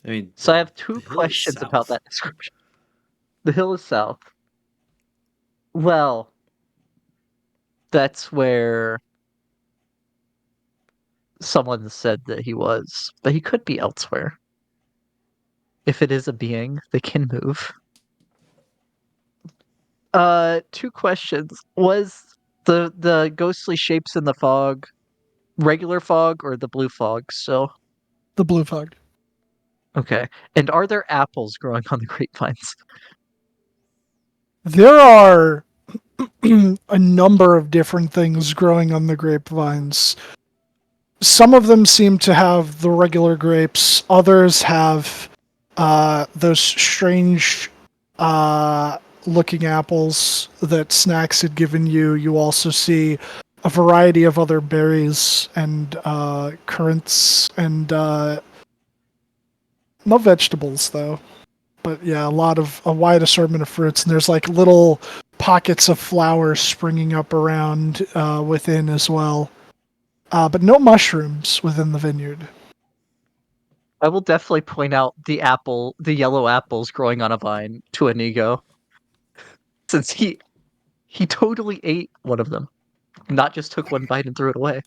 I mean,
So I have two
the hill is
questions about
south.
that description. The hill is south. Well, that's where someone said that he was, but he could be elsewhere. If it is a being, they can move. Two questions. Was the ghostly shapes in the fog regular fog or the blue fog still?
The blue fog.
Okay. And are there apples growing on the grapevines?
There are a number of different things growing on the grapevines. Some of them seem to have the regular grapes. Others have those strange looking apples that Snakz had given you. You also see a variety of other berries and currants and no vegetables though. But yeah, a wide assortment of fruits, and there's like little pockets of flowers springing up around within as well. But no mushrooms within the vineyard.
I will definitely point out the yellow apples growing on a vine to Inigo, since he totally ate one of them, not just took one bite and threw it away.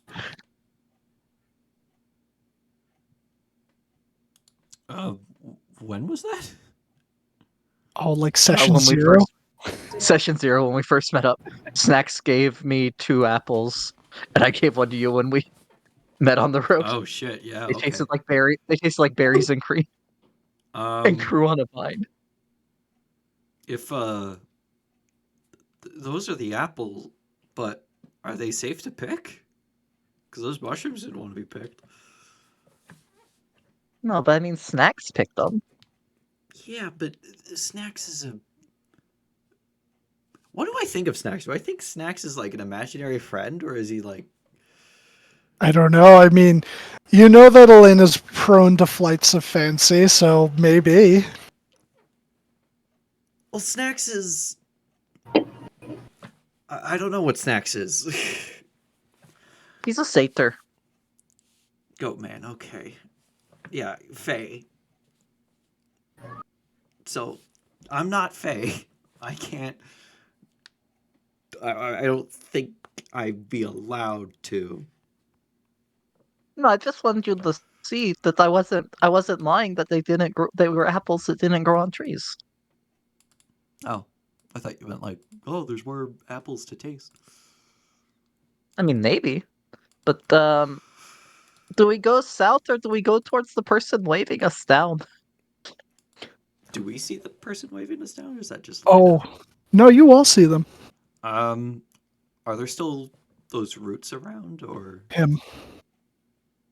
When was that?
Oh, like session
When we
0?
Session 0 when we first met up, Snakz gave me 2 apples, and I gave one to you when we met on the road.
Oh shit! Yeah.
They
Okay.
tasted like berries and cream, and grew on a vine.
If those are the apples, but are they safe to pick? Because those mushrooms didn't want to be picked.
No, but I mean, Snakz picked them.
Yeah, but Snakz is a. What do I think of Snakz? Do I think Snakz is like an imaginary friend, or is he like
I don't know. I mean, you know that Elena's prone to flights of fancy, so maybe.
Well, Snakz is. I don't know what Snakz is.
He's a satyr.
Goat man, okay. Yeah, Faye. So, I'm not Faye. I can't. I don't think I'd be allowed to.
No, I just wanted you to see that I wasn't lying that they were apples that didn't grow on trees.
Oh, I thought you meant like, oh, there's more apples to taste.
I mean, maybe, but do we go south or do we go towards the person waving us down?
Do we see the person waving us down, or is that just
Oh,
Lena?
no, you all see them.
Are there still those roots around, or
Him.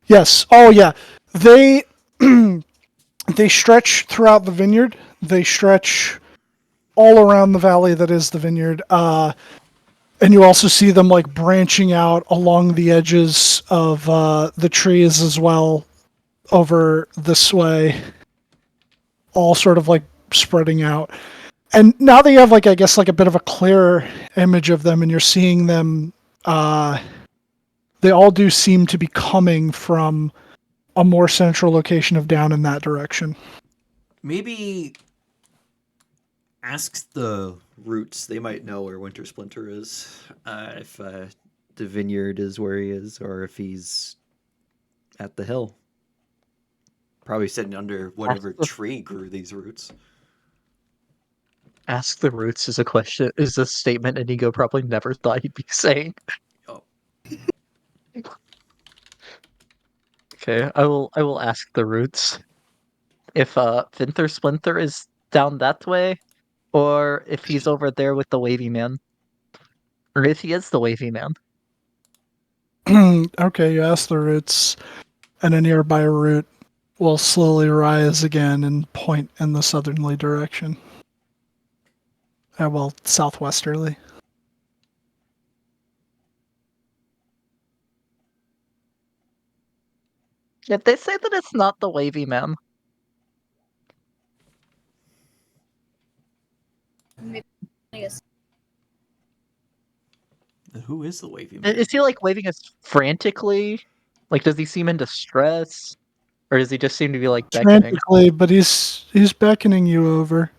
Yes. Oh, yeah. They they stretch throughout the vineyard. They stretch all around the valley that is the vineyard. And you also see them like branching out along the edges of the trees as well over this way, all sort of like spreading out. And now that you have like, I guess, like a bit of a clearer image of them, and you're seeing them, they all do seem to be coming from a more central location of down in that direction.
maybe ask the roots? They might know where Wintersplinter is. If the vineyard is where he is, or if he's at the hill. Probably sitting under whatever tree grew these roots.
Ask the roots is a statement Inigo probably never thought he'd be saying.
Oh,
Okay, I will ask the roots if Wintersplinter is down that way, or if he's over there with the wavy man, or if he is the wavy man.
Okay, you ask the roots, and a nearby root will slowly rise again and point in the southerly direction. Well, southwesterly.
Yeah, they say that it's not the wavy man.
Maybe it's
who is the wavy man?
Is he like waving us frantically? Like, does he seem in distress, or does he just seem to be like beckoning?
Frantically, but he's beckoning you over.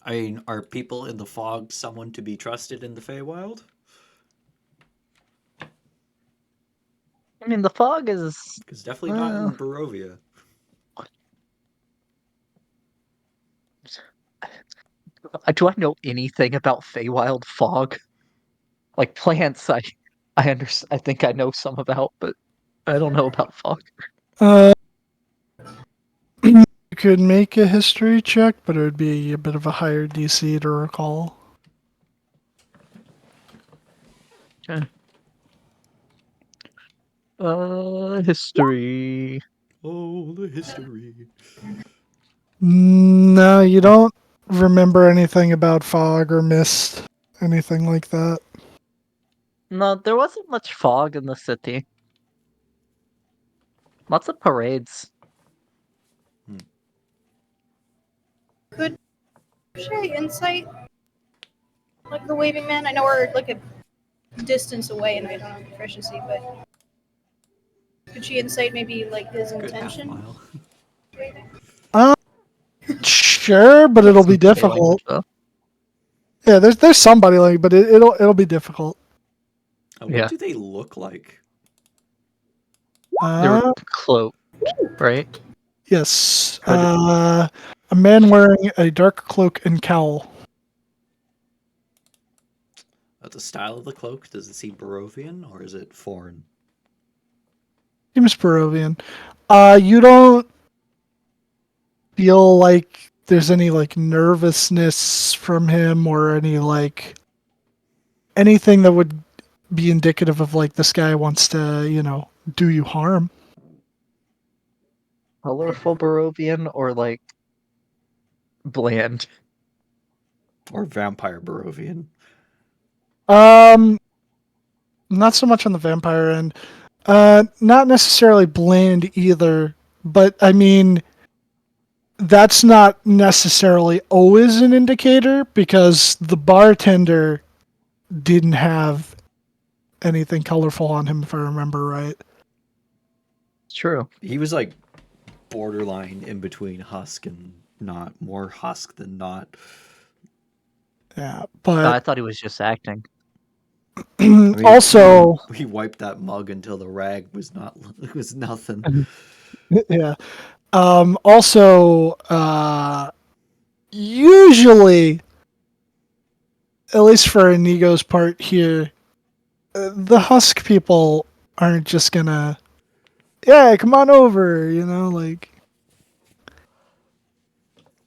I mean, are people in the fog someone to be trusted in the Feywild?
I mean, the fog is.
Because definitely not in Barovia.
Do I know anything about Feywild fog? Like plants, I understand. I think I know some about, but I don't know about fog.
You could make a history check, but it would be a bit of a higher DC to recall.
Okay. History.
Oh, the history.
No, you don't remember anything about fog or mist, anything like that.
No, there wasn't much fog in the city. Lots of parades.
Could I insight like the waving man? I know we're like a distance away and I don't have proficiency, but could she insight maybe like his
Good half
intention?
mile.
Sure, but it'll be
Some body language,
difficult.
though.
Yeah, there's some body language, but it'll be difficult.
What
Yeah.
do they look like?
They're cloaked, right?
Yes.
Could-
A man wearing a dark cloak and cowl.
The style of the cloak, does it seem Barovian or is it foreign?
Seems Peruvian. You don't feel like there's any like nervousness from him or any like anything that would be indicative of like this guy wants to, do you harm.
Colorful Barovian or like bland?
Or vampire Barovian?
Not so much on the vampire end. Not necessarily bland either, but I mean, that's not necessarily always an indicator because the bartender didn't have anything colorful on him, if I remember right.
It's true.
He was like borderline in between husk and not, more husk than not.
Yeah,
I
but
thought he was just acting.
mean,
also,
he wiped that mug until the rag was not, it was nothing.
yeah. Also, usually, at least for Inigo's part here, the husk people aren't just gonna, yeah, come on over, you know, like,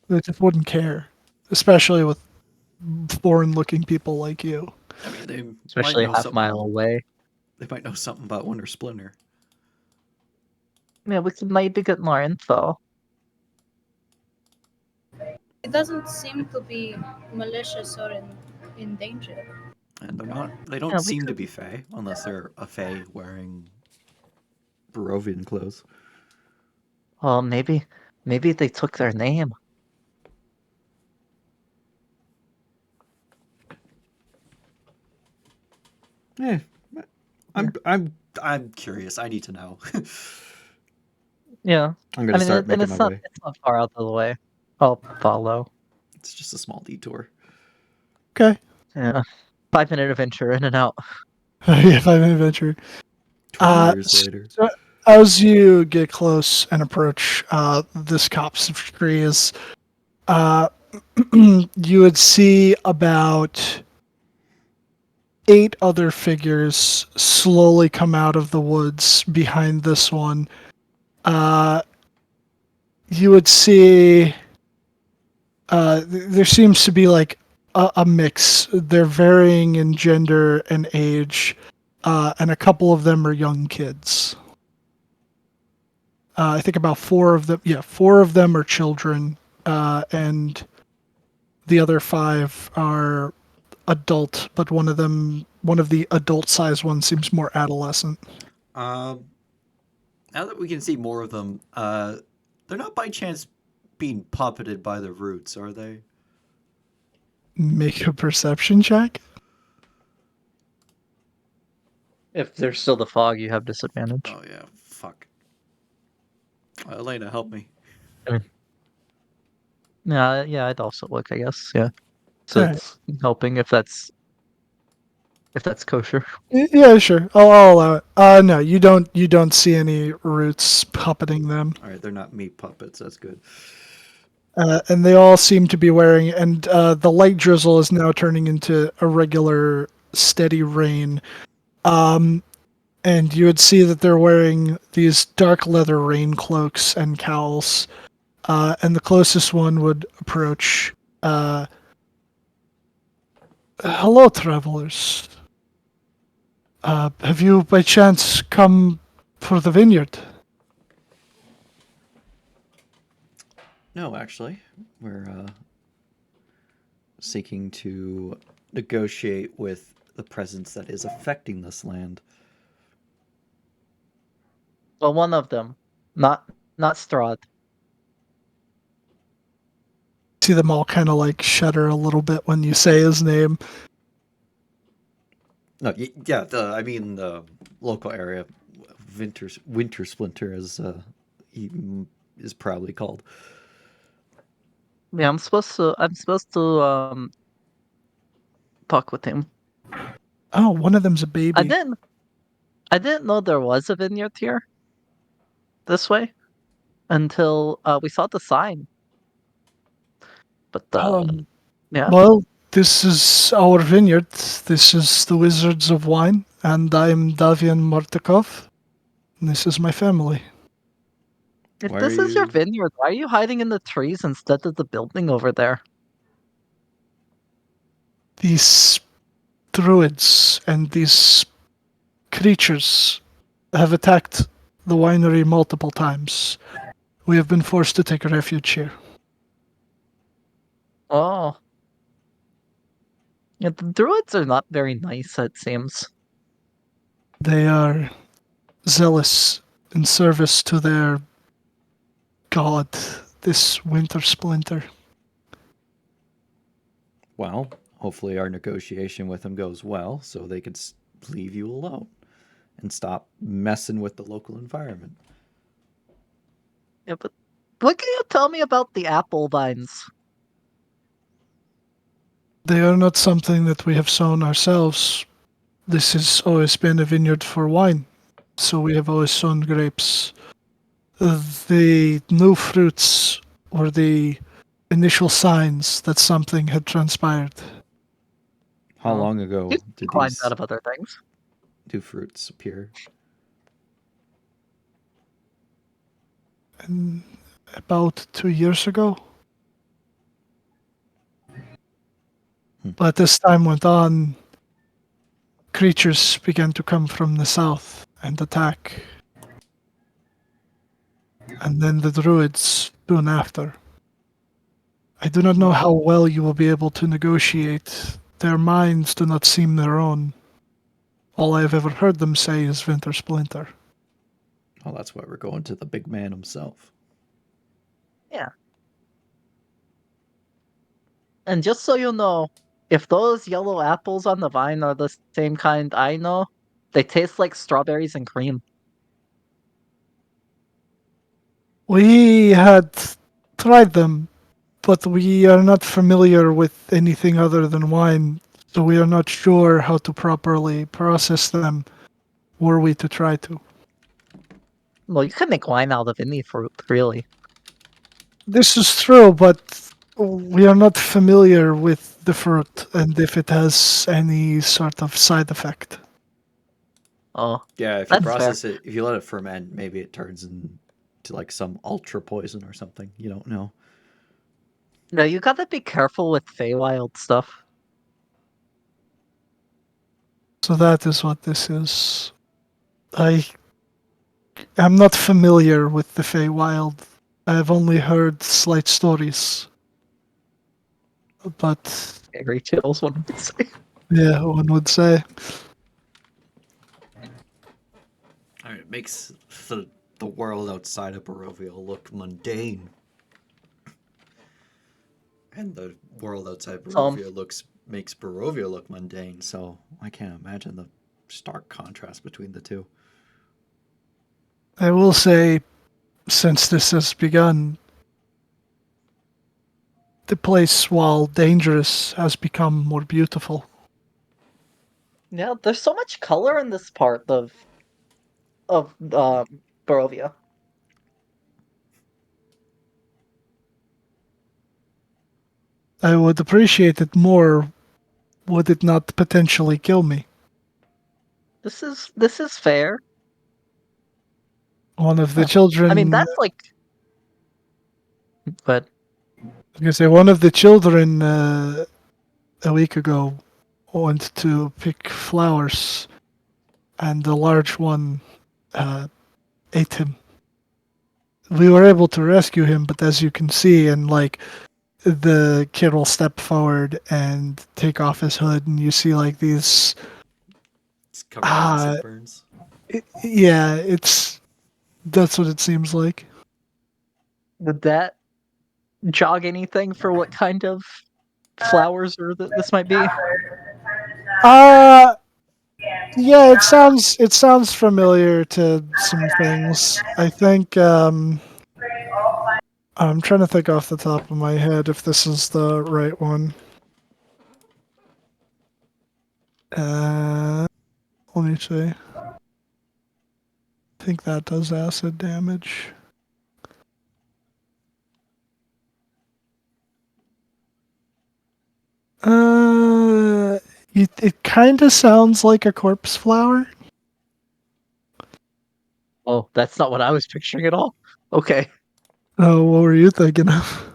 they just wouldn't care, especially with foreign-looking people like you.
I mean, they might
Especially
know
half
something.
mile away.
They might know something about Wintersplinter.
Yeah, we could maybe get more info.
It doesn't seem to be malicious or in danger.
And they're not. They don't
Yeah, we
seem to
could.
be Fae unless they're a Fae wearing Barovian clothes.
Well, maybe they took their name.
Yeah,
Yeah.
I'm curious. I need to know.
Yeah.
I'm gonna start
and
making
it's
my
not
way.
far out of the way. I'll follow.
It's just a small detour.
Okay.
Yeah. 5-minute adventure in and out.
Yeah, 5-minute adventure.
20 years later.
So as you get close and approach this copse of trees, you would see about 8 other figures slowly come out of the woods behind this one. You would see there seems to be like a mix. They're varying in gender and age, and a couple of them are young kids. I think about 4 of them. Yeah, 4 of them are children, and the other 5 are adult. But one of the adult-sized ones, seems more adolescent.
Now that we can see more of them, they're not by chance being puppeted by the roots, are they?
Make a perception check.
If there's still the fog, you have disadvantage.
Oh yeah, fuck. Elena, help me.
Yeah, I'd also look, I guess. Yeah. So
Alright.
it's helping if that's kosher.
Yeah, sure. I'll allow it. No, you don't see any roots puppeting them.
All right, they're not meat puppets. That's good.
And they all seem to be wearing, and the light drizzle is now turning into a regular steady rain. And you would see that they're wearing these dark leather rain cloaks and cowls. And the closest one would approach. Hello, travelers. Have you by chance come for the vineyard?
No, actually, we're seeking to negotiate with the presence that is affecting this land.
Well, one of them, not Strahd.
See them all kind of like shudder a little bit when you say his name.
No, yeah, I mean the local area, Wintersplinter, as he is probably called.
Yeah, I'm supposed to talk with him.
Oh, one of them's a baby.
I didn't know there was a vineyard here this way until we saw the sign. But yeah.
Well, this is our vineyard. This is the Wizards of Wine, and I'm Davian Martikov. And this is my family.
If
Why
this
are
is your
you-
vineyard, why are you hiding in the trees instead of the building over there?
These druids and these creatures have attacked the winery multiple times. We have been forced to take refuge here.
Oh. Yeah, the druids are not very nice, it seems.
They are zealous in service to their god, this Wintersplinter.
Well, hopefully our negotiation with them goes well, so they could leave you alone and stop messing with the local environment.
Yeah, but what can you tell me about the apple vines?
They are not something that we have sown ourselves. This has always been a vineyard for wine, so we have always sown grapes. The new fruits were the initial signs that something had transpired.
How
Oh.
long ago
You've
did
climbed
these
out of other things.
new fruits appear?
And about 2 years ago. But as time went on, creatures began to come from the south and attack. And then the druids soon after. I do not know how well you will be able to negotiate. Their minds do not seem their own. All I have ever heard them say is Wintersplinter.
Well, that's why we're going to the big man himself.
Yeah. And just so you know, if those yellow apples on the vine are the same kind I know, they taste like strawberries and cream.
We had tried them, but we are not familiar with anything other than wine, so we are not sure how to properly process them were we to try to.
Well, you can make wine out of any fruit, really.
This is true, but we are not familiar with the fruit and if it has any sort of side effect.
Oh,
Yeah, if you
That's fair.
process it, if you let it ferment, maybe it turns into like some ultra poison or something. You don't know.
no, you gotta be careful with Feywild stuff.
So that is what this is. I am not familiar with the Feywild. I have only heard slight stories. But
Fairy tales, one would say.
yeah, one would say.
I mean, it makes the world outside of Barovia look mundane. And the world outside Barovia makes Barovia look mundane, so I can't imagine the stark contrast between the two.
I will say, since this has begun, the place, while dangerous, has become more beautiful.
Yeah, there's so much color in this part of Barovia.
I would appreciate it more would it not potentially kill me.
This is fair.
One of the
Huh.
children,
I mean, that's like, but
I was gonna say, one of the children a week ago went to pick flowers, and the large one ate him. We were able to rescue him, but as you can see, and like the kid will step forward and take off his hood, and you see like these.
It's covered in acid burns.
Yeah, that's what it seems like.
did that jog anything for what kind of flowers or this might be?
Uh yeah, it sounds familiar to some things. I think I'm trying to think off the top of my head if this is the right one. Let me see. I think that does acid damage. It kind of sounds like a corpse flower.
Oh, that's not what I was picturing at all. Okay.
Oh, what were you thinking of?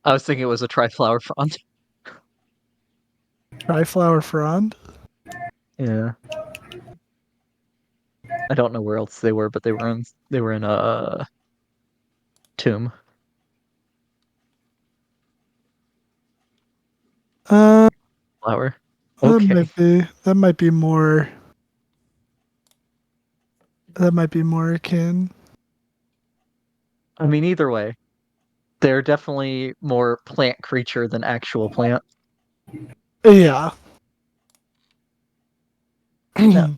I was thinking it was a triflower frond.
Triflower frond?
Yeah. I don't know where else they were, but they were in a tomb.
Uh,
flower. Okay.
That might be more. That might be more akin.
I mean, either way, they're definitely more plant creature than actual plant.
Yeah.
No.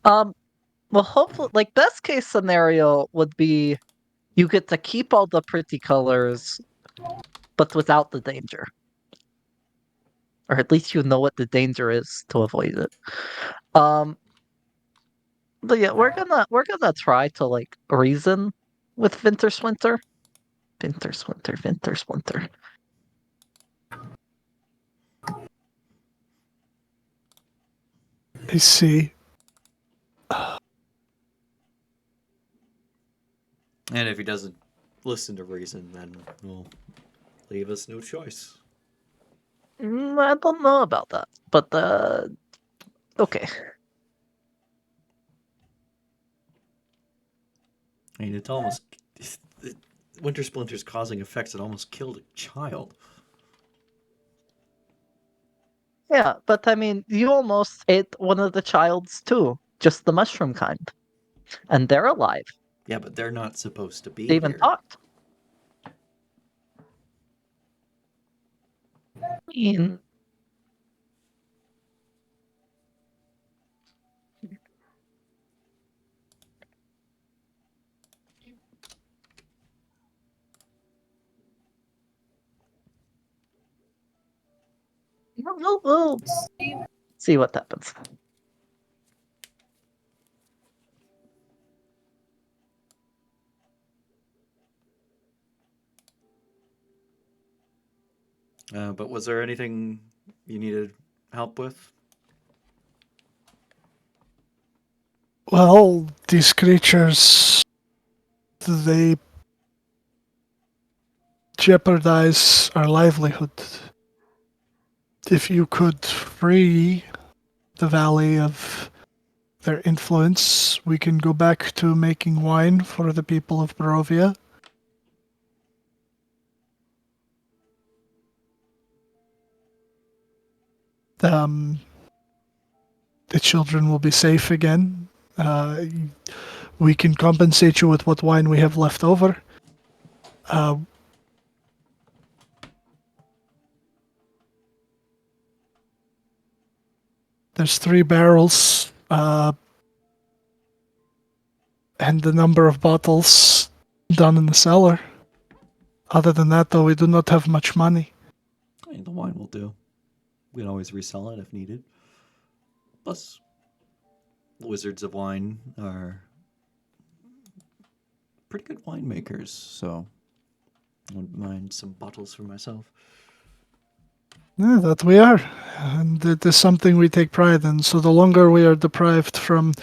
Well, hopefully, like best case scenario would be you get to keep all the pretty colors, but without the danger, or at least you know what the danger is to avoid it. Um, but yeah, we're gonna try to like reason with Wintersplinter. Wintersplinter.
I see.
And if he doesn't listen to reason, then we'll leave us no choice.
I don't know about that, but okay.
I mean, it's almost Winter Splinter's causing effects that almost killed a child.
Yeah, but I mean, you almost ate one of the child's too, just the mushroom kind, and they're alive.
Yeah, but they're not supposed to be
They even
here.
talked. I mean, we'll see what happens.
But was there anything you needed help with?
Well, these creatures, they jeopardize our livelihood. If you could free the valley of their influence, we can go back to making wine for the people of Barovia. Um, the children will be safe again. We can compensate you with what wine we have left over. There's 3 barrels, and the number of bottles done in the cellar. Other than that, though, we do not have much money.
I mean, the wine will do. We can always resell it if needed. Plus, Wizards of Wine are pretty good winemakers, so I wouldn't mind some bottles for myself.
Yeah, that we are. And it is something we take pride in. So the longer we are deprived from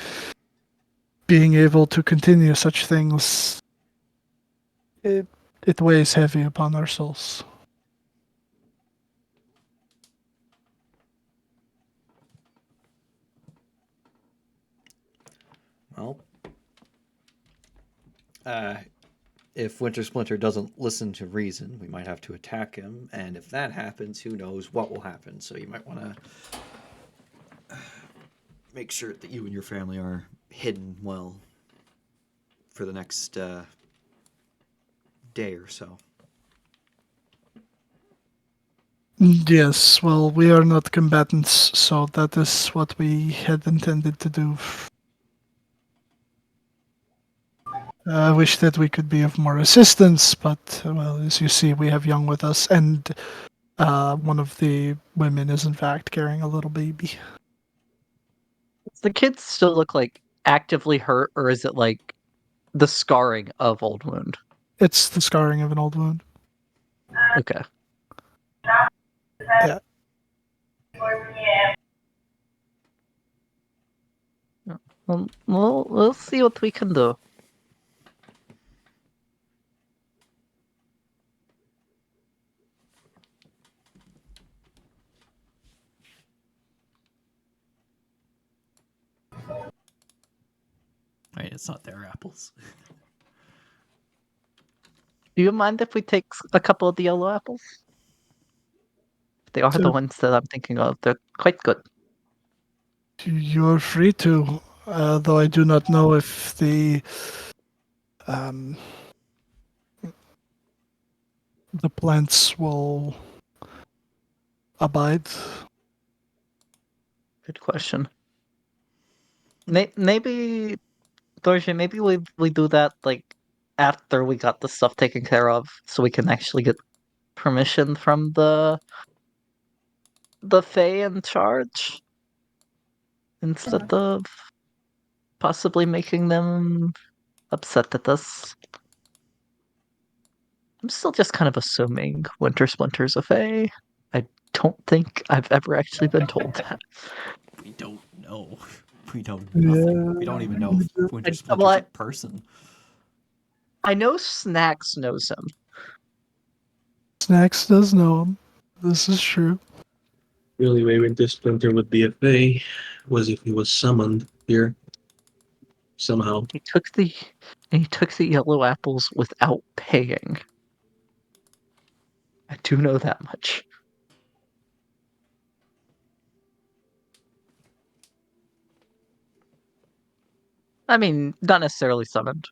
being able to continue such things, it weighs heavy upon our souls.
Well, if Wintersplinter doesn't listen to reason, we might have to attack him, and if that happens, who knows what will happen. So you might want to make sure that you and your family are hidden well for the next day or so.
Yes, well, we are not combatants, so that is what we had intended to do. I wish that we could be of more assistance, but, well, as you see, we have Young with us, and one of the women is in fact carrying a little baby.
Does the kids still look like actively hurt, or is it like the scarring of old wound?
It's the scarring of an old wound.
Okay.
Yeah.
Well, we'll see what we can do.
Right, it's not their apples.
Do you mind if we take a couple of the yellow apples? They are the
So-
ones that I'm thinking of. They're quite good.
You're free to, though I do not know if um, the plants will abide.
Good question. Maybe, Dorje, maybe we do that like after we got the stuff taken care of, so we can actually get permission from the Fae in charge instead of possibly making them upset at us. I'm still just kind of assuming Wintersplinter's a Fae. I don't think I've ever actually been told that.
We don't know. We know nothing. We don't even know if Winter Splinter's a person.
I know Snakz knows him.
Snacks does know him. This is true.
The only way Wintersplinter would be a Fae was if he was summoned here somehow.
He took the yellow apples without paying. I do know that much. I mean, not necessarily summoned.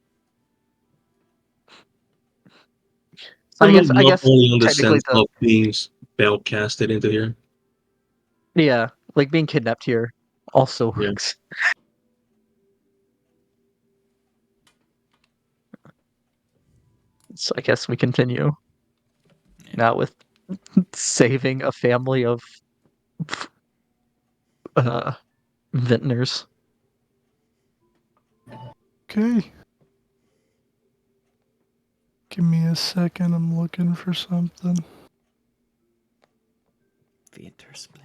I
Summoned not
guess
only on the
technically
sense of being spell casted into here.
yeah, like being kidnapped here also
Yeah.
works. So I guess we continue now with saving a family of uh vintners.
Okay. Give me a second. I'm looking for something.
Wintersplinter.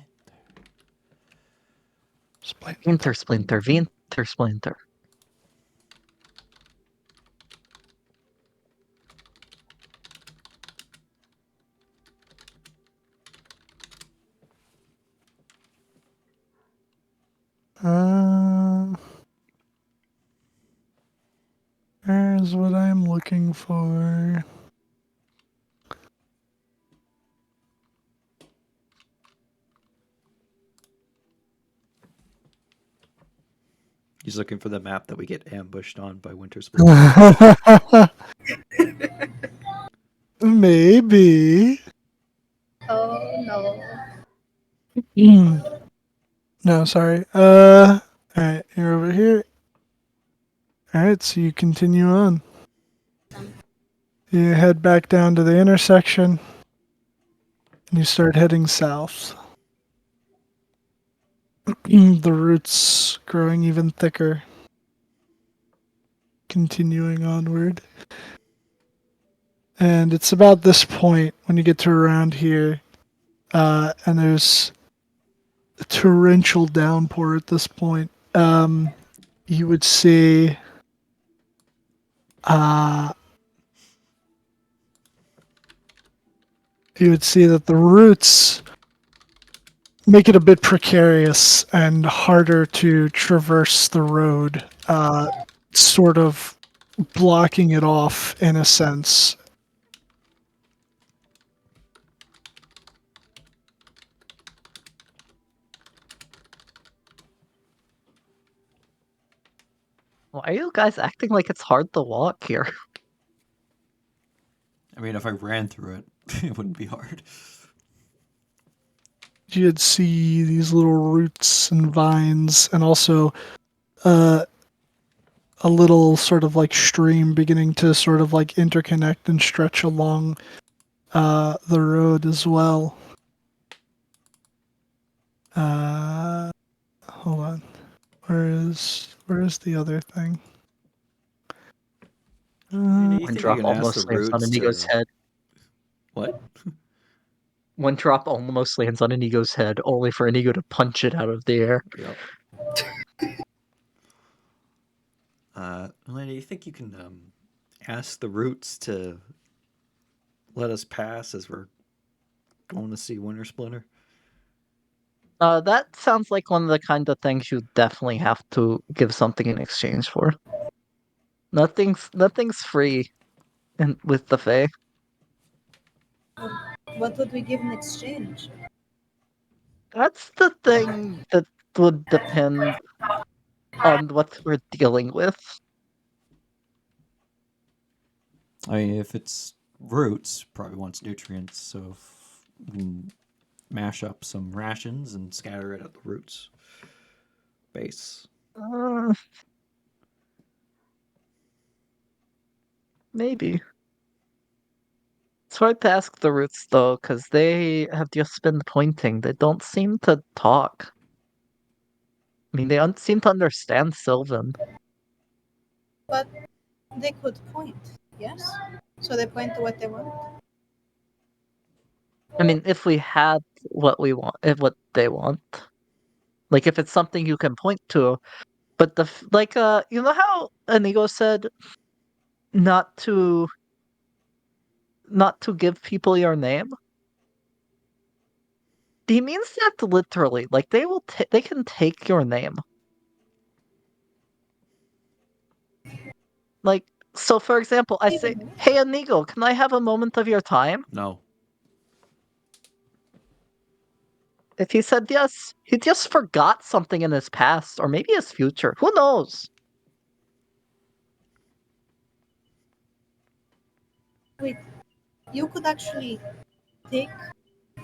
Wintersplinter.
There's what I'm looking for.
He's looking for the map that we get ambushed on by Winter Splinter.
Maybe.
Oh no.
No, sorry. Alright, you're over here. Alright, so you continue on. You head back down to the intersection. And you start heading south. The roots growing even thicker. Continuing onward. And it's about this point when you get to around here. And there's a torrential downpour at this point. You would see that the roots make it a bit precarious and harder to traverse the road, sort of blocking it off in a sense.
Why are you guys acting like it's hard to walk here?
I mean, if I ran through it, it wouldn't be hard.
You'd see these little roots and vines, and also a little sort of like stream beginning to sort of like interconnect and stretch along the road as well. Hold on. Where is the other thing?
You
One
think you
drop
can ask the
almost lands on
roots
Inigo's
to...
head.
What?
One drop almost lands on Inigo's head, only for Inigo to punch it out of the air.
Yep. Elena, you think you can ask the roots to let us pass as we're going to see Wintersplinter?
That sounds like one of the kind of things you definitely have to give something in exchange for. Nothing's free with the Fae.
What would we give in exchange?
That's the thing that would depend on what we're dealing with.
I mean, if it's roots, probably wants nutrients, so if we can mash up some rations and scatter it at the roots base.
Uh, maybe. It's hard to ask the roots though, because they have just been pointing. They don't seem to talk. I mean, they seem to understand Sylvan.
But they could point, yes? So they point to what they want.
I mean, if we had what we want, what they want, like if it's something you can point to, but you know how Inigo said not to not to give people your name. He means that literally. Like they can take your name. Like so, for example, I say,
Even
"Hey, Inigo, can I have a moment of your time?"
No.
If he said yes, he just forgot something in his past or maybe his future. Who knows?
wait, you could actually take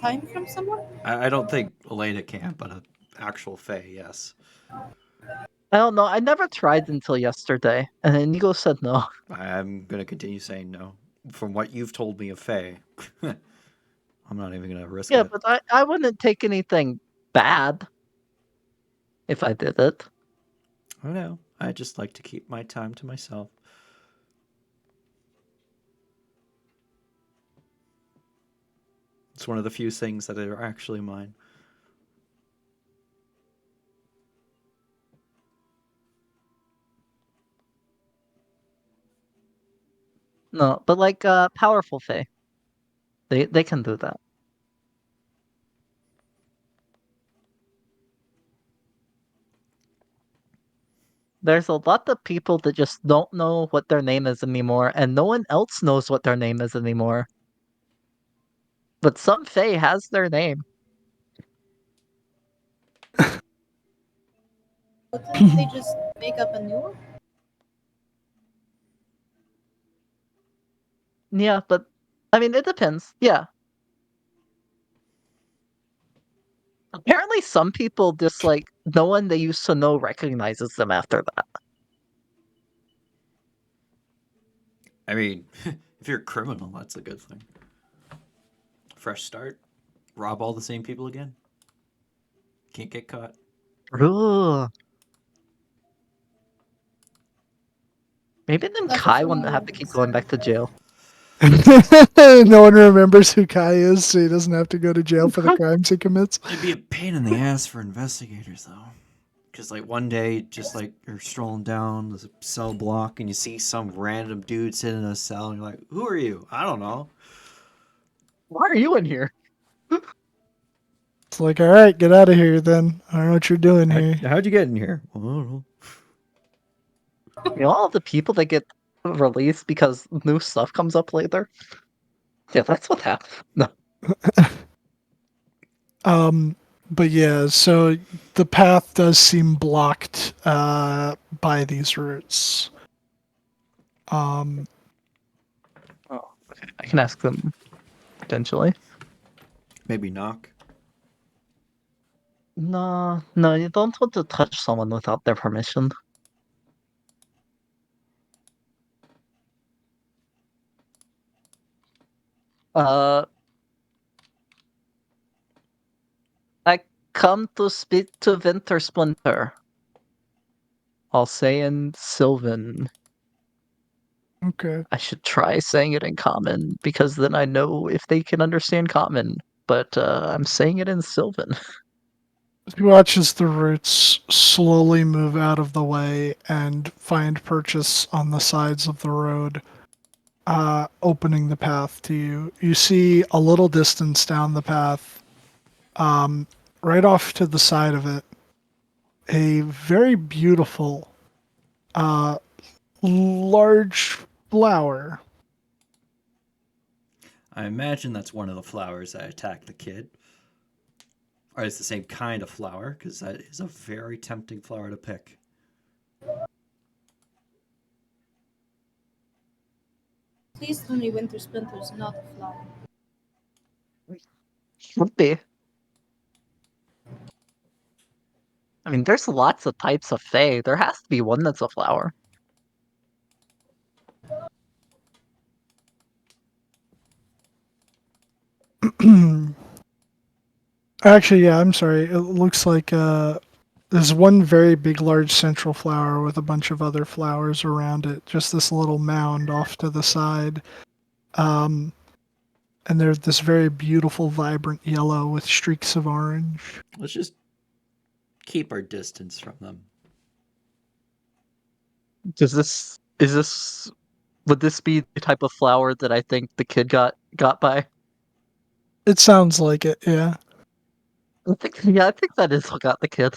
time from someone?
I don't think Elena can, but an actual Fae, yes.
I don't know. I never tried until yesterday, and Inigo said no.
I'm going to continue saying no. From what you've told me of Fae, I'm not even going to risk
Yeah,
it.
but I wouldn't take anything bad if I did it.
I don't know. I just like to keep my time to myself. It's one of the few things that are actually mine.
No, but like powerful Fae, they can do that. There's a lot of people that just don't know what their name is anymore, and no one else knows what their name is anymore. But some Fae has their name.
Wouldn't they just make up a new one?
Yeah, but I mean, it depends. Yeah. Apparently, some people just like no one they used to know recognizes them after that.
I mean, if you're a criminal, that's a good thing. Fresh start. Rob all the same people again. Can't get caught.
Ooh. Maybe then
That's
Kai
also
wouldn't have to keep going back to jail.
No one remembers who Kai is, so he doesn't have to go to jail for the crimes he commits.
It'd be a pain in the ass for investigators, though. Because, like, one day, just like you're strolling down the cell block and you see some random dude sitting in a cell, and you're like, who are you? I don't know.
Why are you in here?
It's like, all right, get out of here then. I don't know what you're doing here.
How'd you get in here? Well, I don't know.
You know all the people that get released because new stuff comes up later? Yeah, that's what happened. No.
But yeah, so the path does seem blocked by these roots.
Oh, okay. I can ask them potentially.
Maybe knock.
No, you don't want to touch someone without their permission. Uh, I come to speak to Wintersplinter. I'll say in Sylvan.
Okay.
I should try saying it in Common because then I know if they can understand Common. But I'm saying it in Sylvan.
He watches the roots slowly move out of the way and find purchase on the sides of the road, opening the path to you. You see a little distance down the path, right off to the side of it, a very beautiful, large flower.
I imagine that's one of the flowers that attacked the kid. or it's the same kind of flower, because that is a very tempting flower to pick.
Please tell me Wintersplinter is not a flower.
Would be. I mean, there's lots of types of fae. There has to be one that's a flower.
Actually, yeah, I'm sorry. It looks like there's one very big, large central flower with a bunch of other flowers around it. Just this little mound off to the side. And there's this very beautiful, vibrant yellow with streaks of orange.
Let's just keep our distance from them.
Would this be the type of flower that I think the kid got by?
It sounds like it, yeah.
I think that is what got the kid.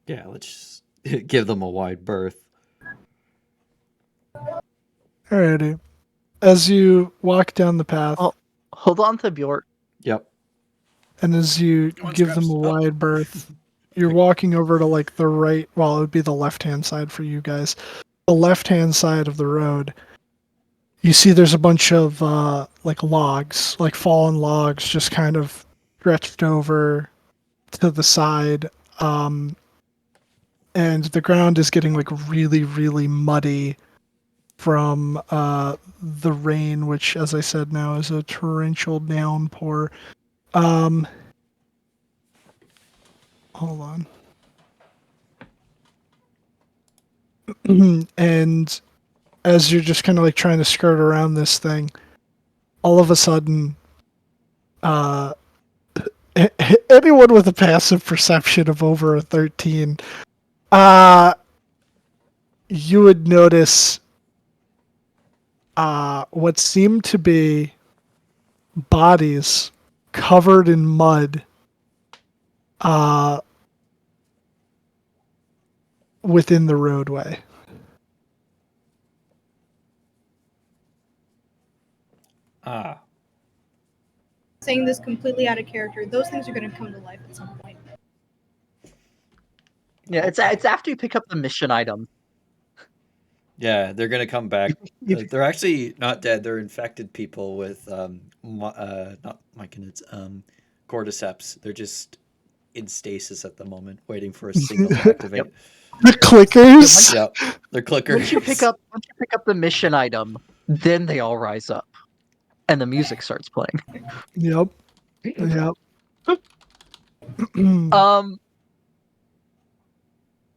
Yeah, let's just give them a wide berth.
Alrighty. As you walk down the path,
Oh. Hold on to Bjort.
Yep.
and as you
Go on,
give them a
Scraps. Up.
wide berth, you're walking over to like the right, well, it would be the left-hand side for you guys. The left-hand side of the road, you see there's a bunch of like logs, like fallen logs, just kind of stretched over to the side. And the ground is getting like really, really muddy from the rain, which, as I said, now is a torrential downpour. Hold on. And as you're just kind of like trying to skirt around this thing, all of a sudden, anyone with a passive perception of over a 13, you would notice what seemed to be bodies covered in mud within the roadway.
Ah.
Saying this completely out of character, those things are going to come to life at some point.
Yeah, it's after you pick up the mission item.
Yeah, they're gonna come back.
If-
They're actually not dead. They're infected people with not myconids, cordyceps. They're just in stasis at the moment, waiting for a signal to activate.
Yep.
The clickers.
Yep, they're clickers.
Once you pick up the mission item, then they all rise up, and the music starts playing.
Yep. Yep.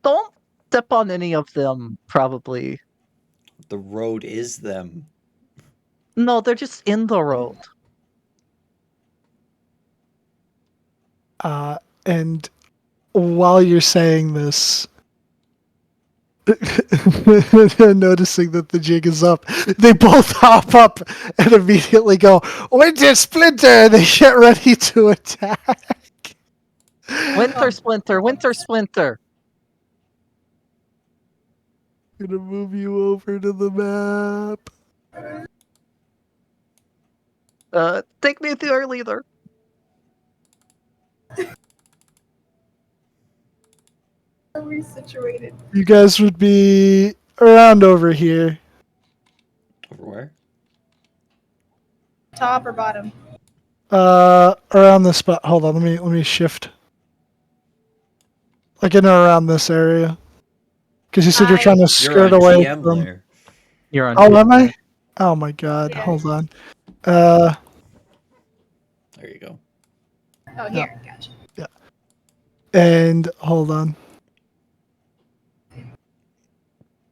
Don't step on any of them. Probably
The road is them.
no. They're just in the road.
And while you're saying this, noticing that the jig is up, they both hop up and immediately go, Wintersplinter! They get ready to attack.
Wintersplinter.
Gonna move you over to the map.
Take me to our leader.
Are we situated?
You guys would be around over here.
Over where?
Top or bottom?
Around this spot. Hold on, let me shift. Like in or around this area. Because you said you're trying to
You're
skirt
on
away
TM
from.
layer.
You're on.
Oh, am I? Oh my god!
Yeah.
Hold on.
There you go.
Oh, here. Gotcha.
And hold on.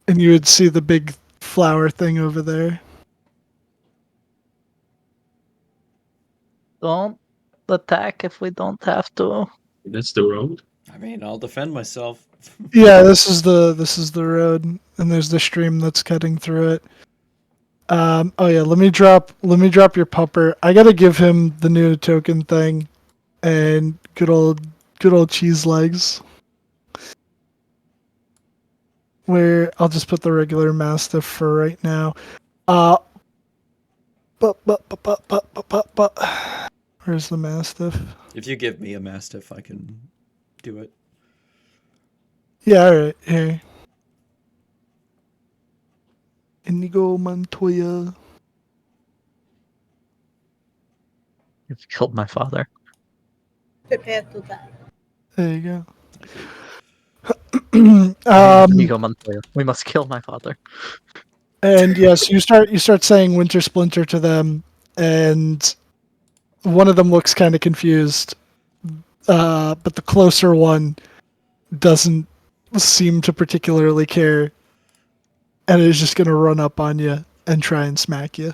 And you would see the big flower thing over there.
Don't attack if we don't have to.
That's the road.
I mean, I'll defend myself.
Yeah, this is the road, and there's the stream that's cutting through it. Oh yeah, let me drop your pupper. I gotta give him the new token thing, and good old cheese legs. Where I'll just put the regular mastiff for right now. Where's the Mastiff?
If you give me a Mastiff, I can do it.
Yeah, alright, here. Inigo Montoya.
You've killed my father.
There you go.
Inigo Montoya. We must kill my father.
And yes, you start saying Wintersplinter to them, and one of them looks kind of confused, but the closer one doesn't seem to particularly care, and is just gonna run up on you and try and smack you.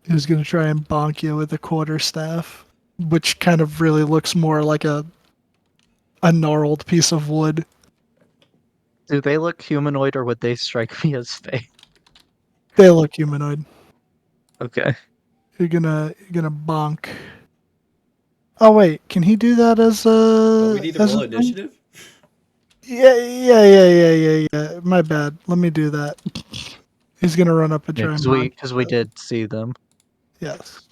He's gonna try and bonk you with a quarterstaff, which kind of really looks more like a gnarled piece of wood.
Do they look humanoid or would they strike me as fake?
They look humanoid.
Okay.
You're gonna bonk. Oh wait, can he do that as
But
a
we need to
as
roll
a thing?
initiative?
Yeah. My bad. Let me do that. He's gonna run up and try and bonk.
Because we did see them.
Yes,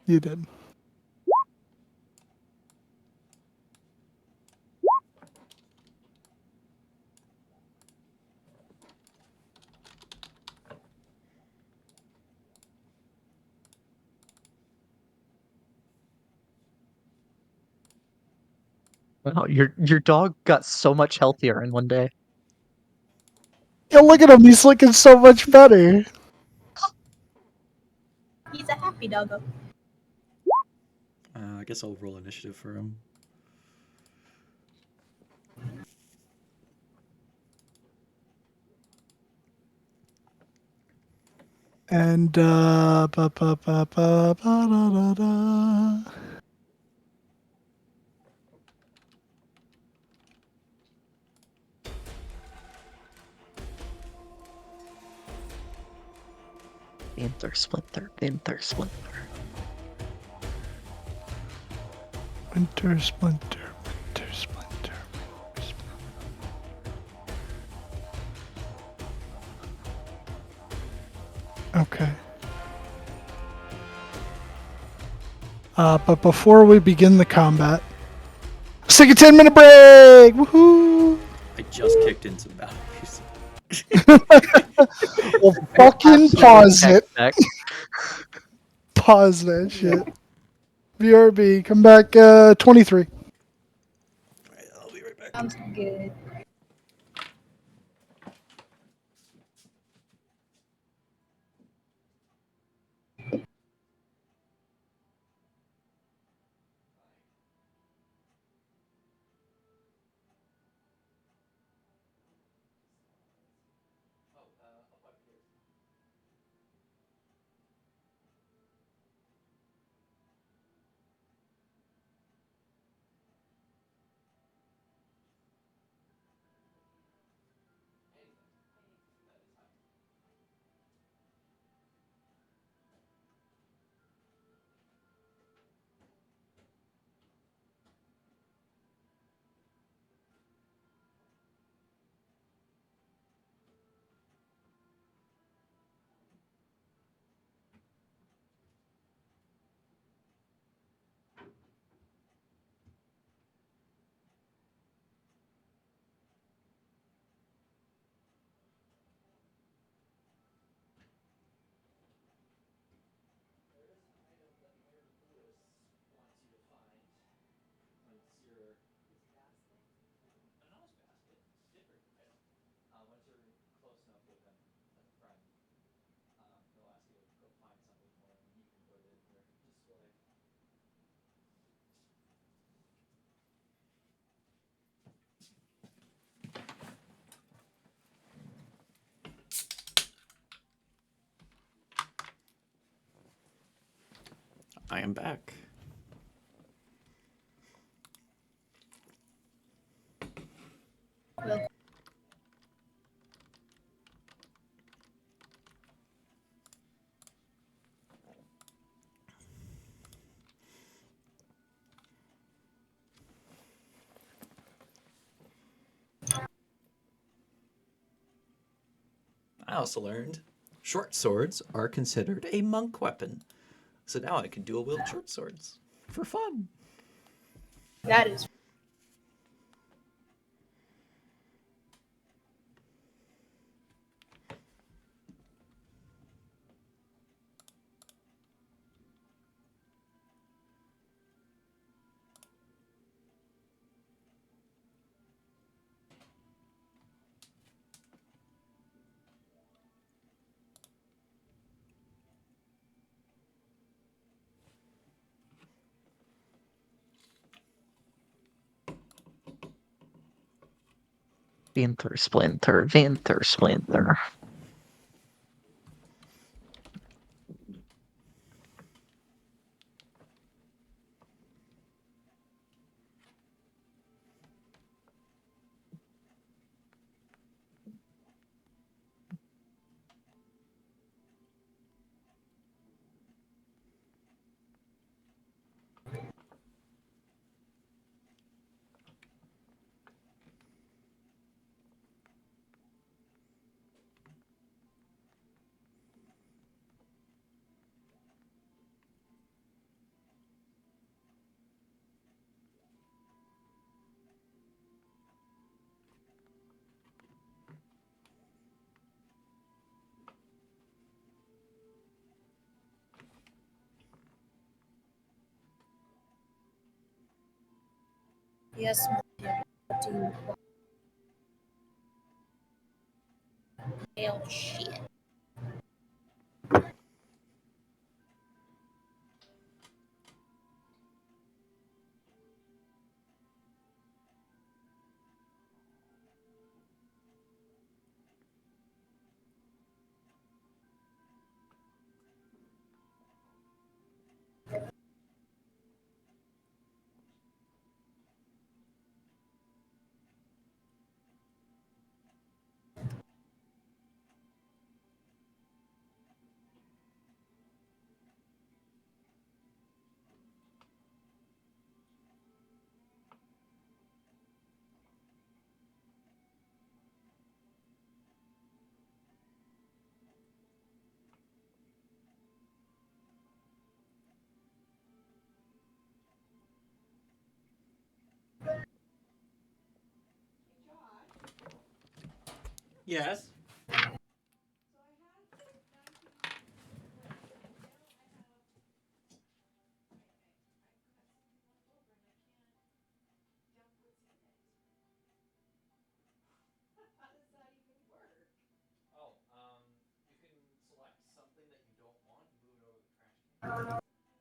you did.
Wow, your dog got so much healthier in one day.
Yeah, look at him. He's looking so much better.
He's a happy doggo.
I guess I'll roll initiative for him.
And ba, ba, ba, ba, ba, da, da, da.
Wintersplinter.
Wintersplinter. Okay. But before we begin the combat, let's take a 10-minute break. Woohoo!
I just kicked in some batteries.
Well, fucking pause it.
Back.
Pause that shit. BRB, come back 23.
I'll be right back.
Sounds good.
I am back.
Well,
I also learned Short swords are considered a monk weapon. So now I can dual wield short swords for fun.
That is.
Wintersplinter, Wintersplinter.
Yes, do hell shit.
Yes. Oh, you can select something that you don't want and move it over the trash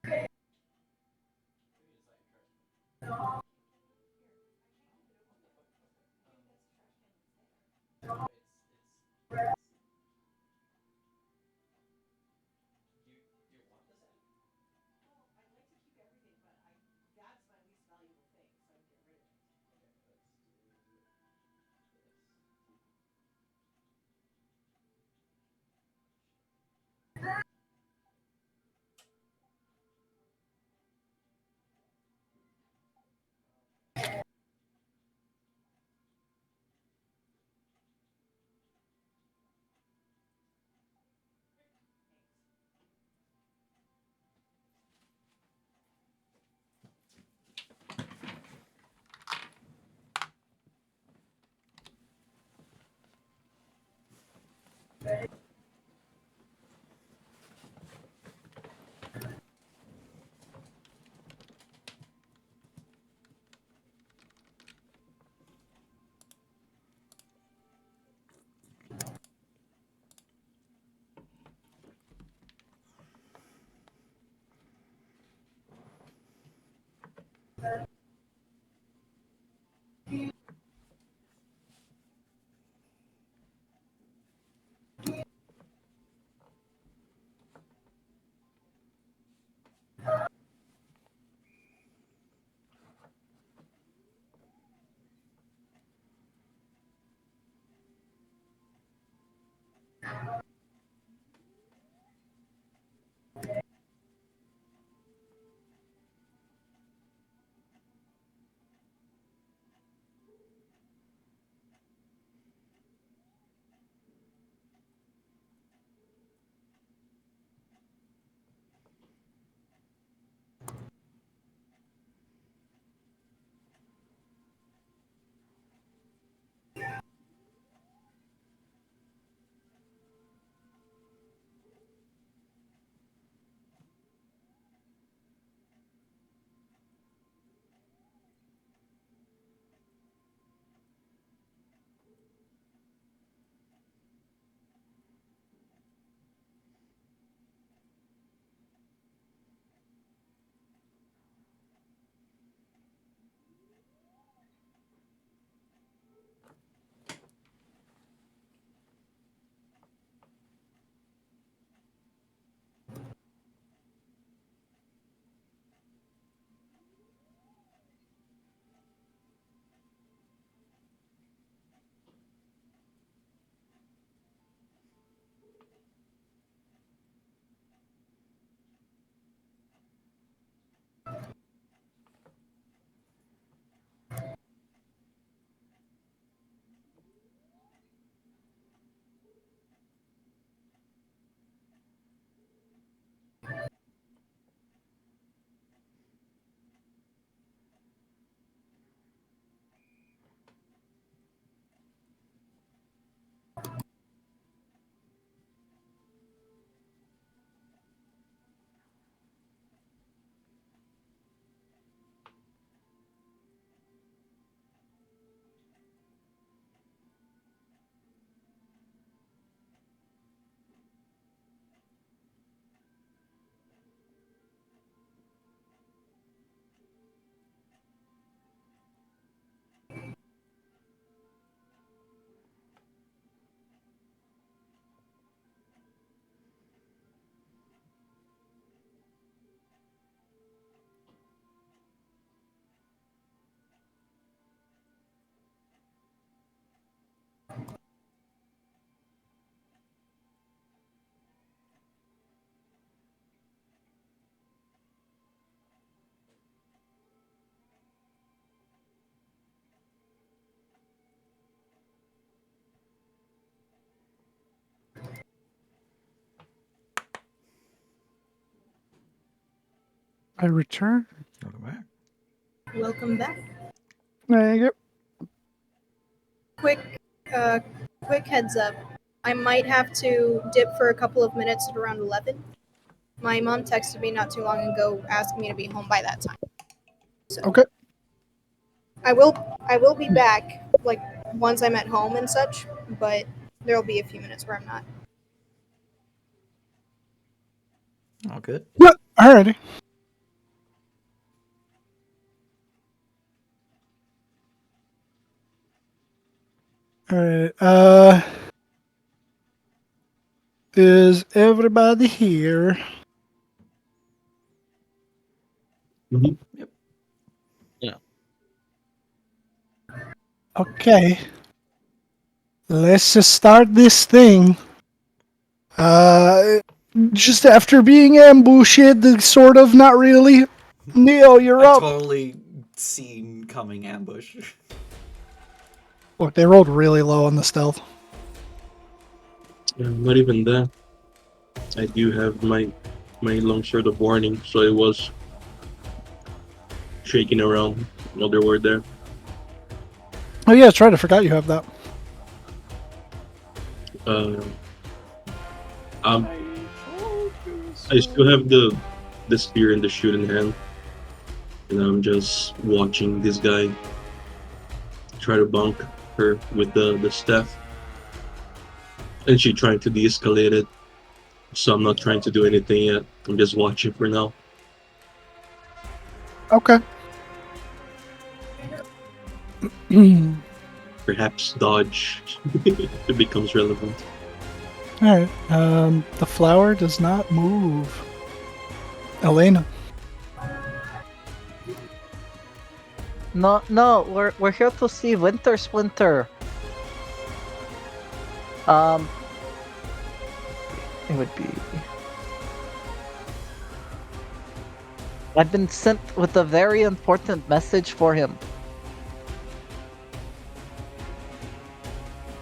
can. Maybe it's not your trash can. Do you want this egg? Okay, let's do this.
I return.
Welcome back.
Welcome back.
There you
Quick heads up. I might have to dip for a couple of minutes at around 11. My mom texted me not too long ago asking me to be home by that time. So
go. Okay.
I will be back like once I'm at home and such, but there'll be a few minutes where I'm not.
All good.
Yeah. Alrighty. Alright. Is everybody here?
Mhm.
Okay. Let's just start this thing. Just after being ambushed, sort of, not really. Neo, you're
I
up.
totally seen coming ambush.
Look, they rolled really low on the stealth.
Yeah, not even that. I do have my longsword of warning, so it was shaking around while they were there.
Oh yeah, that's right. I forgot you have that.
I still have the spear and the shoot in hand, and I'm just watching this guy try to bonk her with the staff, and she trying to de-escalate it. So I'm not trying to do anything yet. I'm just watching for now.
Okay.
Perhaps dodge if it becomes relevant.
Alright. The flower does not move. Elena.
No, we're here to see Wintersplinter. It would be. I've been sent with a very important message for him.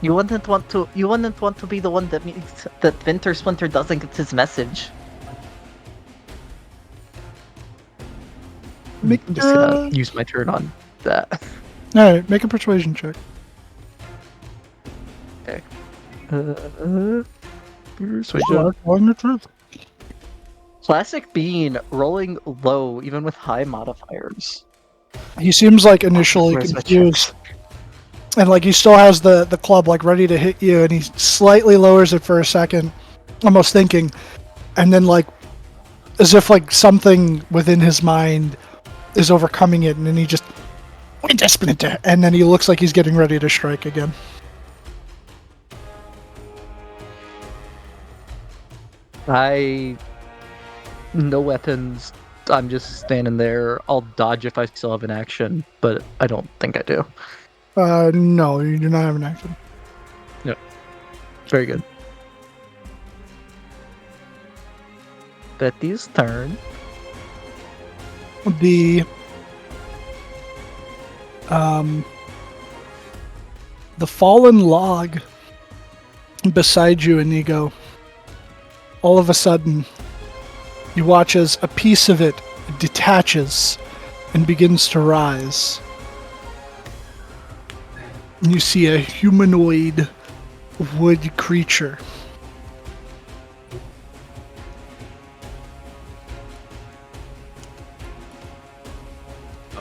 You wouldn't want to be the one that means that Wintersplinter doesn't get his message.
Make
I'm just gonna use my turn on that.
Alright, make a persuasion check.
Okay.
Telling the truth.
Classic Bean rolling low even with high modifiers.
He seems like initially
Where's my
confused. And like he still has the club like ready to hit you, and he slightly lowers it for a second, almost thinking, and then like as if like something within his mind is overcoming it, and then he just Wintersplinter, and then he looks like he's getting ready to strike again.
No weapons. I'm just standing there. I'll dodge if I still have an action, but I don't think I do.
No, you do not have an action.
Very good. Betty's turn.
The fallen log beside you, Inigo. All of a sudden, you watch as a piece of it detaches and begins to rise. You see a humanoid wood creature.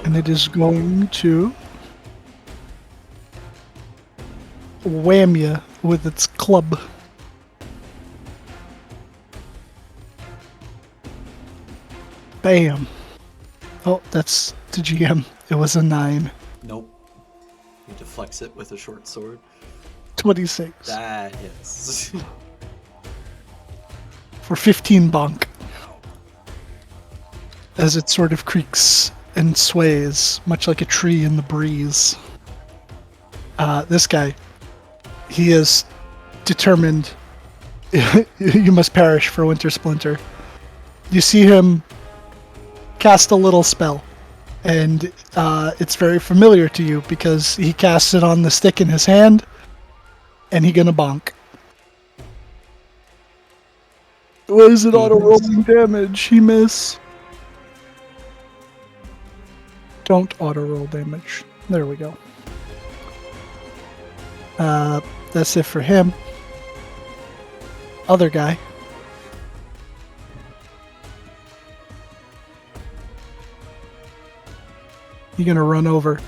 And it is going to wham you with its club. Bam. Oh, that's the GM. It was a 9.
Nope. You deflects it with a short sword.
26.
That hits.
For 15 bonk. As it sort of creaks and sways, much like a tree in the breeze. This guy, he is determined. You must perish for Wintersplinter. You see him cast a little spell, and it's very familiar to you because he casts it on the stick in his hand, and he gonna bonk. What is it auto rolling damage? He miss. Don't auto-roll damage. There we go. That's it for him. Other guy. You're gonna run over.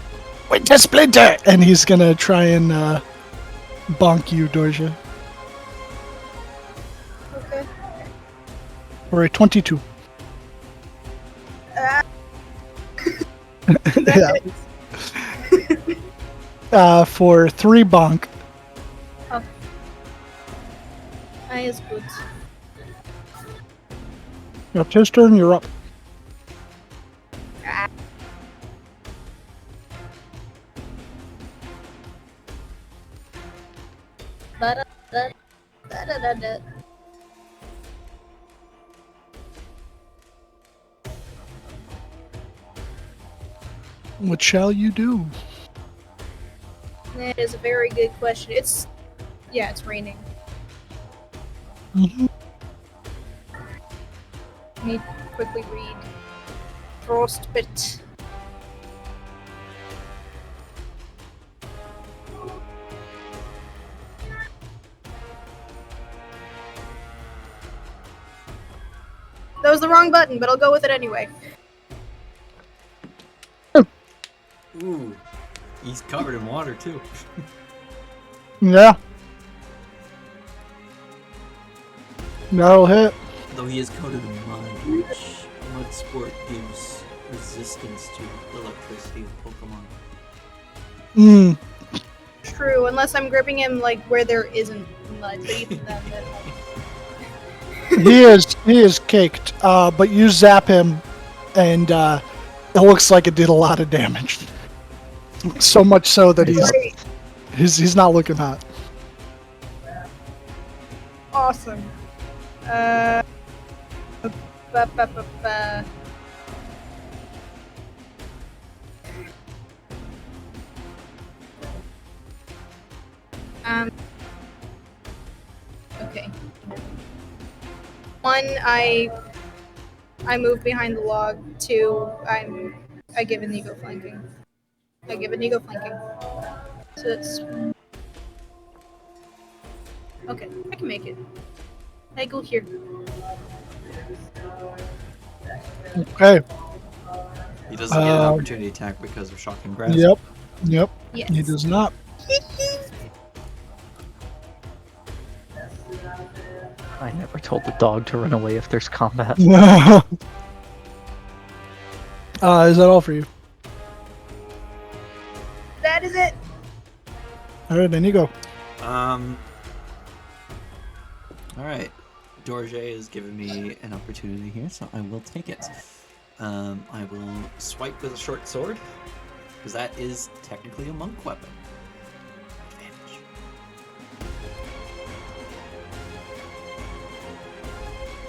Wintersplinter! And he's gonna try and bonk you, Dorja.
Okay.
For a 22.
That
Yeah. For 3 bonk.
is good.
It's his turn, you're up.
Da-da-da-da-da-da-da.
What shall you do?
That is a very good question. It's raining.
Mhm.
Let me quickly read. Frostbite. That was the wrong button, but I'll go with it anyway.
Ooh, he's covered in water too.
Yeah. That'll hit.
Though he is coated in mud, which mud sport gives resistance to electricity in Pokemon.
Mm.
True, unless I'm gripping him like where there isn't mud, but even then,
He is caked. But you zap him, and it looks like it did a lot of damage. So much so that he's not looking hot.
awesome. Ba, ba, ba, ba. Okay. 1, I move behind the log. 2, I give an ego flanking. So it's okay. I can make it. I go here.
Okay.
He doesn't get an opportunity attack because of shocking grass.
Yep.
Yes.
He does not.
I never told the dog to run away if there's combat.
Is that all for you?
That is it.
All right, then you go.
Alright. Dorje has given me an opportunity here, so I will take it. I will swipe with a short sword, because that is technically a monk weapon. Advantage.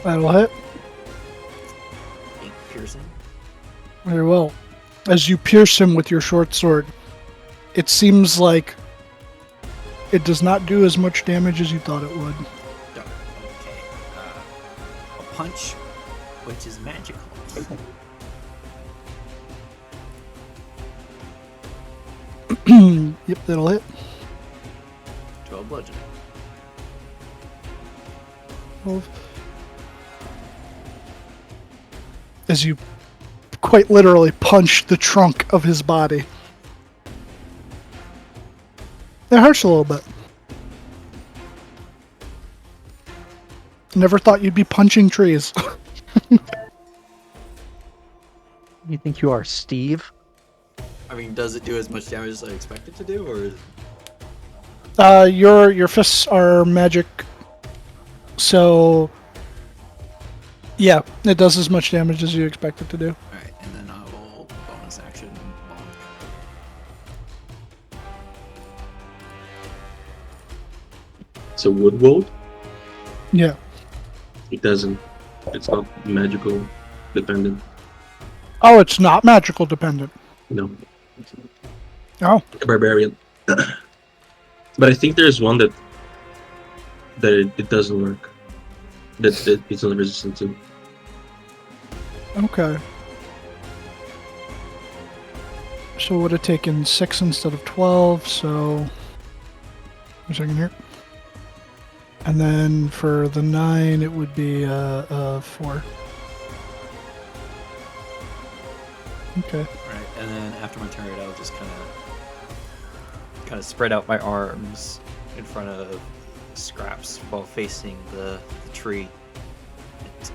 That'll hit.
8 piercing.
Very well. As you pierce him with your short sword, it seems like it does not do as much damage as you thought it would.
Okay. A punch, which is magical.
Yep, that'll hit.
12 bludgeoning.
12. As you quite literally punch the trunk of his body. It hurts a little bit. Never thought you'd be punching trees.
You think you are Steve?
I mean, does it do as much damage as I expect it to do, or?
Your fists are magic, so yeah, it does as much damage as you expect it to do.
Alright, and then I will bonus action bonk.
It's a wood bolt.
Yeah.
It doesn't. It's not magical dependent.
Oh, it's not magical dependent.
No.
Oh.
A barbarian. But I think there's one that it doesn't work. That it's not resistant to.
Okay. So it would have taken 6 instead of 12, so... a second here. And then for the 9, it would be 4. Okay.
Alright, and then after my turn, I'll just kind of spread out my arms in front of Scraps while facing the tree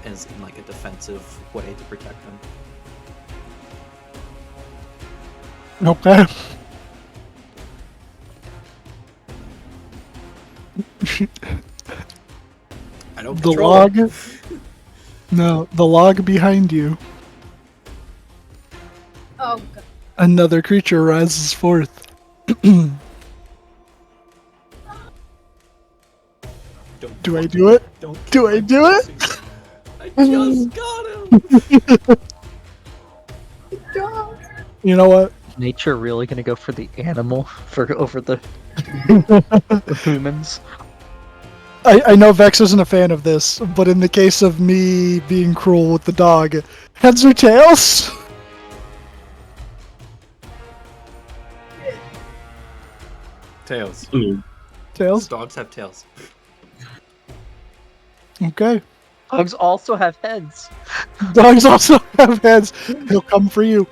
as in like a defensive way to protect them.
Okay.
I don't
The
control
log.
it.
No, the log behind you.
Oh, God.
Another creature rises forth.
Don't
Do I do it?
Don't
Do I do it?
I just got him!
Dog.
You know what?
Nature really gonna go for the animal over the humans?
I know Vex isn't a fan of this, but in the case of me being cruel with the dog, heads or tails?
Tails.
I mean,
Tails?
Dogs have tails.
Okay.
Dogs also have heads.
Dogs also have heads. He'll come for you.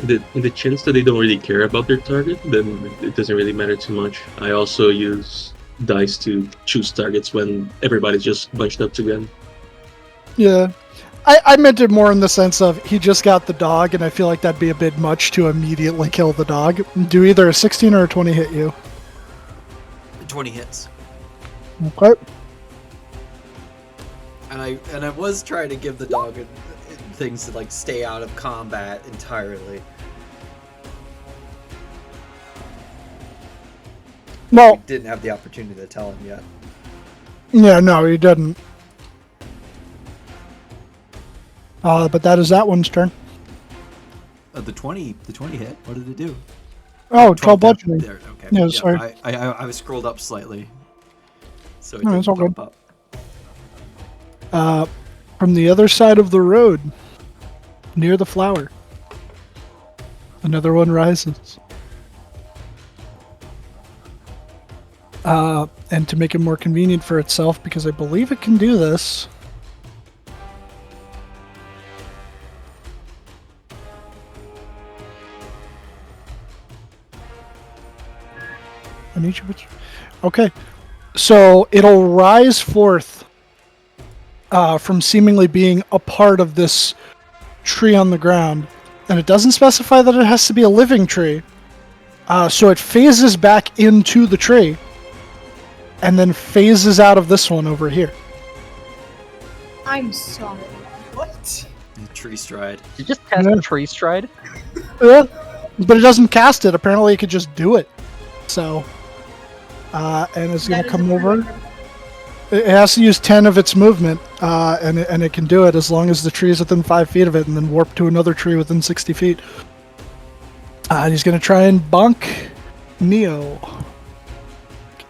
in the chance that they don't really care about their target, then it doesn't really matter too much. I also use dice to choose targets when everybody's just bunched up together.
Yeah. I meant it more in the sense of he just got the dog, and I feel like that'd be a bit much to immediately kill the dog. Do either a 16 or a 20 hit you?
20 hits.
Okay.
And I was trying to give the dog things to like stay out of combat entirely.
Well,
We didn't have the opportunity to tell him yet.
yeah, no, he didn't. But that is that one's turn.
The 20 hit. What did it do?
Oh, 12 bludgeoning.
There, okay.
Yeah, sorry.
I was scrolled up slightly, so it
No,
didn't
it's all
pop
good.
up.
From the other side of the road, near the flower, another one rises. And to make it more convenient for itself, because I believe it can do this. I need you. Okay, so it'll rise forth from seemingly being a part of this tree on the ground, and it doesn't specify that it has to be a living tree. So it phases back into the tree, and then phases out of this one over here.
I'm sorry. What?
Tree stride.
You just cast
Yeah.
a tree stride?
Yeah, but it doesn't cast it. Apparently, it could just do it. So, and it's gonna
That is
come
a
over.
true-
It has to use 10 of its movement, and it can do it as long as the tree is within 5 feet of it, and then warp to another tree within 60 feet. He's gonna try and bonk Neo.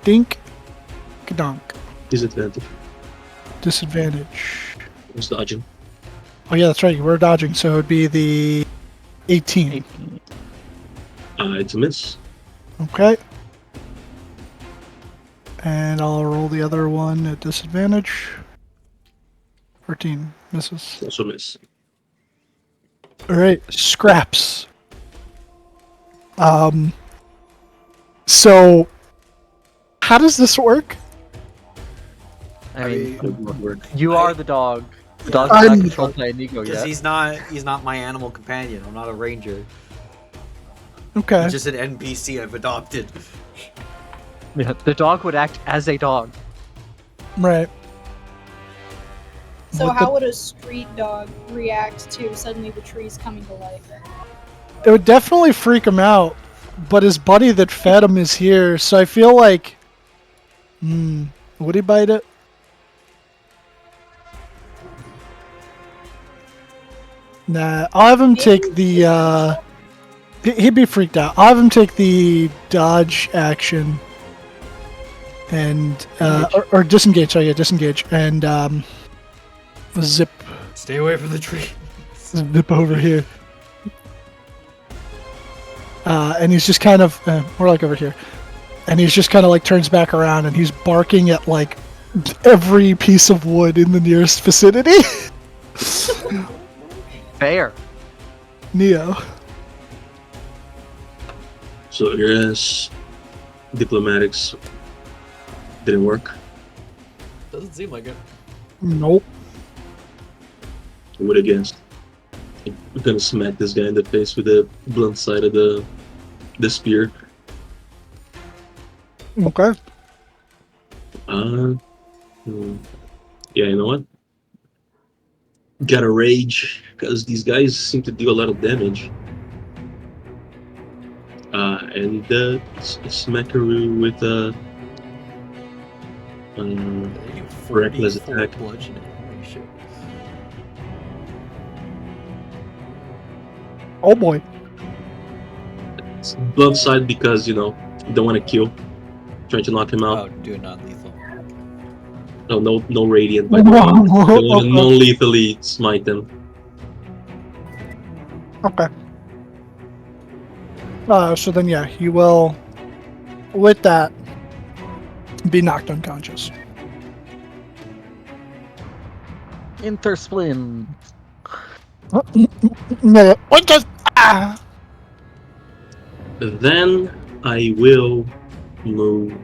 Dink, kadonk.
Disadvantage.
Disadvantage.
I was dodging.
Oh yeah, that's right. You were dodging, so it would be the 18.
It's a miss.
Okay. And I'll roll the other one at disadvantage. 14 misses.
Also miss.
All right, Scraps. So how does this work?
I mean,
It would work.
you are the dog. The dog's
I'm
not
the
controlled by Inigo
Because
yet.
he's not my animal companion. I'm not a ranger.
Okay.
He's just an NPC I've adopted.
Yeah, the dog would act as a dog.
Right.
So
What
how
the-
would a street dog react to suddenly the trees coming to life?
It would definitely freak him out, but his buddy that fed him is here, so I feel like... would he bite it? Nah, I'll have him take the, he'd be freaked out. I'll have him take the dodge action. And, or disengage, sorry, yeah, disengage. And, zip.
Stay away from the tree.
Zip over here. And he's just kind of, more like over here. And he's just kind of like turns back around and he's barking at like every piece of wood in the nearest vicinity.
Fair.
Neo.
So yes, diplomatics didn't work.
Doesn't seem like it.
Nope.
I would have guessed. I'm gonna smack this guy in the face with the blunt side of the spear.
Okay.
Yeah, you know what? Gotta rage, because these guys seem to do a lot of damage. And smackaroo with
They do
reckless
44
attack.
bludgeoning. Holy shit.
Oh boy.
It's blunt side because, you don't want to kill. Trying to knock him
Oh,
out.
do it non-lethal.
No radiant, by the way. They want to non-lethally smite them.
Okay. So then, yeah, he will, with that, be knocked unconscious.
Wintersplinter.
No, what just? Ah!
Then I will move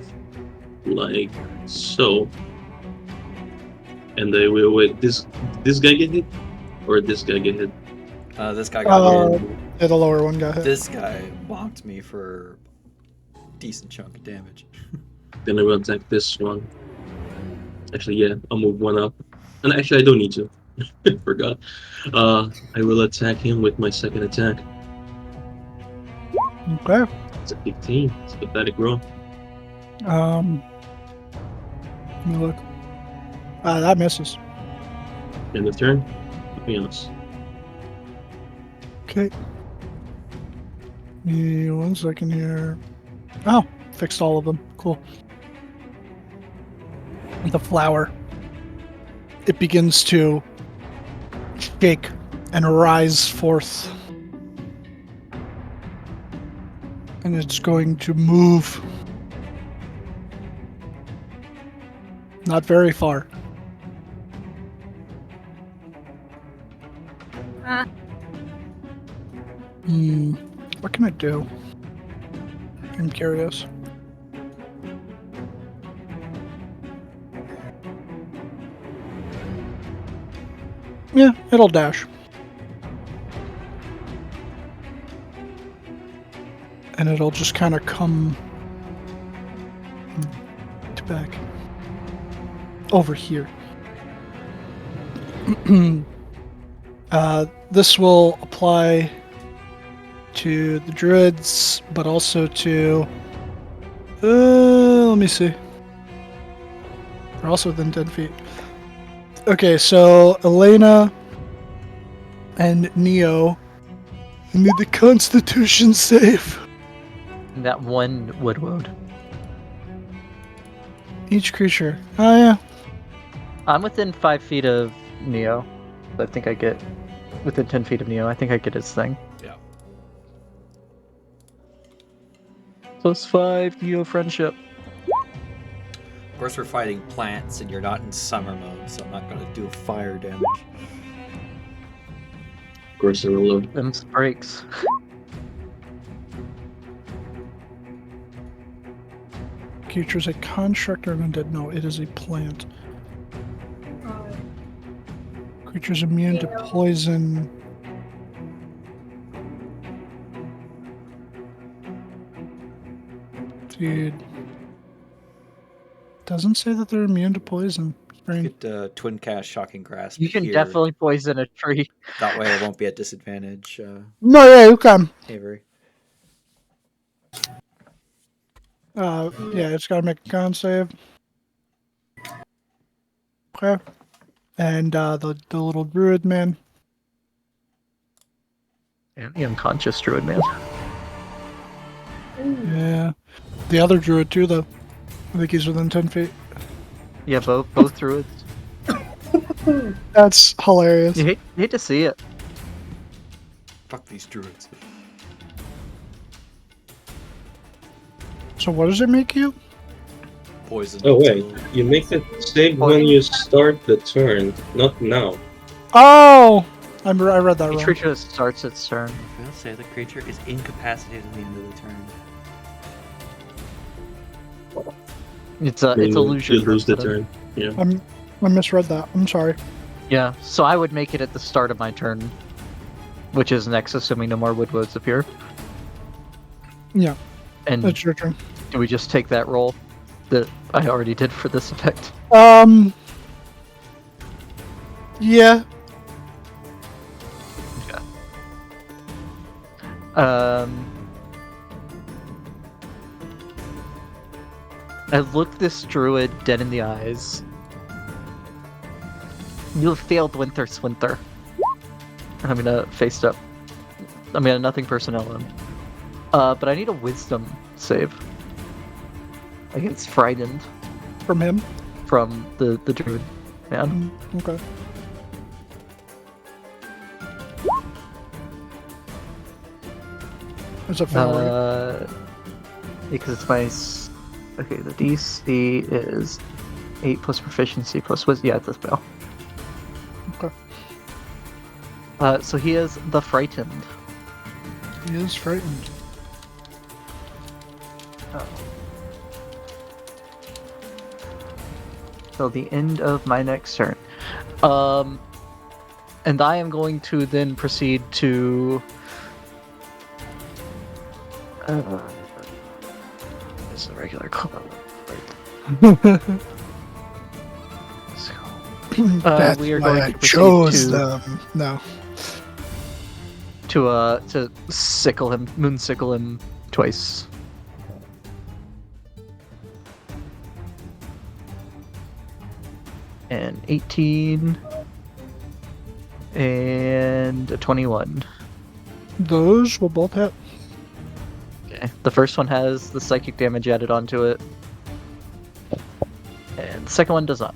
like so. And I will wait. This guy get hit? Or this guy get hit?
This guy got hit.
Yeah, the lower one got hit.
This guy bonked me for a decent chunk of damage.
Then I will attack this one. Actually, yeah, I'll move one up. And actually, I don't need to. I forgot. I will attack him with my second attack.
Okay.
It's a 15. It's a pathetic roll.
Let me look. That misses.
End of turn. Be honest.
Okay. Give me 1 second here. Oh, fixed all of them. Cool. The flower. It begins to shake and rise forth. And it's going to move. Not very far. What can it do? I'm curious. Yeah, it'll dash. And it'll just kind of come back over here. This will apply to the druids, but also to... let me see. They're also within 10 feet. Okay, so Elena and Neo need the Constitution save.
That one wood.
Each creature. Oh, yeah.
I'm within 5 feet of Neo. I think I get within 10 feet of Neo. I think I get his thing.
Yeah.
+5 Neo friendship.
Of course, we're fighting plants, and you're not in summer mode, so I'm not going to do fire damage.
Of course, I will load.
Them's breaks.
Creature is a construct or an undead? No, it is a plant. Creature's immune to poison. Dude. Doesn't say that they're immune to poison. Strange.
Get twin cast shocking grasp.
You can
here.
definitely poison a tree.
That way, I won't be at disadvantage.
No, yeah, you can.
Avery.
Yeah, it's gotta make a con save. Okay. And the little druid man.
And the unconscious druid man.
Yeah. The other druid too, though. I think he's within 10 feet.
Yeah, both druids.
That's hilarious.
You hate to see it.
Fuck these druids.
So what does it make you?
Poison.
Oh wait,
until-
you make it save when you start the turn, not now.
Oh, I read that
Each
wrong.
creature that starts its turn.
We'll say the creature is incapacitated at the end of the turn.
It's a
Then
illusion.
you lose the
incident.
turn. Yeah.
I misread that. I'm sorry.
Yeah, so I would make it at the start of my turn, which is next, assuming no more woodwoods appear.
Yeah,
And
it's your turn.
do we just take that roll that I already did for this effect?
Yeah.
I look this druid dead in the eyes. You have failed Wintersplinter. And I'm gonna face up. I'm gonna nothing personnel him. But I need a wisdom save against frightened
From him.
from the druid man.
Okay. There's a fail. Right?
Because it's my. Okay, the DC is 8 plus proficiency plus wisdom. Yeah, it's a fail.
Okay.
So he is the frightened.
He is frightened.
Till the end of my next turn. And I am going to then proceed to. It's a regular color.
That's
we are
why
going
I
to proceed
chose
to-
them. No.
To sickle him, moon sickle him twice. And 18 and a 21.
Those will both hit.
Okay. The first one has the psychic damage added onto it. And the second one does not.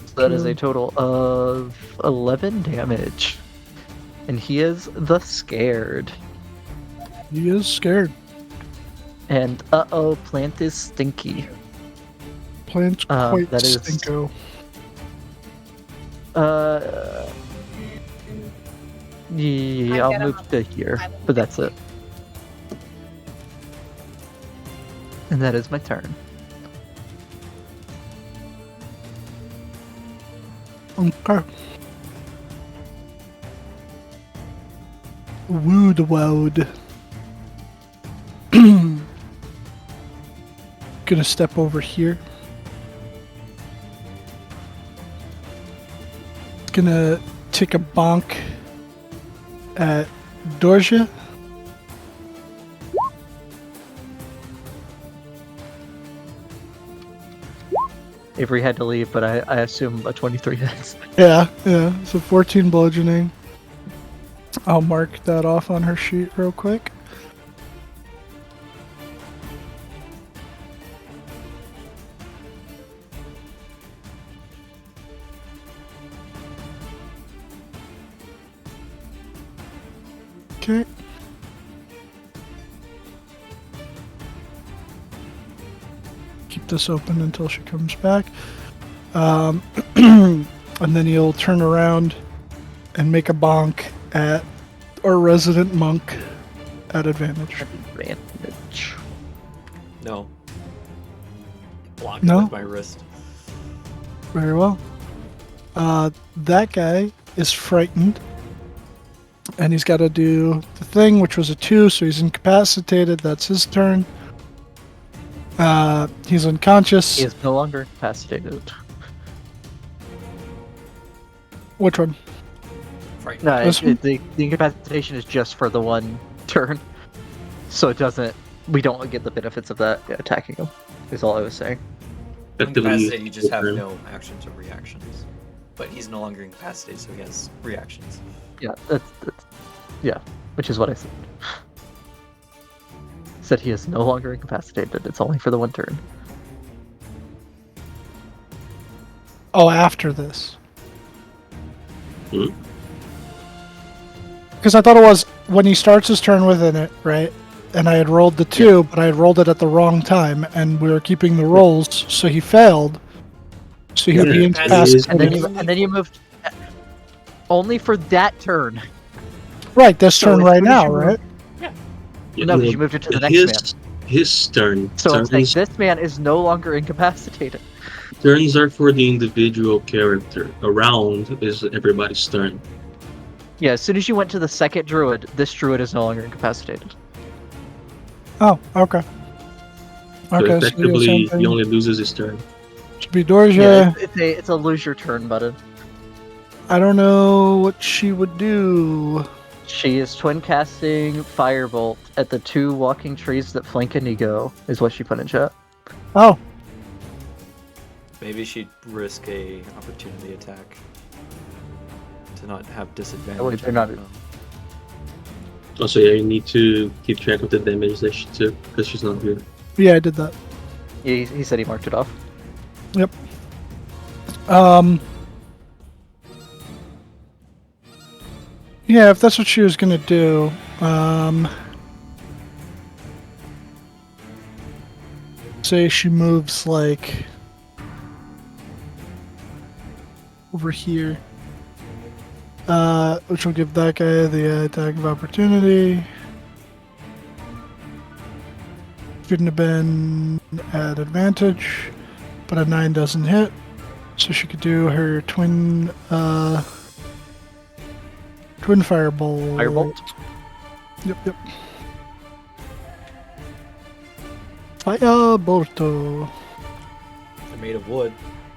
So that is a total of 11 damage. And he is the scared.
He is scared.
And plant is stinky.
Plant's quite
that is-
stinko.
Yeah,
I
I'll
get him
move
up.
to here,
I will
but that's it. And that is my turn.
Okay. Wood woud. Gonna step over here. Gonna take a bonk at Dorja.
Avery had to leave, but I assume a 23 hits.
Yeah. So 14 bludgeoning. I'll mark that off on her sheet real quick. Okay. Keep this open until she comes back. And then you'll turn around and make a bonk at our resident monk at advantage.
Advantage.
No. Block
No?
it with my wrist.
Very well. That guy is frightened. And he's got to do the thing, which was a 2, so he's incapacitated. That's his turn. He's unconscious.
He is no longer incapacitated.
Which one?
Frightened.
No,
This one?
the incapacitation is just for the one turn. So it doesn't. We don't get the benefits of that attacking him, is all I was saying.
Effectively,
Incapacitated, you just have
turn.
no actions or reactions. But he's no longer incapacitated, so he has reactions.
Yeah, that's yeah, which is what I said. Said he is no longer incapacitated. It's only for the one turn.
Oh, after this.
Hmm?
Because I thought it was when he starts his turn within it, right? And I had rolled the 2, but I had rolled it at the wrong time, and we were keeping the rolls, so he failed. So he would be
Yeah,
incapacitated.
And then you moved only for that turn.
Right, this
So
turn
as
right
soon as
now,
you
right?
Yeah,
No, because you moved it to the next man.
His turn.
So I'm saying
turns,
this man is no longer incapacitated.
turns are for the individual character. A round is everybody's turn.
Yeah, as soon as you went to the second druid, this druid is no longer incapacitated.
Oh, okay.
So
Okay, so yeah,
effectively,
same
he
thing.
only loses his turn.
Should be Dorje.
Yeah, it's a lose your turn button.
I don't know what she would do.
She is twin casting Firebolt at the 2 walking trees that flank Inigo, is what she put in chat.
Oh,
Maybe she'd risk a opportunity attack to not have disadvantage.
wait, they're not-
Also, yeah, you need to keep track of the damage that she took because she's not here.
yeah, I did that.
Yeah, he said he marked it off.
Yep. Yeah, if that's what she was gonna do, say she moves like over here, which will give that guy the attack of opportunity. Couldn't have been at advantage, but a 9 doesn't hit, so she could do her twin firebolt.
Firebolt?
Yep. Firebolto.
They're made of wood,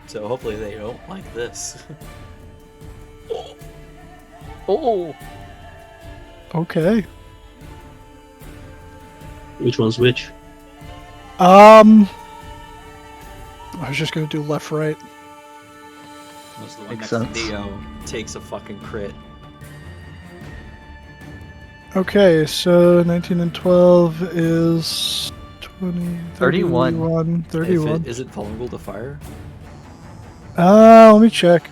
so hopefully they don't like this.
Oh!
Okay.
Which one's which?
I was just gonna do left, right.
Most of the one
Makes
next to
sense.
Neo takes a fucking crit.
Okay, so 19 and 12 is 20,
31.
31.
Is it vulnerable to fire?
Let me check.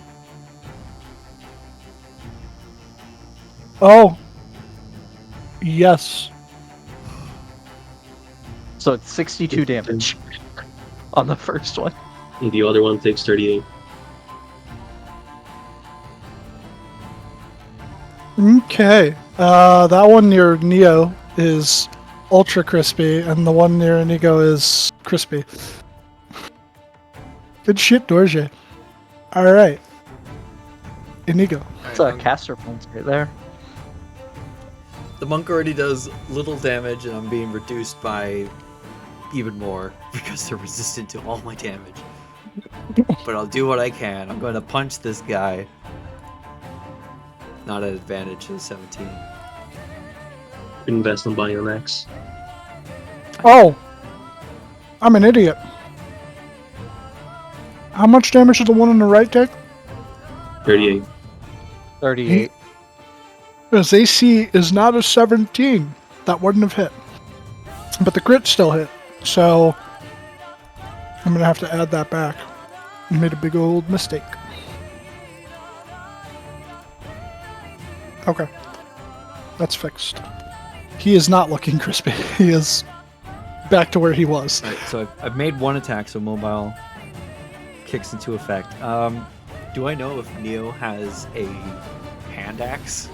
Oh. Yes.
So it's 62 damage on the first one.
And the other one takes 38.
Okay. That one near Neo is ultra crispy, and the one near Inigo is crispy. Good shit, Dorje. Alright. Inigo.
It's a caster points right there.
The monk already does little damage, and I'm being reduced by even more because they're resistant to all my damage. But I'll do what I can. I'm going to punch this guy. Not at advantage to 17.
Invest on buying an axe.
Oh! I'm an idiot. How much damage does the one on the right take?
38.
38.
His AC is not a 17. That wouldn't have hit. But the crit still hit. So I'm gonna have to add that back. I made a big old mistake. Okay. That's fixed. He is not looking crispy. He is back to where he was.
Alright, so I've made one attack, so mobile kicks into effect. Do I know if Neo has a hand axe?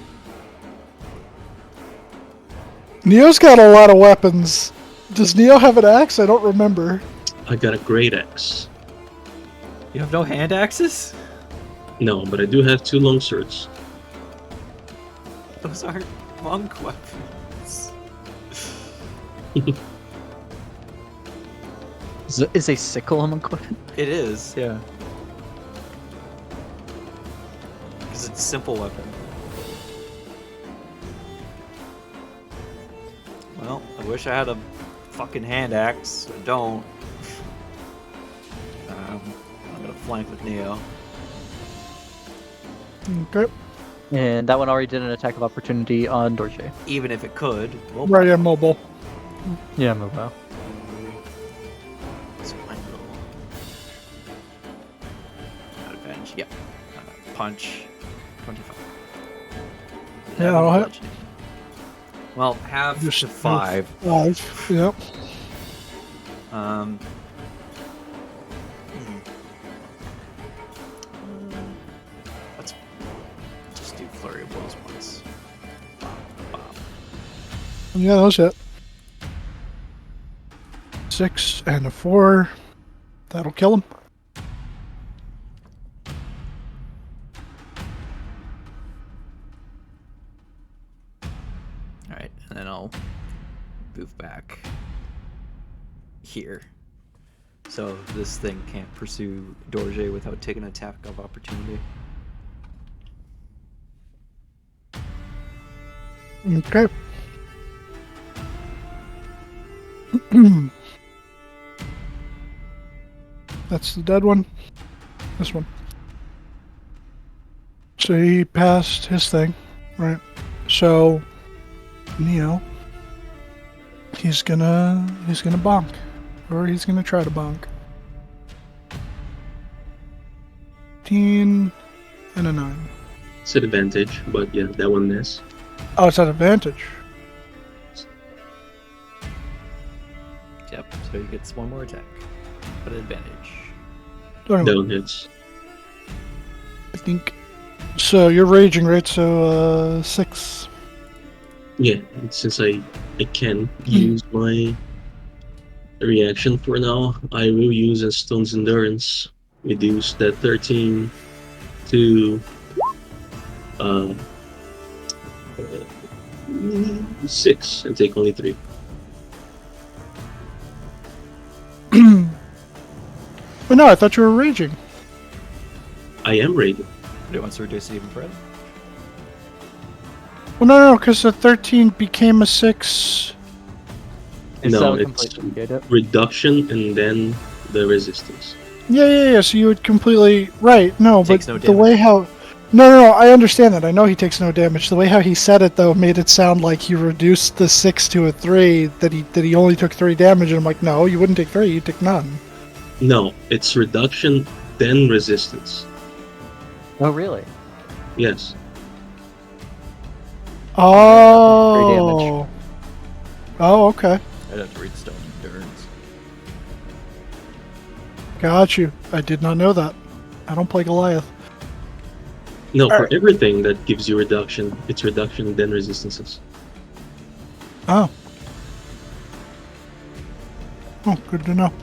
Neo's got a lot of weapons. Does Neo have an axe? I don't remember.
I got a great axe.
You have no hand axes?
No, but I do have 2 long swords.
Those aren't monk weapons.
Is a sickle among weapon?
It is, yeah. Because it's a simple weapon. Well, I wish I had a fucking hand axe. I don't. I'm gonna flank with Neo.
Okay.
And that one already did an attack of opportunity on Dorje.
Even if it could. Well,
Right, yeah, mobile.
Yeah, mobile.
so I will. Gotta range. Yeah. Punch. 25.
Yeah, that'll hit.
Bludgeoning. Well, half
Just
to 5.
5. Yep.
Um. Let's just do flurry of blows once.
Yeah, that was it. 6 and a 4. That'll kill him.
Alright, and then I'll move back here. So this thing can't pursue Dorje without taking an attack of opportunity.
Okay. That's the dead one. This one. So he passed his thing, right? So Neo, he's gonna bonk, or he's gonna try to bonk. 15 and a 9.
It's an advantage, but yeah, that one is.
Oh, it's at advantage.
Yep, so he gets one more attack. But an advantage.
Anyway,
That one hits.
I think. So you're raging, right? So 6.
Yeah, since I can use my reaction for now, I will use a Stone's Endurance. Reduce that 13 to 6 and take only 3.
But no, I thought you were raging.
I am rated.
But he wants to reduce it even further.
Well, no, because the 13 became a 6.
No, it's reduction and then the resistance.
Yeah. So you would completely right. No,
Takes
but
no
the way how. No. I understand that. I know he takes no damage. The way how he said it though made it sound like he reduced the 6 to a 3. That he only took 3 damage. And I'm like, no, you wouldn't take 3. You take none.
No, it's reduction then resistance.
Oh, really?
Yes.
Oh. Oh, okay.
I'd have to read Stone Endurance.
Got you. I did not know that. I don't play Goliath.
No, for
Alright.
everything that gives you reduction, it's reduction then resistances.
Oh. Oh, good to know.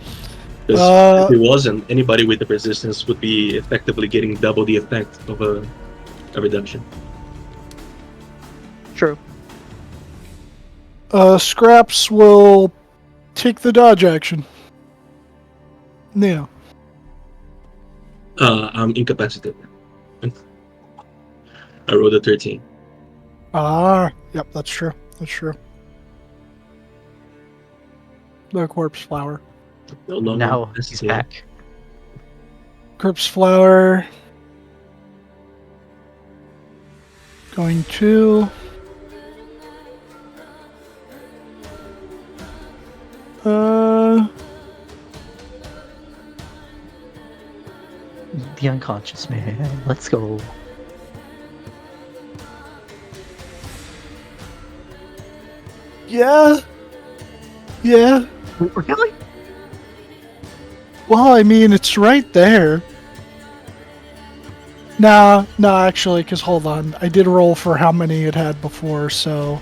Because if it wasn't, anybody with the resistance would be effectively getting double the effect of a reduction.
True.
Scraps will take the dodge action. Yeah.
I'm incapacitated. I rolled a 13.
Yep, that's true. That's true. The corpse flower.
No longer
Now he's
necessary.
back.
Corpse flower. Going to.
The unconscious man. Let's go.
Yeah. Yeah.
Really?
Well, I mean, it's right there. Nah, actually, because hold on. I did roll for how many it had before, so.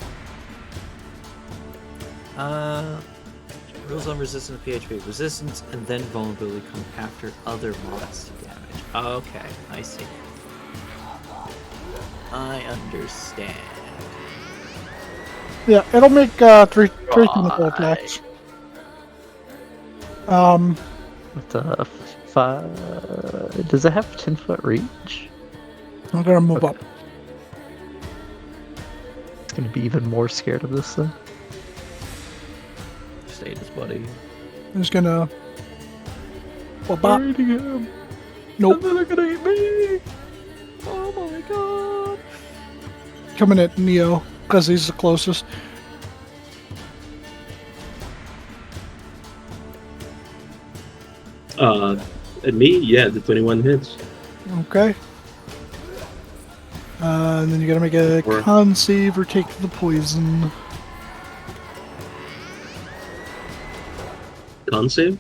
Rules on resistance PHP. Resistance and then vulnerability come after other mods do damage. Okay, I see. I understand.
Yeah, it'll make three chemical attacks.
With the 5. Does it have 10-foot reach?
I'm gonna move up.
It's gonna be even more scared of this thing.
Status, buddy.
I'm just gonna. Well, bop. Nope.
They're gonna eat me! Oh my god!
Coming at Neo because he's the closest.
At me, yeah, the 21 hits.
Okay. And then you gotta make a
Or-
con save or take the poison.
Con save?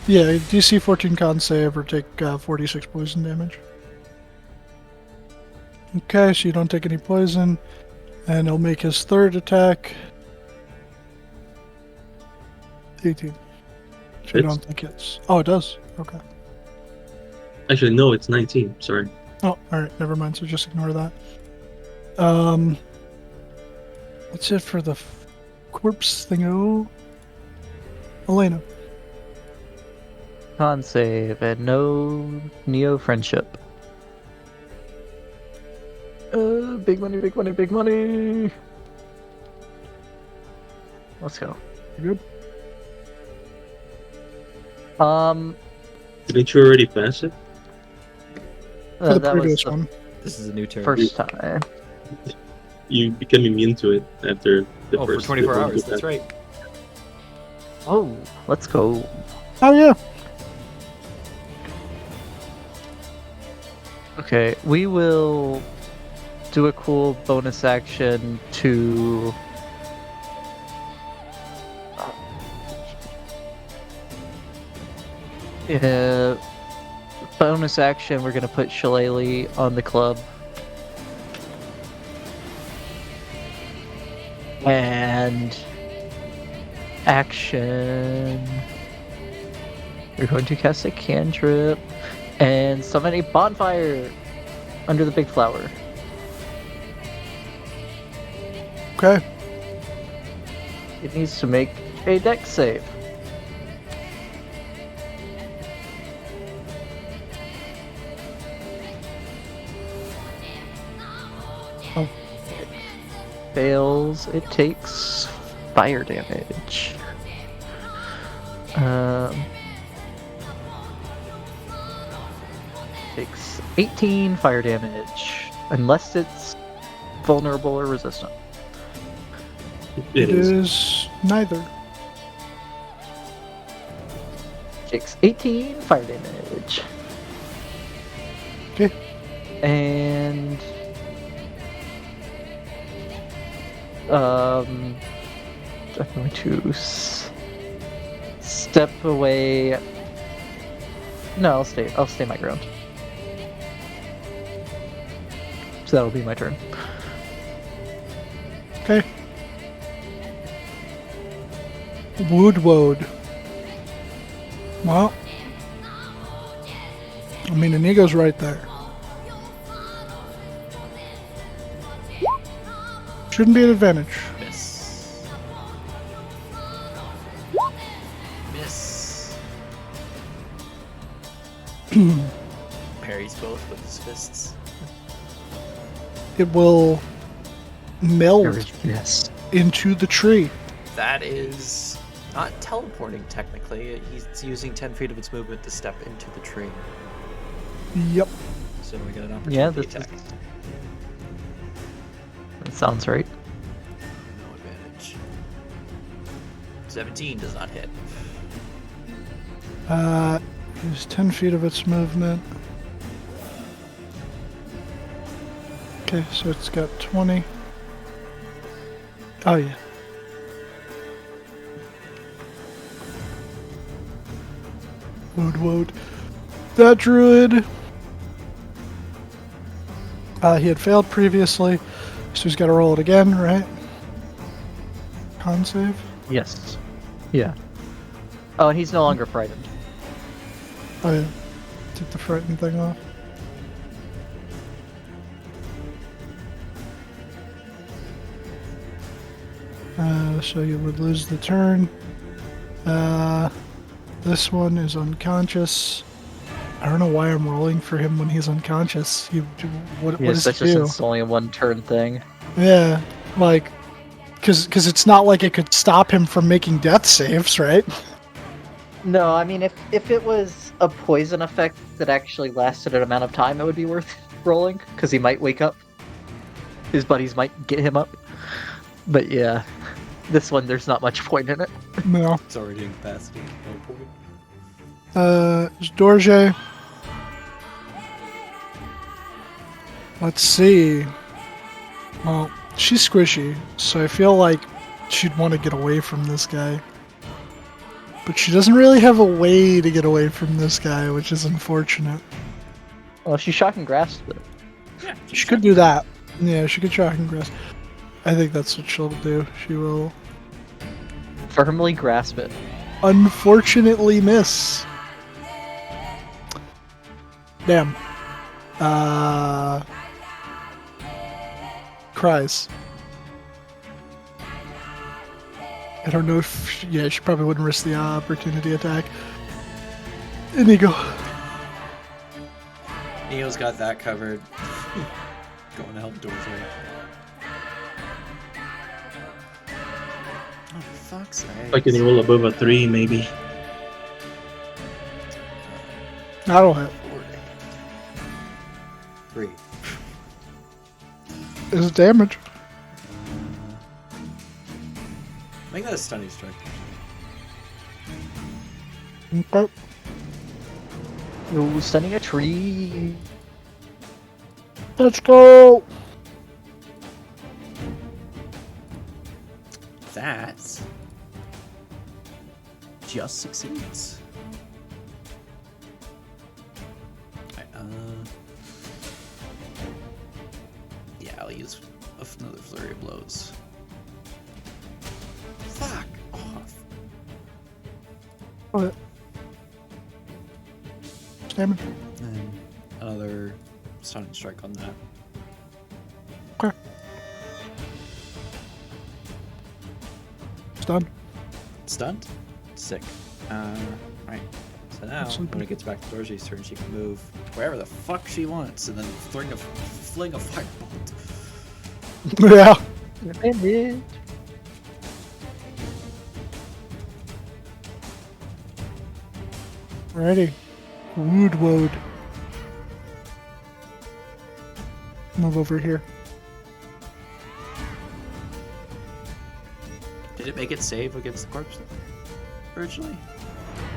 Yeah, DC 14 con save or take 46 poison damage. Okay, so you don't take any poison. And he'll make his third attack. 18. So you
Hits.
don't think it's... Oh, it does? Okay.
Actually, no, it's 19. Sorry.
Oh, alright, never mind, so just ignore that. That's it for the corpse thingo. Elena.
Con save and no Neo friendship. Big money, big money, big money. Let's go.
You good?
Didn't you already pass it?
For the
that was
previous
the
one.
This is a new turn.
first time.
You become immune to it after the
Oh, for
first
24
one you
hours. That's
passed.
right.
Oh, let's go.
Oh, yeah.
Okay, we will do a cool bonus action to bonus action, we're gonna put Shillelagh on the club. And action, we're going to cast a cantrip and summon a bonfire under the big flower.
Okay.
It needs to make a dex save.
Oh.
It fails. It takes fire damage. Takes 18 fire damage, unless it's vulnerable or resistant.
It is.
is neither.
Takes 18 fire damage.
Okay.
And I'm going to step away. No, I'll stay my ground. So that'll be my turn.
Okay. Wood. Well, I mean, Inigo's right there. Shouldn't be an advantage.
Miss. Miss. Parries both with his fists.
It will meld
Yes.
into the tree.
That is not teleporting technically. He's using 10 feet of its movement to step into the tree.
Yep.
So we get an opportunity
Yeah, this
attack.
That sounds right.
No advantage. 17 does not hit.
Use 10 feet of its movement. Okay, so it's got 20. Oh, yeah. Wood. That druid. He had failed previously, so he's got to roll it again, right? Con save?
Yes. Yeah. Oh, and he's no longer frightened.
Oh, yeah. Took the frightened thing off. So you would lose the turn. This one is unconscious. I don't know why I'm rolling for him when he's unconscious. What
Yes,
does
that's
he
just
do?
it's only a one-turn thing.
Yeah, like, because it's not like it could stop him from making death saves, right?
No, I mean, if it was a poison effect that actually lasted an amount of time, it would be worth rolling, because he might wake up. His buddies might get him up. But yeah, this one, there's not much point in it.
No.
It's already incapacity. No point.
Dorje. Let's see. Well, she's squishy, so I feel like she'd want to get away from this guy. But she doesn't really have a way to get away from this guy, which is unfortunate.
Well, she shock and grasp it.
Yeah,
She could do that. Yeah, she could shock and grasp. I think that's what she'll do. She will
Firmly grasp it.
unfortunately miss. Damn. Cries. I don't know if... Yeah, she probably wouldn't risk the opportunity attack. Inigo.
Neo's got that covered. Going to help Dorothy. Oh, for fuck's sake.
If I can roll above a 3, maybe.
That'll hit.
3.
Is it damage?
Make that a stunning strike.
Okay.
Ooh, stunning a tree.
Let's go!
That just succeeds. Yeah, I'll use another flurry of blows. Fuck off.
What? Damage.
And another stunning strike on that.
Okay. It's done.
Stunned? Sick. Right. So now, when it gets back to Dorothy's turn, she can move wherever the fuck she wants and then fling a firebolt.
Yeah.
Advantage.
Ready. Wood. Move over here.
Did it make it save against the corpse originally?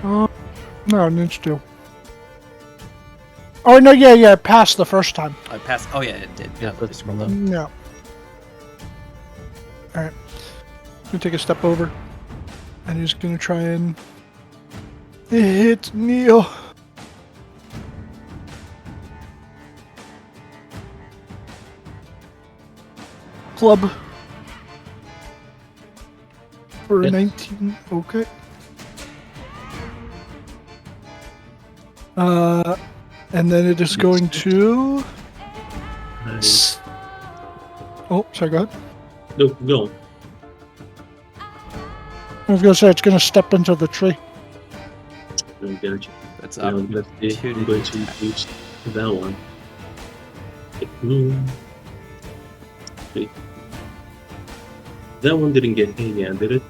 No, it needs to. Oh, no, yeah, it passed the first time.
I passed. Oh, yeah, it did. Yeah,
Yeah,
I scrolled up.
Yeah. Alright. Gonna take a step over. And he's gonna try and hit Neo. Club. For a
Hit.
19. Okay. And then it is going to.
Nice.
Oh, sorry, go ahead.
No, go.
I was gonna say it's gonna step into the tree.
I get you.
That's
Now,
up.
let's see.
Two
I'm going to
attack.
use that one. Hmm. Wait. That one didn't get hit yet, did it?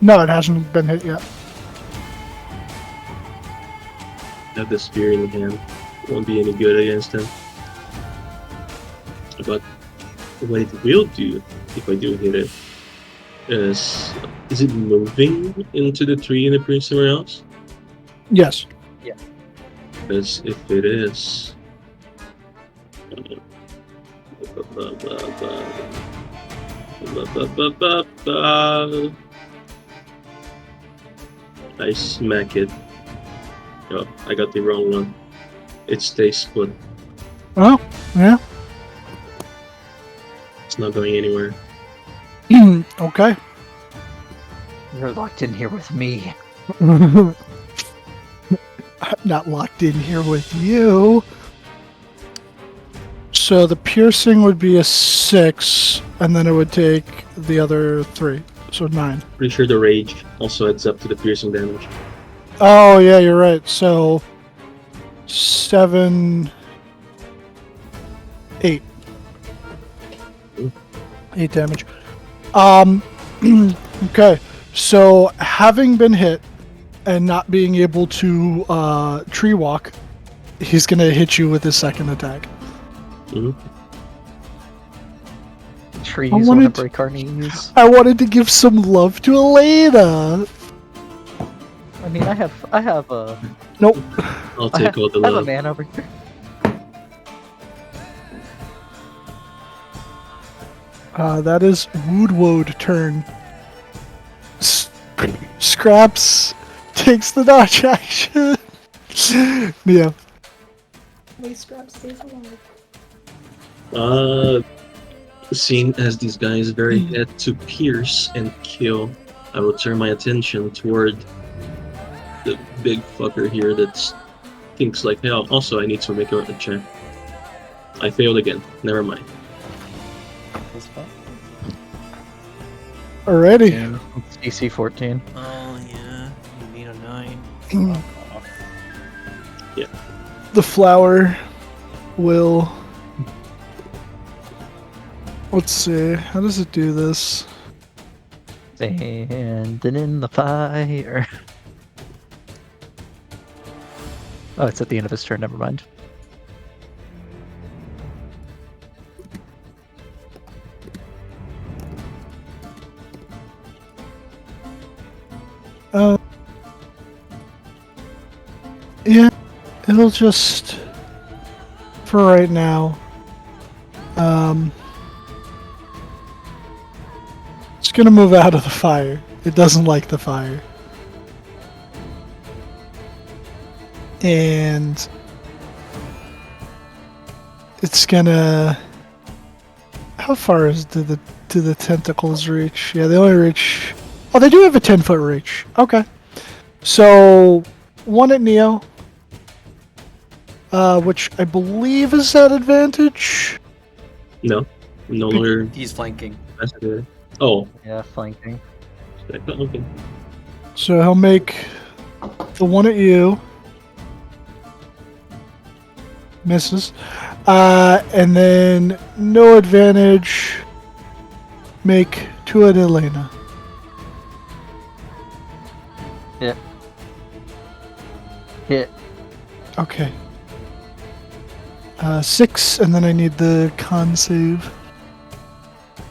No, it hasn't been hit yet.
I have the spear in hand. Won't be any good against him. But what it will do, if I do hit it, is it moving into the tree and appearing somewhere else?
Yes.
Because if it is... I smack it. Oh, I got the wrong one. It stays put.
Oh, yeah.
It's not going anywhere.
Okay.
You're locked in here with me.
I'm not locked in here with you. So the piercing would be a 6, and then it would take the other 3, so 9.
Pretty sure the rage also adds up to the piercing damage.
Oh yeah, you're right. So 7, 8. 8 damage. Okay. So having been hit and not being able to tree walk, he's gonna hit you with his second attack.
Mhm.
Trees
I
want
wanted
to break our knees.
I wanted to give some love to Elena.
I mean, I have a
Nope.
I'll take all the
I have a
love.
man over here.
That is Woodwode turn. Scraps takes the dodge action. Yeah.
Wait, Scrap stays alive.
Seeing as these guys very hit to pierce and kill, I will turn my attention toward the big fucker here that thinks like hell. Also, I need to make a check. I failed again. Never mind.
That's fun.
Alrighty.
It's DC 14.
Oh yeah, you need a 9.
The flower will. Let's see. How does it do this?
Standing in the fire. Oh, it's at the end of his turn. Never mind.
Yeah, it'll just, for right now, it's gonna move out of the fire. It doesn't like the fire. And it's gonna, how far do the tentacles reach? Yeah, they only reach, oh, they do have a 10-foot reach. Okay. So, one at Neo. Which I believe is at advantage.
No, no longer.
He's flanking.
Oh,
Yeah, flanking.
okay.
So he'll make the one at you. Misses. And then no advantage. Make two at Elena.
Hit.
Okay. 6, and then I need the con save.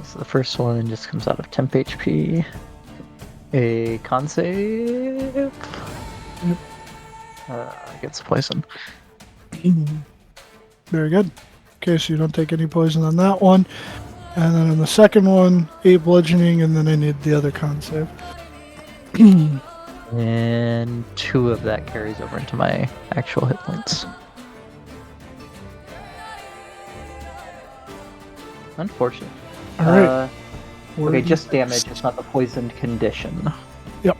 So the first one just comes out of temp HP. A con save.
Yep.
Gets poison.
Very good. Okay, so you don't take any poison on that one. And then on the second one, 8 bludgeoning, and then I need the other con save.
And 2 of that carries over into my actual hit points. Unfortunate.
Alright.
Okay, just damage. It's not the poisoned condition.
Yep.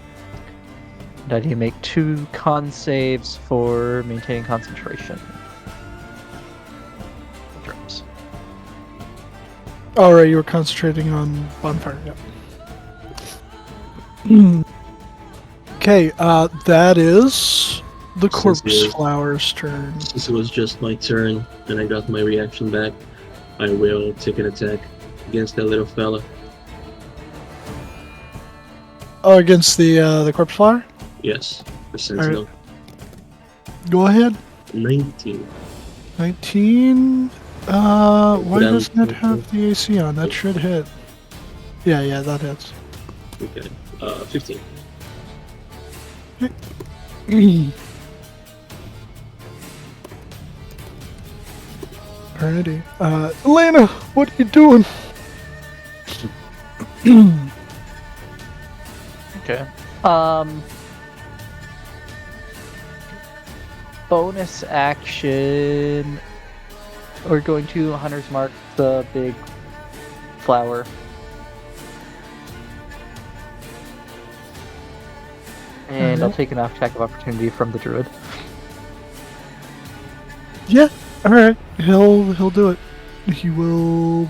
And I need to make 2 con saves for maintaining concentration. Drops.
Alright, you were concentrating on bonfire, yep. Okay, that is the corpse flower's turn.
Since it was just my turn and I got my reaction back, I will take an attack against that little fella.
Oh, against the corpse flower?
Yes, the sentinel.
Go ahead.
19.
19. Why
Down
doesn't it
to-
have the AC on? That should hit. Yeah, that hits.
Okay, 15.
Alrighty. Elena, what are you doing?
Okay. Bonus action. We're going to Hunter's Mark the big flower. And I'll take an attack of opportunity from the druid.
Yeah, alright. He'll do it. He will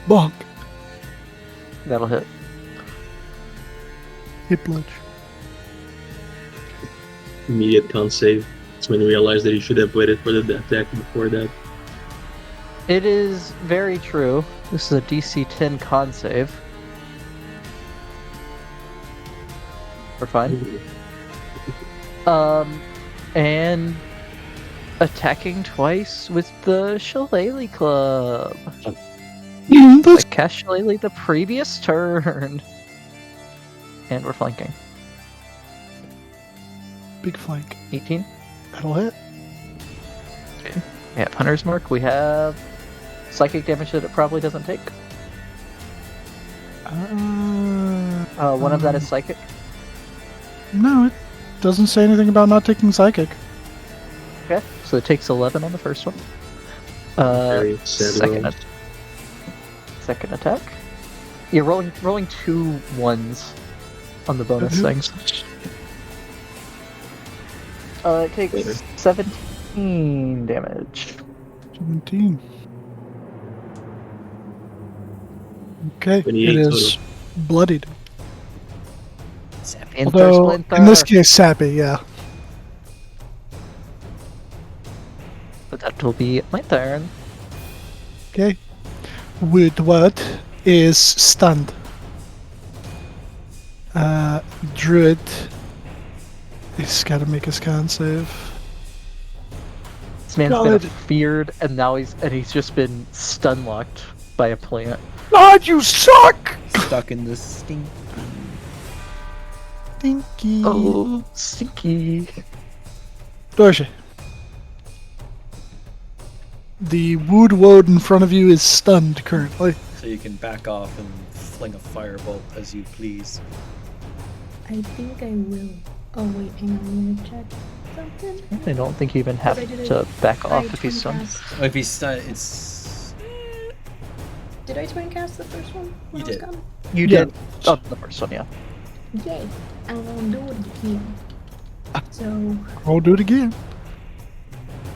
bonk.
That'll hit.
Hit bludge.
Immediate con save. That's when you realize that you should have waited for the attack before that.
It is very true. This is a DC 10 con save. We're fine. And attacking twice with the Shillelagh Club. I cast Shillelagh the previous turn. And we're flanking.
Big flank.
18.
That'll hit.
Okay. We have Hunter's Mark. We have psychic damage that it probably doesn't take. One of that is psychic.
No, it doesn't say anything about not taking psychic.
Okay, so it takes 11 on the first one.
Very sad
Second,
roll.
second attack. You're rolling 2 1s on the bonus things. It takes
Later.
17 damage.
17. Okay,
28
it is bloodied. Although,
Wintersplinter.
in this case, sappy, yeah.
But that will be my turn.
Okay. Woodward is stunned. Druid. He's got to make his con save.
This man's been
God.
feared, and now he's just been stun locked by a plant.
God, you suck!
Stuck in the stink.
Stinky.
Oh, stinky.
Dorsey. The Woodward in front of you is stunned currently.
So you can back off and fling a firebolt as you please.
I think I will. Oh wait, hang on, I'm gonna check something.
I don't think you even have
I did
to
it.
back
I
off if he's
twin
stunned.
cast-
If he's stunned, it's
Did I twin cast the first one? When
You
I was
did.
gone?
You
Yeah.
did. Oh, the first one, yeah.
Yay! I'm gonna do it again. So
I'll do it again.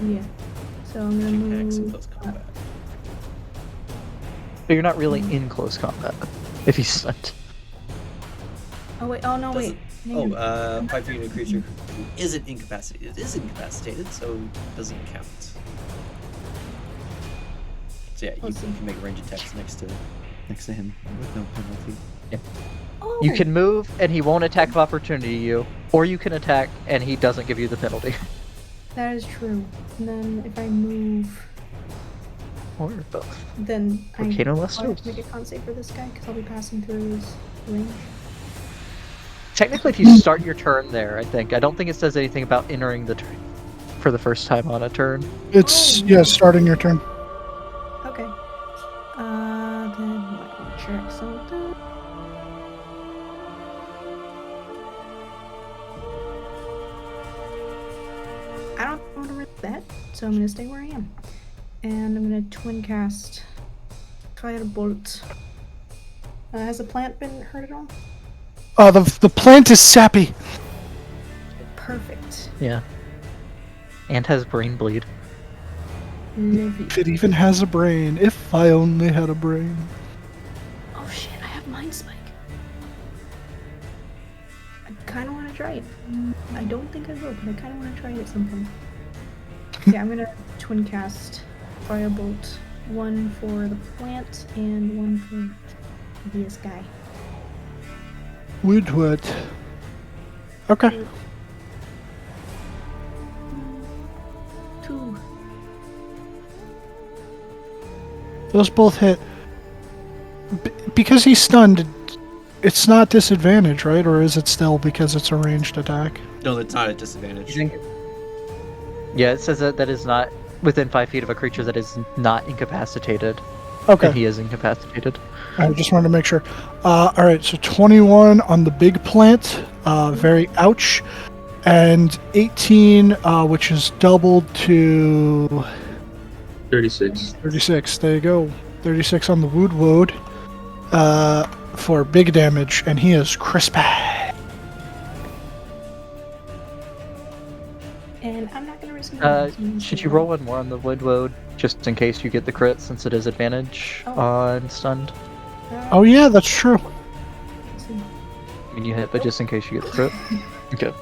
yeah. So I'm gonna
X in
move.
close combat.
But you're not really in close combat if he's stunned.
Oh wait. Oh no,
Does
wait.
it-
Hang
Oh,
on.
5 feet of a creature who isn't incapacitated. It is incapacitated, so it doesn't count. So yeah, you
Let's see.
can make range attacks next to him with no penalty.
Oh.
You can move, and he won't attack of opportunity you, or you can attack, and he doesn't give you the penalty.
That is true. And then if I move,
Or both.
then
Volcano
I'll
Lester?
have to make a con save for this guy because I'll be passing through his range.
Technically, if you start your turn there, I think. I don't think it says anything about entering the turn for the first time on a turn.
It's,
Oh.
yeah, starting your turn.
Okay. Then let me check something. I don't want to risk that, so I'm gonna stay where I am. And I'm gonna twin cast Firebolt. Has the plant been hurt at all?
The plant is sappy.
Perfect.
Yeah. And has brain bleed.
Lovely.
If it even has a brain. If I only had a brain.
Oh shit, I have Mind Spike. I kind of want to try it. I don't think I will, but I kind of want to try it at some point. Yeah, I'm gonna twin cast Firebolt. One for the plant and one for this guy.
Woodward. Okay.
2.
Those both hit. Because he's stunned, it's not disadvantage, right? Or is it still because it's a ranged attack?
No, that's not a disadvantage.
Yeah, it says that is not within 5 feet of a creature that is not incapacitated.
Okay.
And he is incapacitated.
I just wanted to make sure. Alright, so 21 on the big plant. Very ouch. And 18, which is doubled to
36.
36. There you go. 36 on the Woodward. For big damage. And he is crispy.
And I'm not gonna risk it.
Should you roll one more on the Woodwode, just in case you get the crit, since it is advantage
Oh.
on stunned?
Oh yeah, that's true.
I mean, you hit, but just in case you get the crit. Okay.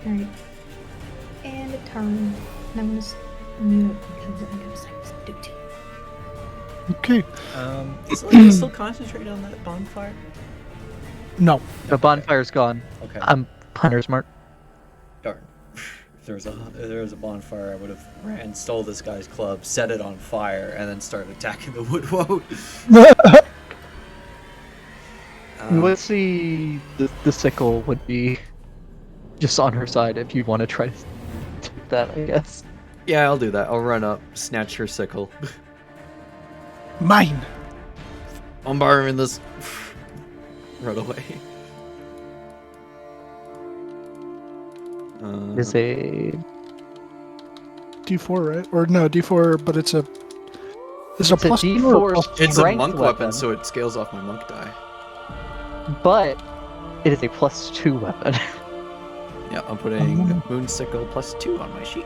Alright. And a turn. And I'm gonna mute because I got sex to do too.
Okay.
Can you still concentrate on that bonfire?
No.
The bonfire's gone.
Okay.
I'm Hunter's Mark.
Darn. If there was a bonfire, I would have ran, stole this guy's club, set it on fire, and then started attacking the Woodwode.
Let's see. The sickle would be just on her side if you want to try to do that, I guess.
Yeah, I'll do that. I'll run up, snatch her sickle.
Mine.
I'm borrowing this. Run away.
Is a
D4, right? Or no, D4, but it's a. Is it
It's a
plus 2 or
D4
plus
It's a
strength
monk
weapon,
weapon, so it scales off my monk die.
but it is a +2 weapon.
Yeah, I'm putting Moon Sickle +2 on my sheet.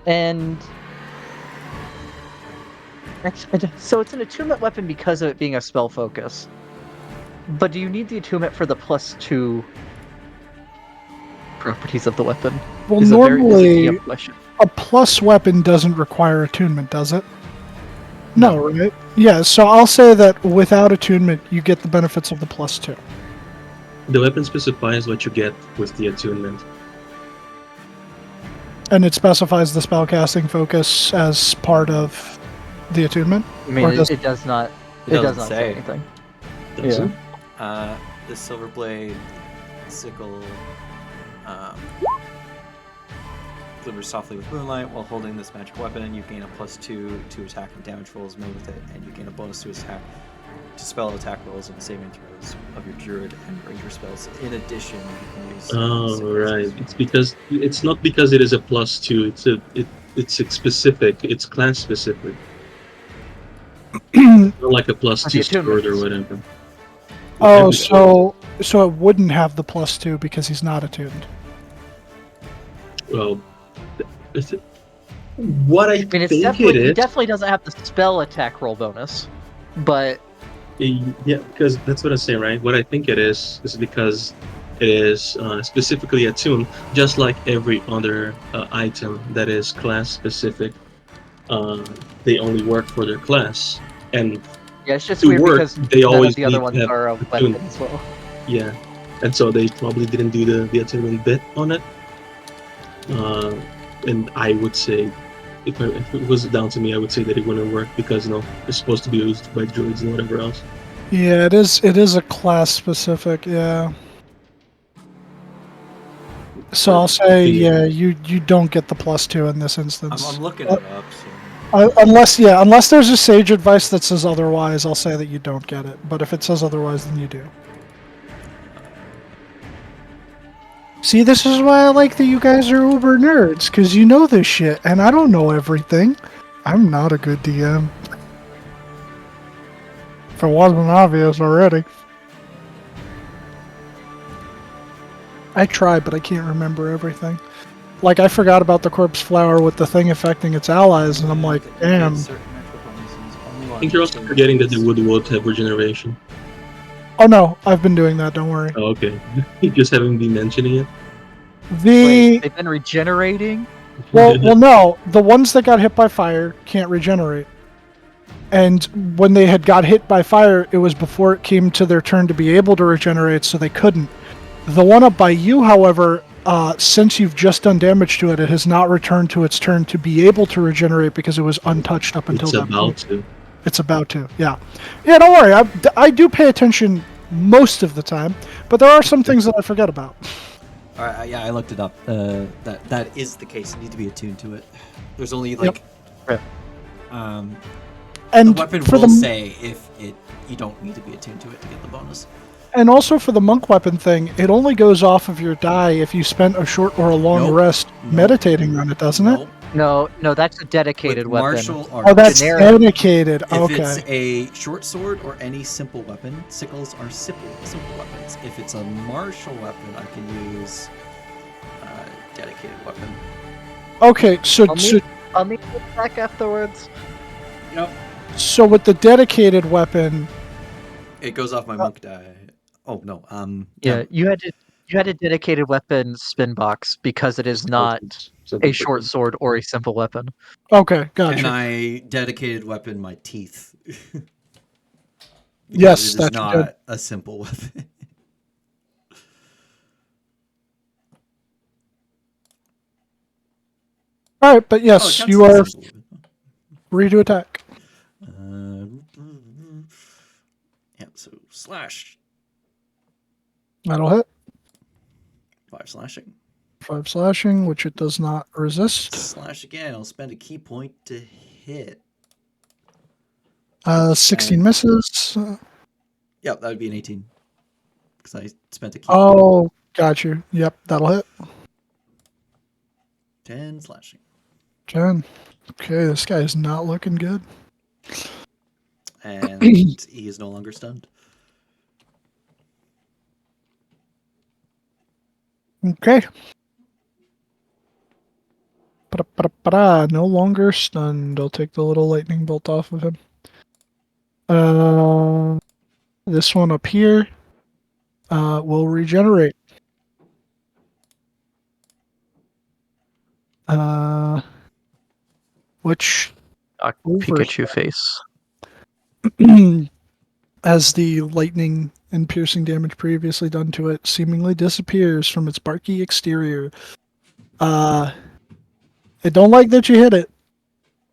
And so it's an attunement weapon because of it being a spell focus. But do you need the attunement for the +2 properties of the weapon?
Well,
Is a
normally
DM question.
a plus weapon doesn't require attunement, does it? No, right? Yeah, so I'll say that without attunement, you get the benefits of the +2.
The weapon specifies what you get with the attunement.
And it specifies the spellcasting focus as part of the attunement?
I mean,
Or does-
it does not.
It
It does
doesn't
not
say.
say anything.
Does
Yeah.
it?
The Silver Blade Sickle glimmers softly with moonlight. While holding this magic weapon, you gain a +2 to attack and damage rolls made with it, and you gain a bonus to spell attack rolls and saving throws of your druid and ranger spells. In addition, you can use.
Oh,
sickles
right.
as well.
It's because it's not because it is a +2. It's a specific. It's class specific. Not like a +2 sword or
attunements.
whatever.
Oh,
Every sword-
so it wouldn't have the +2 because he's not attuned.
Well, is it, what I
I mean, it's
think
definitely
it
he
is.
definitely doesn't have the spell attack roll bonus, but
Yeah, because that's what I say, right? What I think it is because it is specifically attuned, just like every other item that is class specific. They only work for their class, and
yeah, it's just
to
weird
work,
because
they
none
always
of the other
need
ones
to have
are a
attunement.
weapon as well.
Yeah, and so they probably didn't do the attunement bit on it. And I would say, if it was down to me, I would say that it wouldn't work because it's supposed to be used by druids and whatever else.
Yeah, it is. It is a class specific. Yeah. So I'll say, yeah, you don't get the +2 in this instance.
I'm looking it up. So.
Unless there's a sage advice that says otherwise, I'll say that you don't get it. But if it says otherwise, then you do. See, this is why I like that you guys are uber nerds, because you know this shit, and I don't know everything. I'm not a good DM. If it wasn't obvious already. I try, but I can't remember everything. Like, I forgot about the corpse flower with the thing affecting its allies, and I'm like, damn.
I think you're also forgetting that the wood won't have regeneration.
Oh no, I've been doing that, don't worry.
Oh, okay. You just haven't been mentioning it.
Wait, they've been regenerating?
Well, no. The ones that got hit by fire can't regenerate. And when they had got hit by fire, it was before it came to their turn to be able to regenerate, so they couldn't. The one up by you, however, since you've just done damage to it, it has not returned to its turn to be able to regenerate because it was untouched up until
It's
that
about
point.
to.
It's about to, yeah. Yeah, don't worry. I do pay attention most of the time, but there are some things that I forget about.
All right, yeah, I looked it up. That is the case. You need to be attuned to it. There's only like,
Yep.
the
And
weapon
for
will say if you don't need to be attuned to it to get the bonus.
And also for the monk weapon thing, it only goes off of your die if you spent a short or a long
Nope.
rest
Nope.
meditating on it, doesn't it?
Nope.
No, that's a dedicated
With
weapon.
martial arts.
Oh, that's
Generic.
dedicated.
If
Okay.
it's a short sword or any simple weapon, sickles are simple weapons. If it's a martial weapon, I can use dedicated weapon.
Okay, so
I'll need it back afterwards.
Yep.
so with the dedicated weapon,
It goes off my monk die. Oh no.
Yeah, you had a dedicated weapon spin box because it is not a short sword or a simple weapon.
okay, gotcha.
And I dedicated weapon my teeth. Because
Yes,
it is
that's
not
good.
a simple weapon.
All right, but
Oh, it
yes,
counts
you
as a
are
simple weapon.
free to attack.
Yeah, so slash.
That'll hit
5 slashing.
5 slashing, which it does not resist.
Slash again. I'll spend a key point to hit.
16
And-
misses.
Yep, that would be an 18. Because I spent a key.
Oh, got you. Yep, that'll hit.
10 slashing.
10. Okay, this guy is not looking good.
And he is no longer stunned.
Okay. No longer stunned. I'll take the little lightning bolt off of him. This one up here will regenerate. Which over
Pikachu face.
as the lightning and piercing damage previously done to it seemingly disappears from its barky exterior. I don't like that you hit it,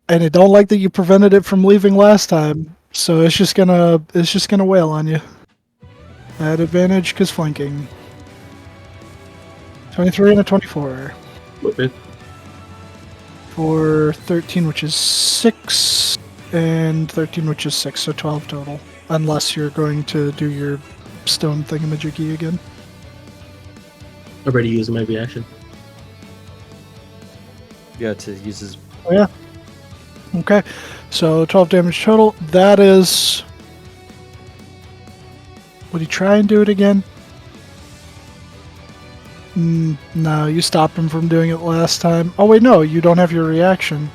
and I don't like that you prevented it from leaving last time. So it's just gonna wail on you. At advantage because flanking. 23 and a 24
Okay.
for 13, which is 6, and 13, which is 6, so 12 total. Unless you're going to do your stone thingamajiggy again.
Already used my reaction.
Yeah, to use his.
Oh, yeah. Okay, so 12 damage total. That is. Would he try and do it again? No, you stopped him from doing it last time. Oh, wait, no, you don't have your reaction.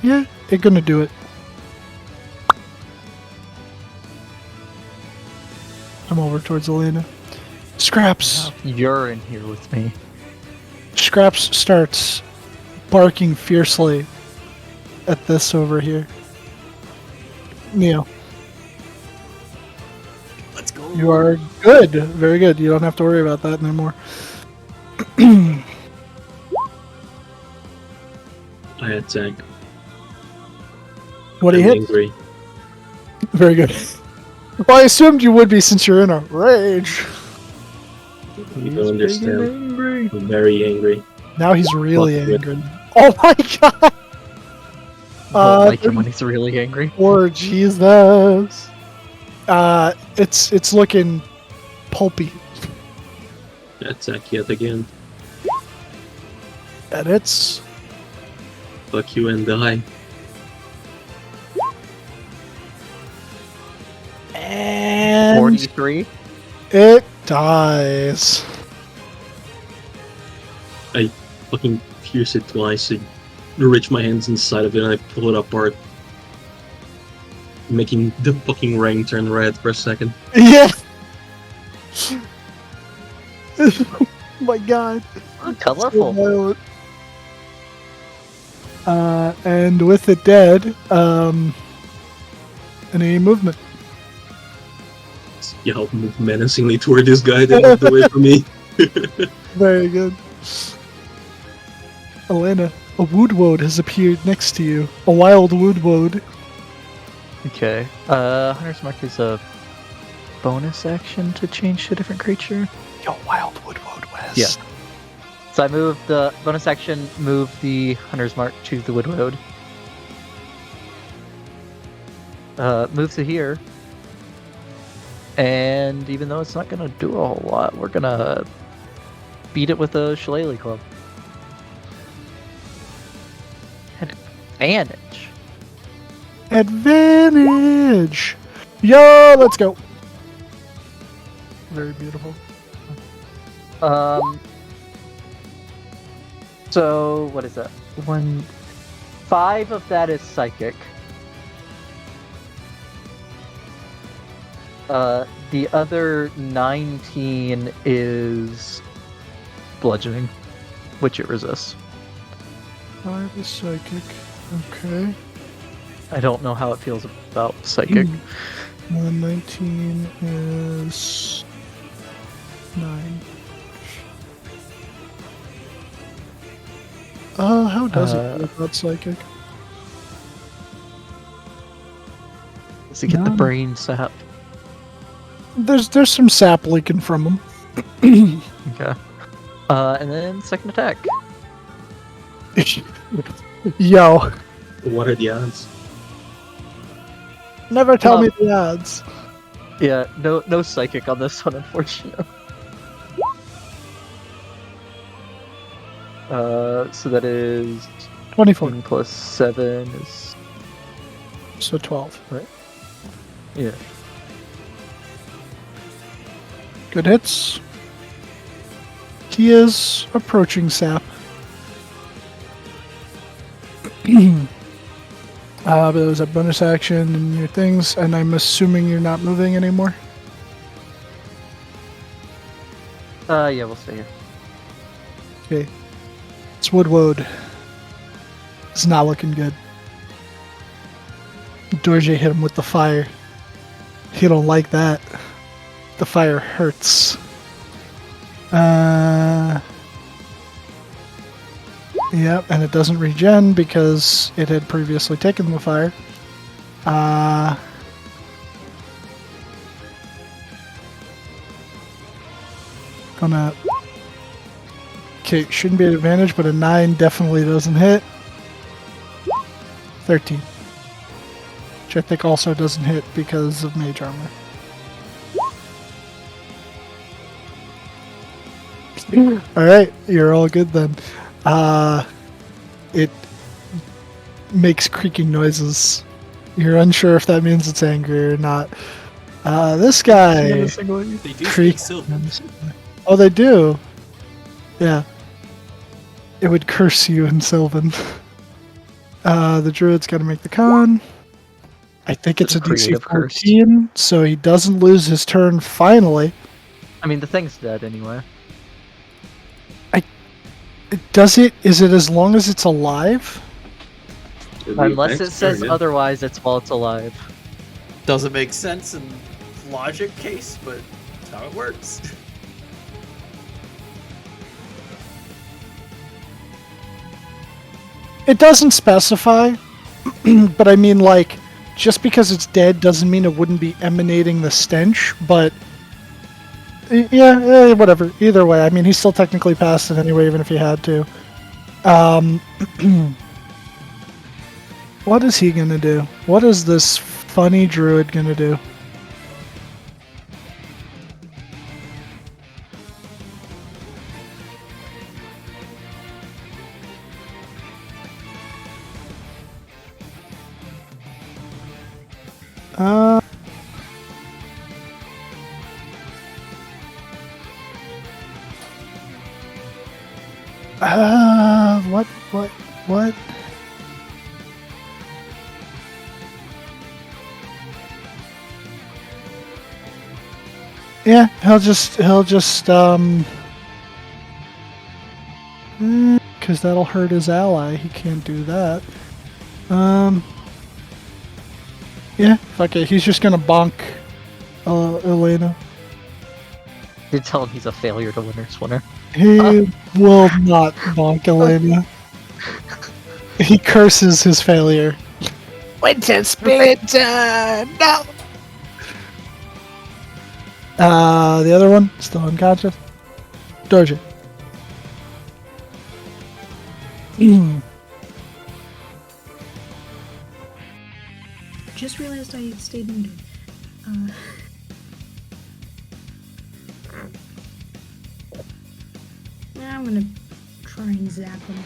Yeah, it's gonna do it. I'm over towards Elena. Scraps.
You're in here with me.
Scraps starts barking fiercely at this over here. Neo,
Let's go.
you are good. Very good. You don't have to worry about that anymore.
I attack.
What do you
I'm
hit?
angry.
Very good. Well, I assumed you would be since you're in a rage.
You don't understand. I'm very angry.
Now he's really
Fuck you.
angry. Oh my god!
Don't like him when he's really angry.
Poor Jesus. It's looking pulpy.
Attack yet again.
And it's
Fuck you and die.
and
43.
it dies.
I fucking pierce it twice. I reach my hands inside of it and I pull it apart. Making the fucking ring turn red for a second.
Yeah. Oh my god.
Colorful.
So violent. And with it dead, any movement.
Yell move menacingly toward this guy that moved away from me.
Very good. Elena, a woodwode has appeared next to you. A wild woodwode.
Okay. Hunter's Mark is a bonus action to change to a different creature.
Yo, wild woodwode, Wes.
Yeah. So I move the bonus action, move the Hunter's Mark to the Woodwode. Move to here. And even though it's not going to do a whole lot, we're going to beat it with a Shillelagh Club. Advantage.
Advantage! Yo, let's go. Very beautiful.
So what is that? 5 of that is psychic. The other 19 is bludgeoning, which it resists.
5 is psychic. Okay.
I don't know how it feels about psychic.
19 is 9. How does it feel about psychic?
Does it get the
No.
brain sap?
There's some sap leaking from him.
Okay. And then second attack.
Yo,
What are the odds?
never tell me
Well-
the odds.
Yeah, no psychic on this one, unfortunately. So that is
24,
10 plus 7 is
so 12.
right. Yeah.
Good hits. He is approaching Sap. But it was a bonus action and your things, and I'm assuming you're not moving anymore.
Yeah, we'll stay here.
Okay. It's Woodwode. It's not looking good. Dorje hit him with the fire. He don't like that. The fire hurts. Yep, and it doesn't regen because it had previously taken the fire. Gonna... Okay, shouldn't be an advantage, but a 9 definitely doesn't hit. 13. Which I think also doesn't hit because of mage armor. Alright, you're all good then. It makes creaking noises. You're unsure if that means it's angry or not. This guy...
They do speak
Creak.
Sylvan.
Oh, they do? Yeah. It would curse you in Sylvan. The druid's got to make the con. I think it's a DC
Creative curse.
14, so he doesn't lose his turn finally.
I mean, the thing's dead anyway.
Does it? Is it as long as it's alive?
It'll be
Unless it
next
says
turn, yeah.
otherwise, it's while it's alive.
Doesn't make sense in logic case, but that's how it works.
It doesn't specify, but I mean, like, just because it's dead doesn't mean it wouldn't be emanating the stench, but... Yeah, whatever. Either way, I mean, he's still technically past it anyway, even if he had to. What is he gonna do? What is this funny druid gonna do? What? Yeah, he'll just, because that'll hurt his ally. He can't do that. Yeah, fuck it. He's just gonna bonk, Elena.
You tell him he's a failure to Wintersplinter.
He will not bonk Elena. He curses his failure. Wintersplinter, no! The other one, still unconscious. Dorje.
Just realized I stayed muted. Now I'm gonna try and zap him.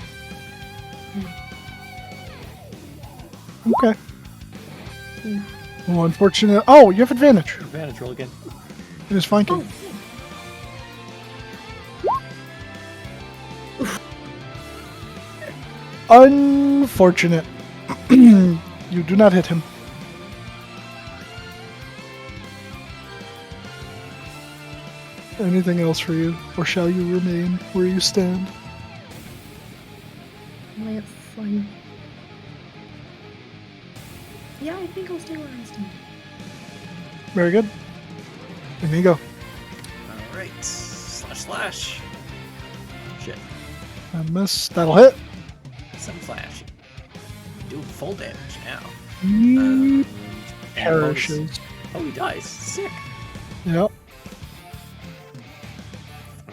Okay. Well, unfortunate. Oh, you have advantage.
Advantage roll again.
It is flanking. Unfortunate. You do not hit him. Anything else for you? Or shall you remain where you stand?
Lay it fun. Yeah, I think I'll stay where I stand.
Very good. And you go.
Alright. Slash. Shit.
I miss. That'll hit.
7 flash. Doing full damage now.
He
And bonus-
perishes.
Oh, he dies. Sick.
Yep.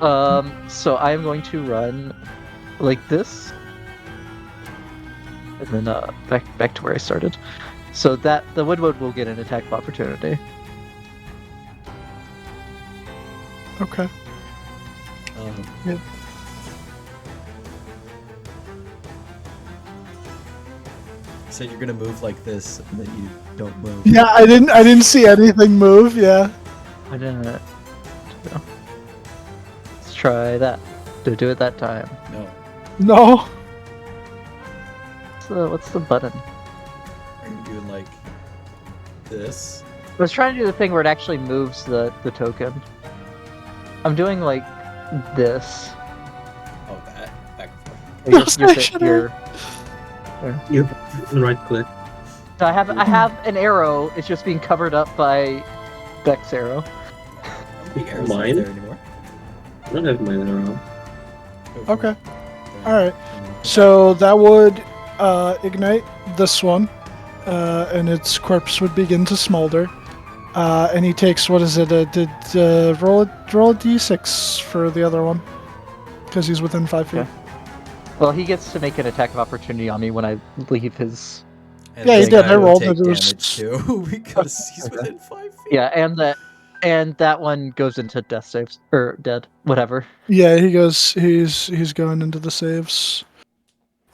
So I am going to run like this, and then back to where I started. So that the Woodwood will get an attack of opportunity.
Okay. Yeah.
You said you're gonna move like this, and then you don't move.
Yeah, I didn't see anything move. Yeah.
I didn't. Let's try that. Do it that time.
No.
No.
What's the button?
Are you doing like this?
I was trying to do the thing where it actually moves the token. I'm doing like this.
Oh, that. Back and forth.
You're
You right click.
So I have an arrow. It's just being covered up by Beck's arrow.
How many arrows are
Mine?
there anymore?
I don't have mine around.
Go for
Okay.
it.
All right.
And then-
So that would ignite this one, and its corpse would begin to smolder. And he takes, what is it? Roll a d6 for the other one, because he's within 5 feet.
Okay. Well, he gets to make an attack of opportunity on me when I leave his.
And
Yeah, he
this
did.
guy
I
will
rolled
take
it. It was-
damage too because he's within 5 feet.
Yeah, and that one goes into death saves or dead, whatever.
Yeah, he goes. He's going into the saves,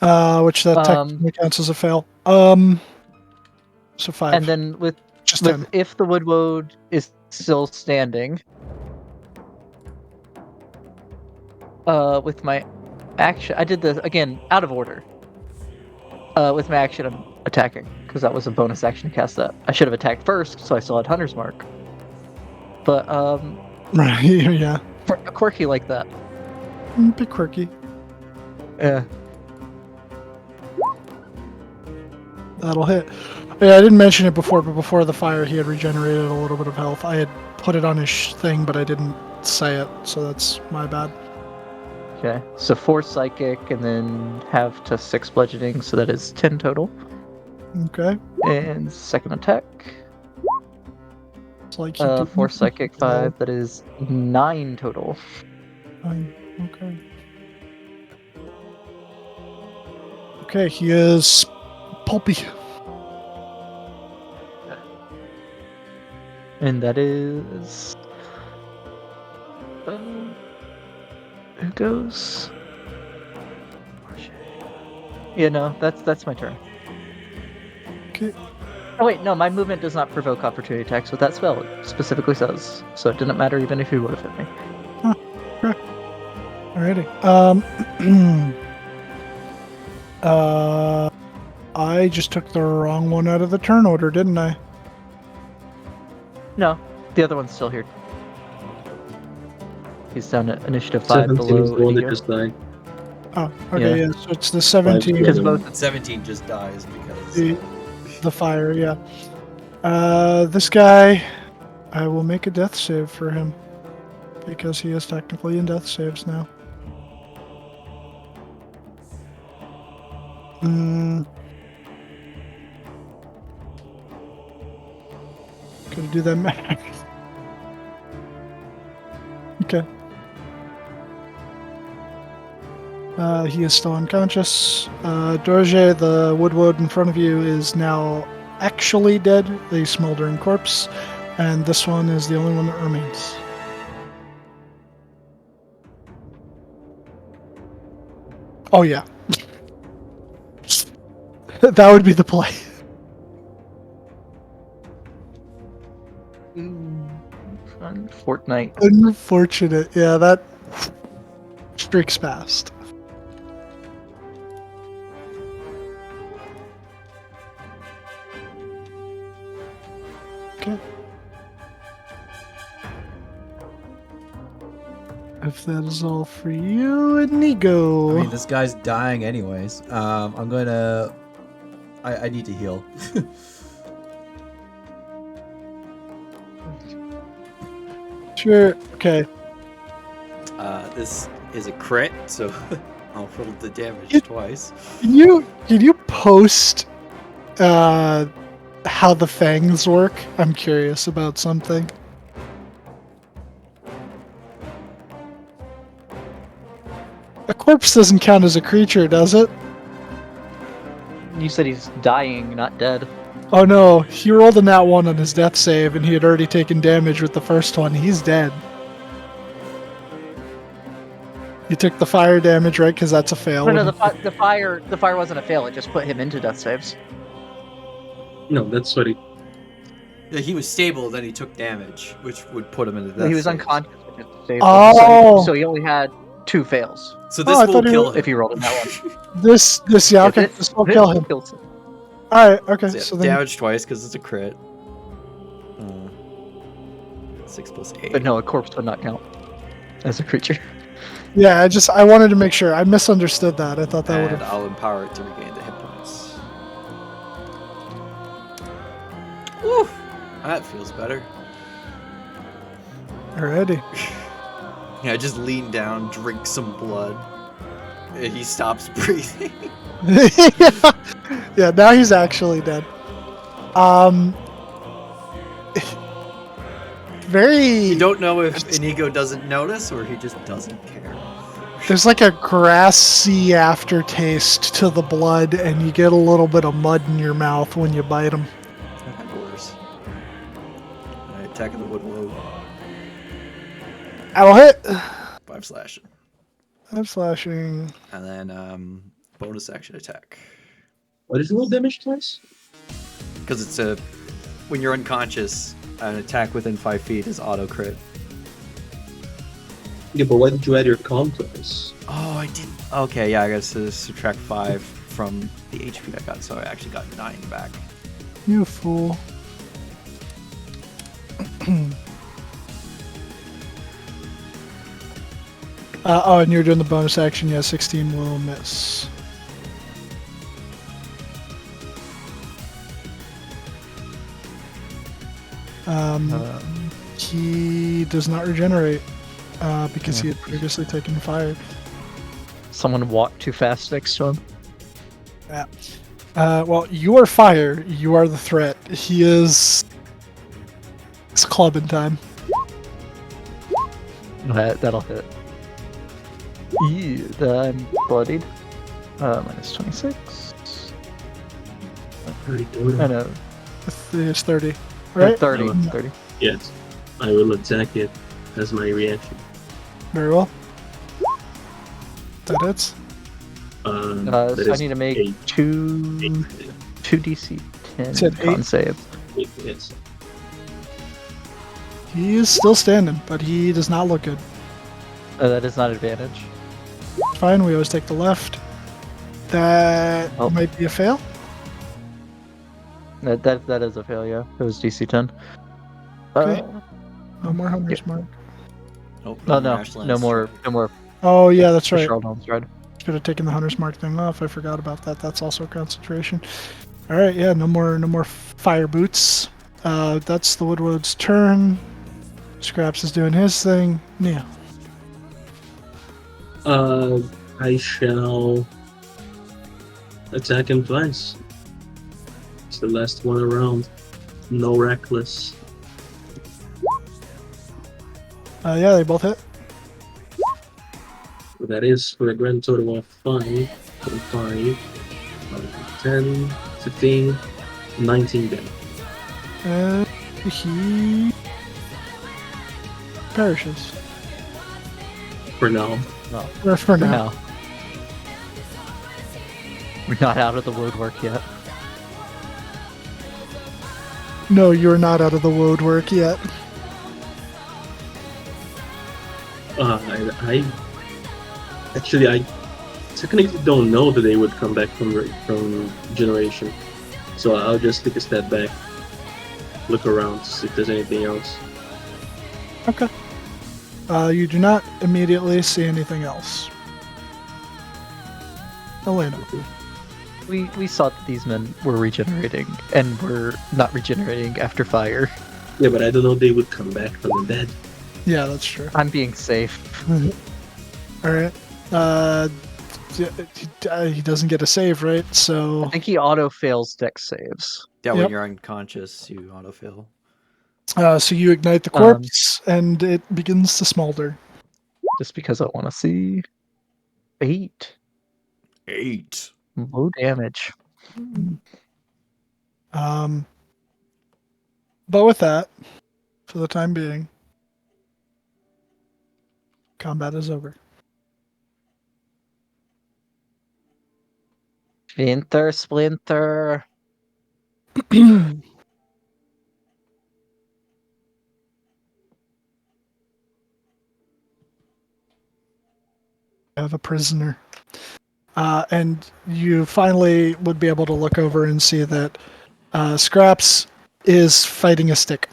which that technically counts as a fail. So 5.
And then
just 10.
if the Woodwood is still standing, with my action, I did this again out of order. With my action, I'm attacking because that was a bonus action to cast that. I should have attacked first, so I still had Hunter's Mark. But
Right. Yeah.
quirky like that.
Bit quirky.
Yeah.
That'll hit. Yeah, I didn't mention it before, but before the fire, he had regenerated a little bit of health. I had put it on his thing, but I didn't say it, so that's my bad.
Okay. So 4 psychic, and then have to 6 bludgeoning, so that is 10 total.
Okay.
And second attack.
It's like he didn't-
4 psychic, 5. That is 9 total.
Fine. Okay. Okay, he is pulpy.
And that is. Who goes? Yeah, no, that's my turn.
Okay.
Oh wait, no, my movement does not provoke opportunity attacks with that spell. It specifically says, so it didn't matter even if he would have hit me.
Alrighty. I just took the wrong one out of the turn order, didn't I?
No, the other one's still here. He's down at initiative 5
17 is the
below
one that
Idigar.
just died.
Oh, okay, yeah. So it's the 17.
Because
Yeah.
both
17 just dies because
The fire, yeah. This guy, I will make a death save for him because he is technically in death saves now. Gotta do that math. Okay. He is still unconscious. Dorje, the Woodwood in front of you, is now actually dead, a smoldering corpse, and this one is the only one that remains. Oh yeah. That would be the play.
Fun Fortnite.
Unfortunate. Yeah, that streaks past. Okay. If that is all for you, Inigo.
I mean, this guy's dying anyways. I'm gonna. I need to heal.
Sure. Okay.
This is a crit, so I'll roll the damage
It-
twice.
Can you post how the fangs work? I'm curious about something. A corpse doesn't count as a creature, does it?
You said he's dying, not dead.
Oh no, he rolled a nat 1 on his death save, and he had already taken damage with the first one. He's dead. He took the fire damage, right? Because that's a fail.
No, no,
when
the fire wasn't a fail. It just put him into death saves.
No, that's what he.
Yeah, he was stable, then he took damage, which would put him into death.
He was
saves.
unconscious. Which is saved,
Oh.
so he only had 2 fails
So this
I
will
thought he
kill
was-
him.
if he rolled in that one.
This, yeah, okay. This will kill him.
Kills him.
Alright, okay.
So, yeah,
So then,
damage twice because it's a crit. 6 plus 8.
But no, a corpse would not count as a creature.
yeah, I wanted to make sure. I misunderstood that. I thought that would
And
have.
I'll empower it to regain the hit points. Woo! That feels better.
Alrighty.
Yeah, just lean down, drink some blood. And he stops breathing.
Yeah, now he's actually dead. Very.
You don't know if Inigo doesn't notice or he just doesn't care.
There's like a grassy aftertaste to the blood, and you get a little bit of mud in your mouth when you bite him.
I've had worse. Alright, attacking the woodwood.
That'll hit.
5 slashing.
I'm slashing.
And then bonus action attack.
What is roll damage twice?
Because it's when you're unconscious, an attack within 5 feet is auto crit.
Yeah, but why did you add your con twice?
Oh, I didn't. Okay, yeah, I gotta subtract 5 from the HP I got, so I actually got 9 back.
You fool. Oh, and you're doing the bonus action. Yeah, 16 will miss. He does not regenerate because he had previously taken fire.
Someone walked too fast next to him.
Yeah. Well, you are fire. You are the threat. He is. It's clubbing time.
That'll hit. I'm bloodied. Minus 26. I know.
It's 30. Right?
30.
No.
30.
Yes. I will attack it as my reaction.
Very well. That hits.
That
So I
is
need to make
8.
2 DC 10
Said
con
8.
save.
Yes.
He is still standing, but he does not look good.
That is not advantage.
Fine, we always take the left. That
Oh.
might be a fail.
That is a failure. It was DC 10.
Okay. No more Hunter's Mark.
Nope,
No, no
Marshlands.
more.
Oh, yeah, that's right.
Charlton's Dread.
Should have taken the Hunter's Mark thing off. I forgot about that. That's also concentration. All right, yeah, no more fire boots. That's the Woodwood's turn. Scraps is doing his thing. Nia.
I shall attack him twice. It's the last one around. No reckless.
Yeah, they both hit.
That is for a grand total of 5. 10, 15, 19 damage.
And he perishes.
For now.
Or for now.
No. We're not out of the woodwork yet.
No, you're not out of the woodwork yet.
I technically don't know that they would come back from generation, so I'll just take a step back, look around to see if there's anything else.
Okay. You do not immediately see anything else. Elena.
We saw that these men were regenerating, and were not regenerating after fire.
Yeah, but I don't know if they would come back from the dead.
Yeah, that's true.
I'm being safe.
All right. He doesn't get a save, right? So
I think he auto fails dex saves.
Yeah,
Yep.
when you're unconscious, you autofill.
so you ignite the corpse, and it begins to smolder.
Just because I want to see 8.
8.
Low damage.
But with that, for the time being, combat is over.
Wintersplinter.
Have a prisoner. And you finally would be able to look over and see that Scraps is fighting a stick.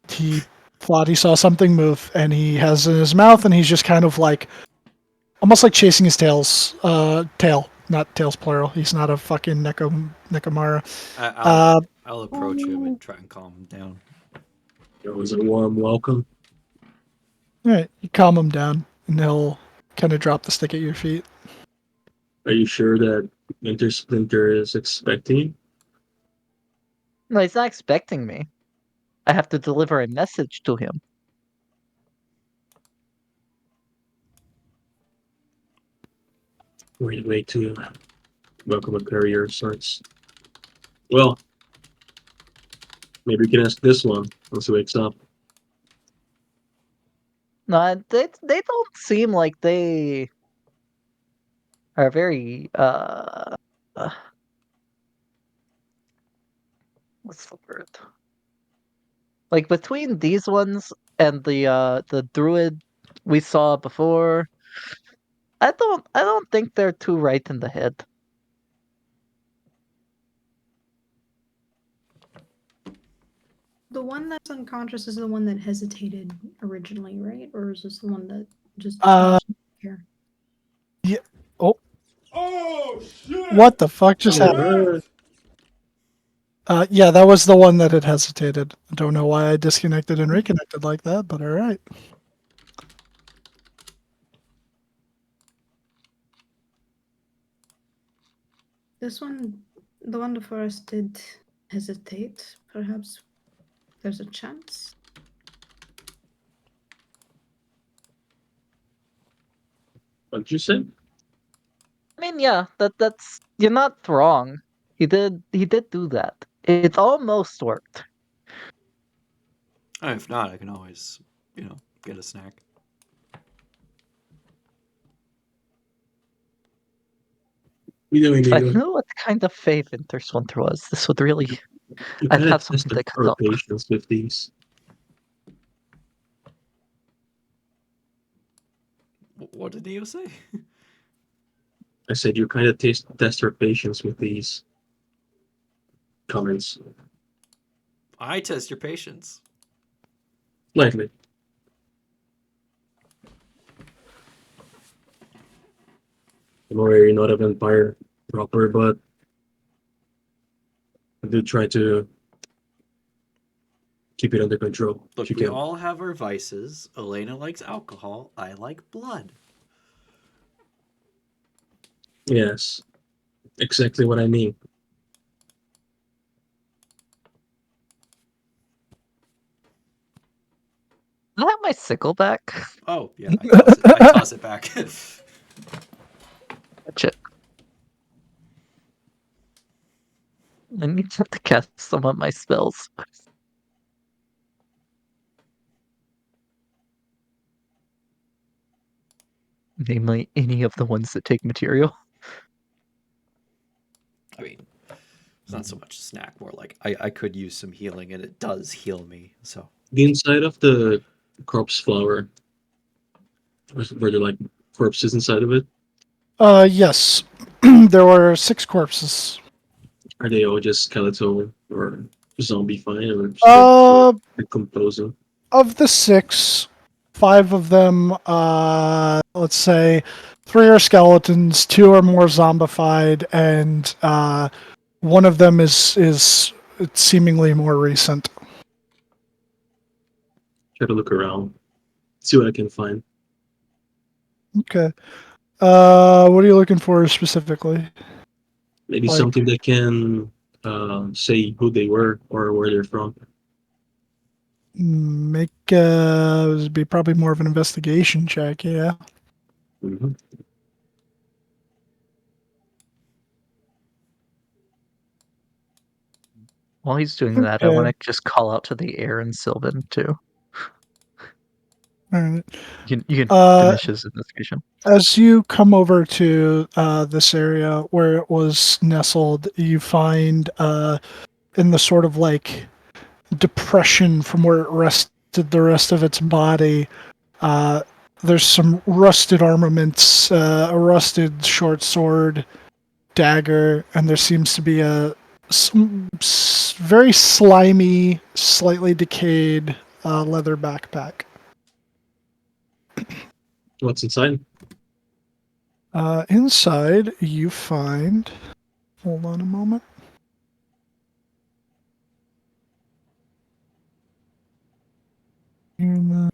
He thought he saw something move, and he has it in his mouth, and he's just kind of like, almost like chasing his tail, not tails plural. He's not a fucking Nekomara.
I'll approach him and try and calm him down.
It was a warm welcome.
All right, you calm him down, and he'll kind of drop the stick at your feet.
Are you sure that Wintersplinter is expecting?
No, he's not expecting me. I have to deliver a message to him.
Great way to welcome a courier of sorts. Well, maybe we can ask this one once he wakes up.
No, they don't seem like they are very what's the word? Like between these ones and the druid we saw before, I don't think they're too right in the head.
The one that's unconscious is the one that hesitated originally, right? Or is this the one that just here?
Yeah. Oh. What the fuck just happened? Yeah, that was the one that had hesitated. I don't know why I disconnected and reconnected like that, but all right.
This one, the one before us did hesitate. Perhaps there's a chance.
What'd you say?
I mean, yeah, that's you're not wrong. He did do that. It almost worked.
If not, I can always, get a snack.
If I knew what kind of fave Wintersplinter was, this would really
You
I'd
gotta
have
test
something to cut
our
up.
patience with these.
What did Neo say?
I said you kind of test our patience with these comments.
I test your patience.
Lightly. Don't worry, you're not a vampire proper, but I do try to keep it under control.
Look, we all have our vices. Elena likes alcohol. I like blood.
Yes, exactly what I mean.
I have my sickle back.
Oh, yeah, I toss it back.
Touch it. I need to cast some of my spells. Namely, any of the ones that take material.
I mean, it's not so much a snack, more like I could use some healing, and it does heal me, so.
The inside of the corpse flower, were there like corpses inside of it?
Yes. There were 6 corpses.
Are they all just skeletal or zombie fine or decomposing?
Of the 6, 5 of them, let's say, 3 are skeletons, 2 are more zombified, and one of them is seemingly more recent.
Try to look around, see what I can find.
Okay. What are you looking for specifically?
Maybe
Like-
something that can say who they were or where they're from.
Make it would be probably more of an investigation check, yeah.
Mm-hmm.
While he's doing that, I
Okay.
want to just call out to the air and Sylvan too.
All right.
You can
Uh,
finish his investigation.
As you come over to this area where it was nestled, you find in the sort of like depression from where it rested the rest of its body, there's some rusted armaments, a rusted short sword, dagger, and there seems to be some very slimy, slightly decayed leather backpack.
What's inside?
Inside, you find. Hold on a moment. Here in the.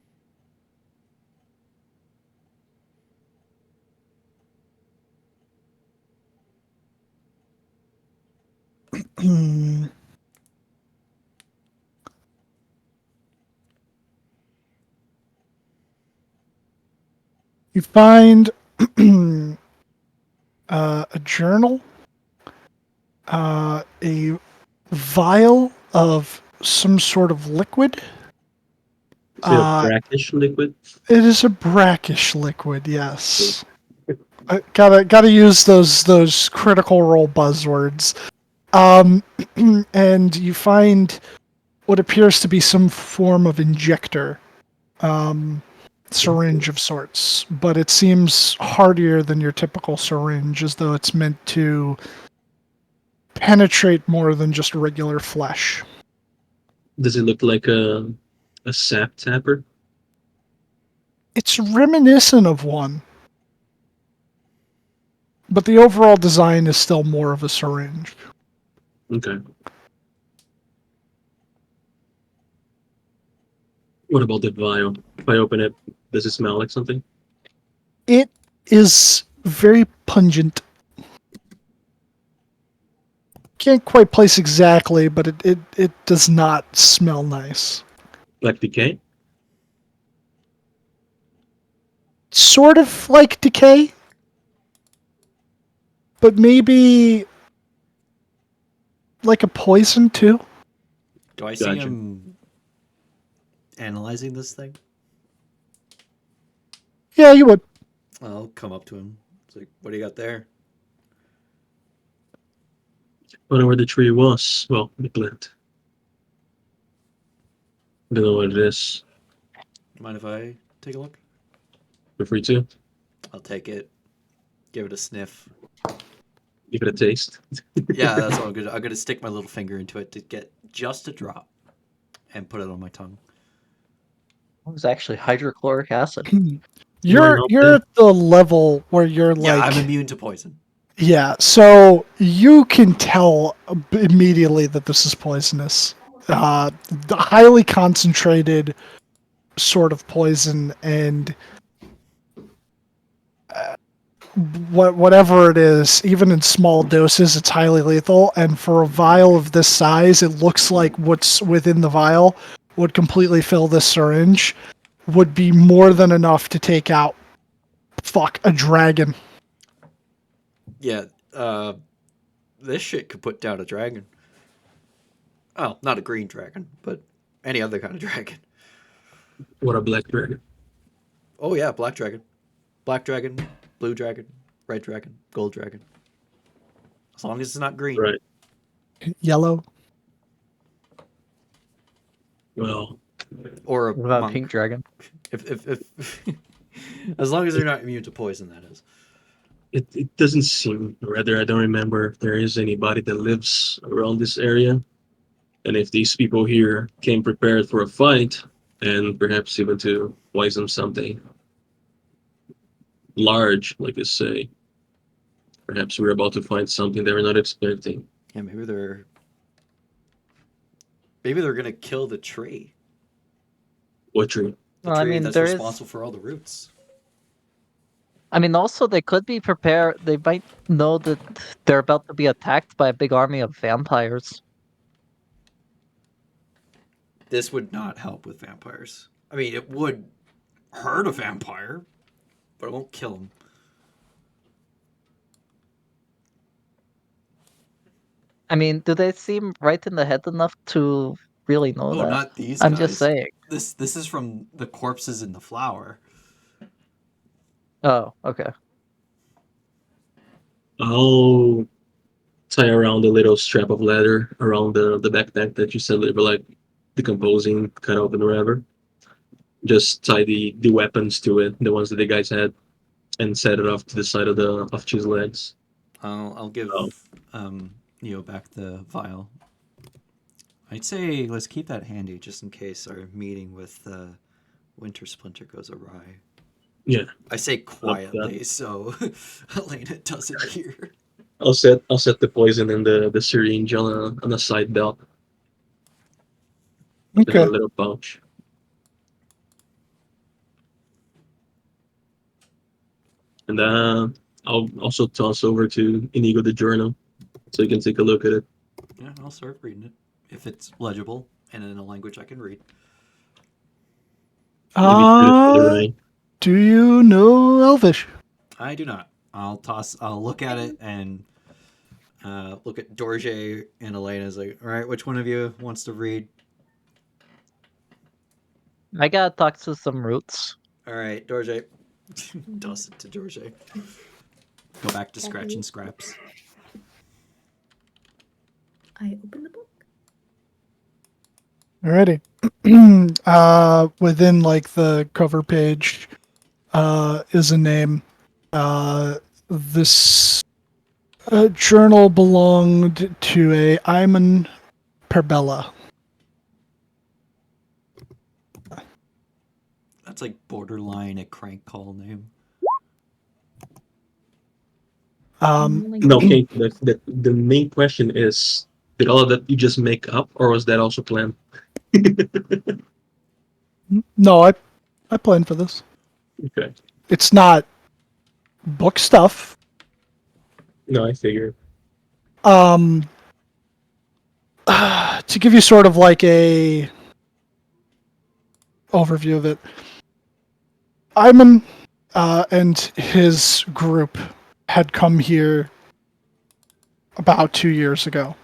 You find a journal, a vial of some sort of liquid.
Is it a brackish liquid?
It is a brackish liquid, yes. I gotta use those critical role buzzwords. And you find what appears to be some form of injector, syringe of sorts, but it seems hardier than your typical syringe, as though it's meant to penetrate more than just regular flesh.
Does it look like a sap tapper?
It's reminiscent of one, but the overall design is still more of a syringe.
Okay. What about the vial? If I open it, does it smell like something?
It is very pungent. Can't quite place exactly, but it does not smell nice.
Like decay?
Sort of like decay, but maybe like a poison too.
Do I see
Gotcha.
him analyzing this thing?
Yeah, you would.
I'll come up to him. It's like, what do you got there?
I don't know where the tree was. Well, the plant. I don't know what it is.
Mind if I take a look?
Feel free to.
I'll take it. Give it a sniff.
Give it a taste.
Yeah, that's what I'm gonna stick my little finger into it to get just a drop and put it on my tongue.
It was actually hydrochloric acid.
You're
not
you're
dead.
at the level where you're
Yeah,
like,
I'm immune to poison.
yeah, so you can tell immediately that this is poisonous. The highly concentrated sort of poison, and whatever it is, even in small doses, it's highly lethal. And for a vial of this size, it looks like what's within the vial would completely fill this syringe, would be more than enough to take out, a dragon.
Yeah, this shit could put down a dragon. Oh, not a green dragon, but any other kind of dragon.
What a black dragon.
Oh yeah, black dragon. Black dragon, blue dragon, red dragon, gold dragon. As long as it's not green.
Right.
Yellow.
Well,
Or a
What about
monk.
pink dragon?
If as long as they're not immune to poison, that is.
it doesn't seem, rather, I don't remember if there is anybody that lives around this area. And if these people here came prepared for a fight, and perhaps even to poison something large, like you say, perhaps we're about to find something that we're not expecting.
Yeah, maybe they're gonna kill the tree.
What tree?
The
Well, I
tree
mean,
that's
there is.
responsible for all the roots.
I mean, also they could be prepared. They might know that they're about to be attacked by a big army of vampires.
This would not help with vampires. I mean, it would hurt a vampire, but it won't kill him.
I mean, do they seem right in the head enough to really know
Oh,
that?
not these
I'm
guys.
just saying.
This is from the corpses in the flower.
Oh, okay.
I'll tie around a little strap of leather around the backpack that you said they were like decomposing, cut open or whatever. Just tie the weapons to it, the ones that the guys had, and set it off to the side of the of Cheese legs.
I'll give
Oh.
Neo back the vial. I'd say let's keep that handy just in case our meeting with Wintersplinter goes awry.
Yeah.
I say quietly so Elena doesn't hear.
I'll set the poison and the syringe on a side belt. In a
Okay.
little pouch. And I'll also toss over to Inigo the journal so you can take a look at it.
Yeah, I'll start reading it if it's legible and in a language I can read.
Maybe right.
Do you know Elvish?
I do not. I'll look at it and look at Dorje and Elena's like, all right, which one of you wants to read?
I gotta talk to some roots.
All right, Dorje. Toss it to Dorje. Go back to
Happy.
scratching scraps.
I open the book.
Alrighty. Within like the cover page is a name. This journal belonged to a Iman Perbella.
That's like borderline a crank call name.
No, okay. The main question is, did all of that you just make up, or was that also planned?
No, I planned for this.
Okay.
It's not book stuff.
No, I figured.
To give you sort of like a overview of it, Iman and his group had come here about 2 years ago,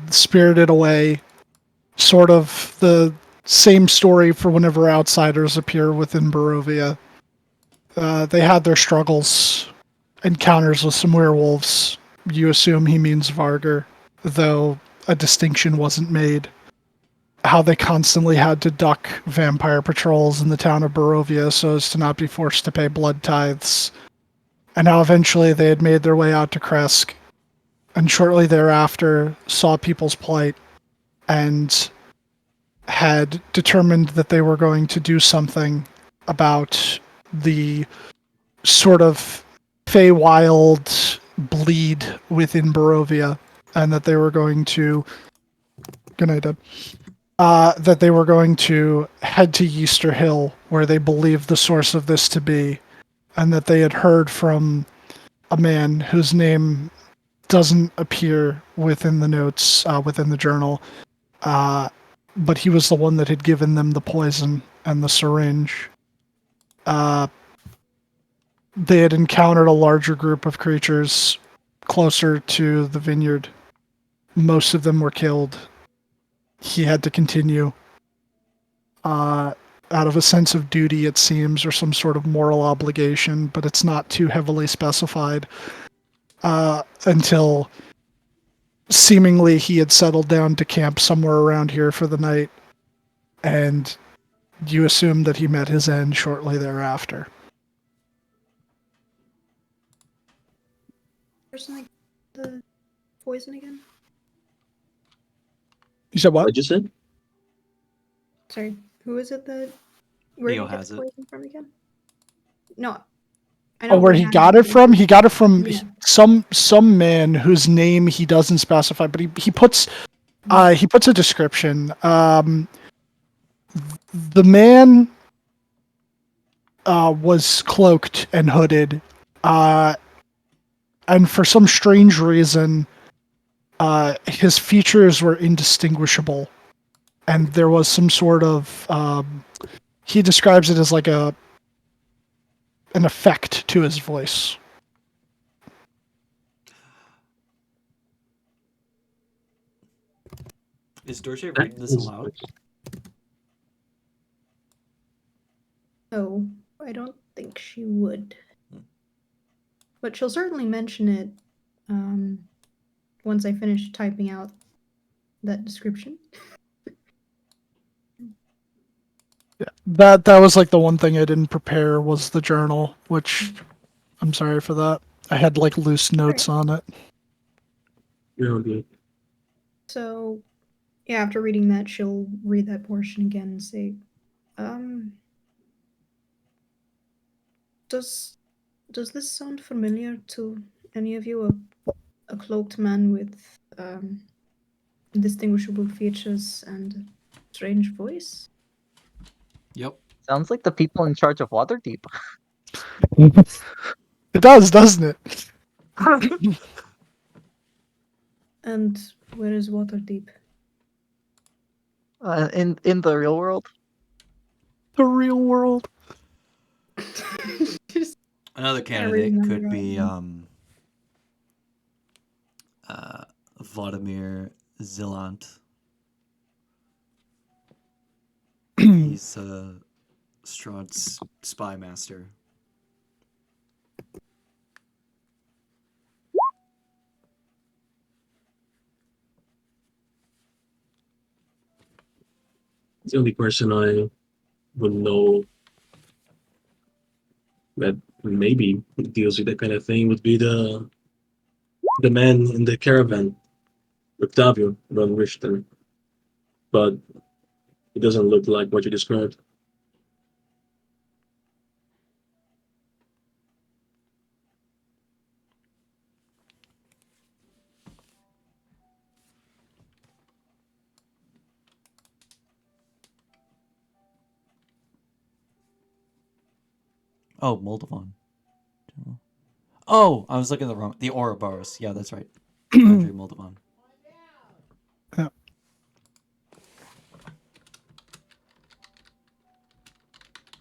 spirited away, sort of the same story for whenever outsiders appear within Barovia. They had their struggles, encounters with some werewolves. You assume he means Vargar, though a distinction wasn't made. How they constantly had to duck vampire patrols in the town of Barovia so as to not be forced to pay blood tithes. And how eventually they had made their way out to Kresk, and shortly thereafter saw people's plight and had determined that they were going to do something about the sort of Feywild bleed within Barovia, and that they were going to good night, Deb. That they were going to head to Easter Hill, where they believed the source of this to be, and that they had heard from a man whose name doesn't appear within the notes, within the journal, but he was the one that had given them the poison and the syringe. They had encountered a larger group of creatures closer to the vineyard. Most of them were killed. He had to continue. Out of a sense of duty, it seems, or some sort of moral obligation, but it's not too heavily specified. Until seemingly he had settled down to camp somewhere around here for the night, and you assume that he met his end shortly thereafter.
Person like the poison again?
You said what?
What'd you say?
Sorry, who is it that where
Neo
did he get
has
the
it.
poison from again? No. I
Oh, where he got it from? He got it from
Yeah.
some man whose name he doesn't specify, but he puts a description. The man was cloaked and hooded, and for some strange reason, his features were indistinguishable, and there was some sort of he describes it as like an effect to his voice.
Is Dorje reading this aloud?
No, I don't think she would.
Hmm.
But she'll certainly mention it once I finish typing out that description.
Yeah, that was like the one thing I didn't prepare was the journal, which I'm sorry for that. I had like loose notes on it.
You're all good.
So, yeah, after reading that, she'll read that portion again and say, does this sound familiar to any of you? A cloaked man with indistinguishable features and a strange voice?
Yep.
Sounds like the people in charge of Waterdeep.
It does, doesn't it?
And where is Waterdeep?
In the real world.
The real world.
Just
Another
kinda reading
candidate
them
could be
around.
Vladimir Zilant. He's Strahd's spy master.
The only person I would know that maybe deals with that kind of thing would be the man in the caravan, Octavio von Richter. But it doesn't look like what you described.
Oh, Moldovan. Oh, I was looking at the wrong. The Ouroboros. Yeah, that's right. Andrew Moldovan.
Yeah.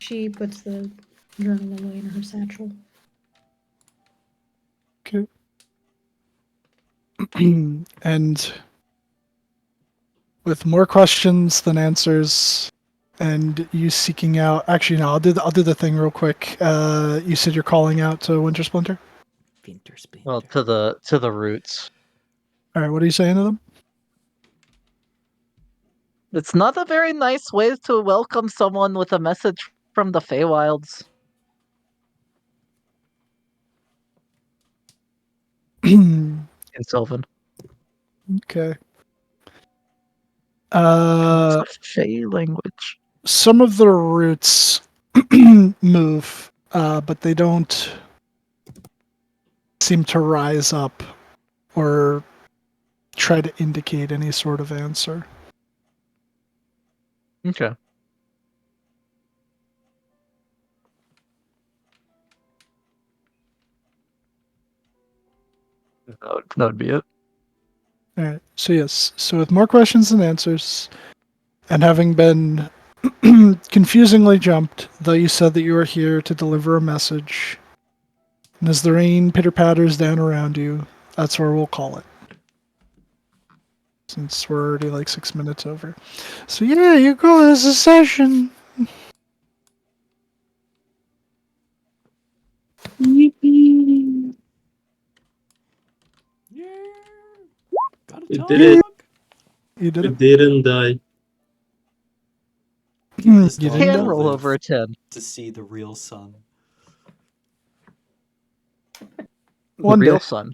She puts the journal away in her satchel.
Okay. And with more questions than answers, and you seeking out. Actually, no. I'll do the thing real quick. You said you're calling out to Wintersplinter.
Wintersplinter.
Well, to the roots.
All right. What are you saying to them?
It's not a very nice way to welcome someone with a message from the Feywilds. In Sylvan.
Okay.
It's a Fey language.
Some of the roots move, but they don't seem to rise up or try to indicate any sort of answer.
Okay. That would be it.
All right. So yes. So with more questions than answers, and having been confusingly jumped, though you said that you were here to deliver a message, and as the rain pitter patters down around you, that's where we'll call it. Since we're already like 6 minutes over. So yeah, you go as a session.
Yippee!
Yeah. Gotta
It
talk.
did it.
You did
It
it.
didn't die.
This
You
dog
didn't
Can
will
know?
roll
live
over a 10.
to see the real sun.
The
One
real
day.
sun.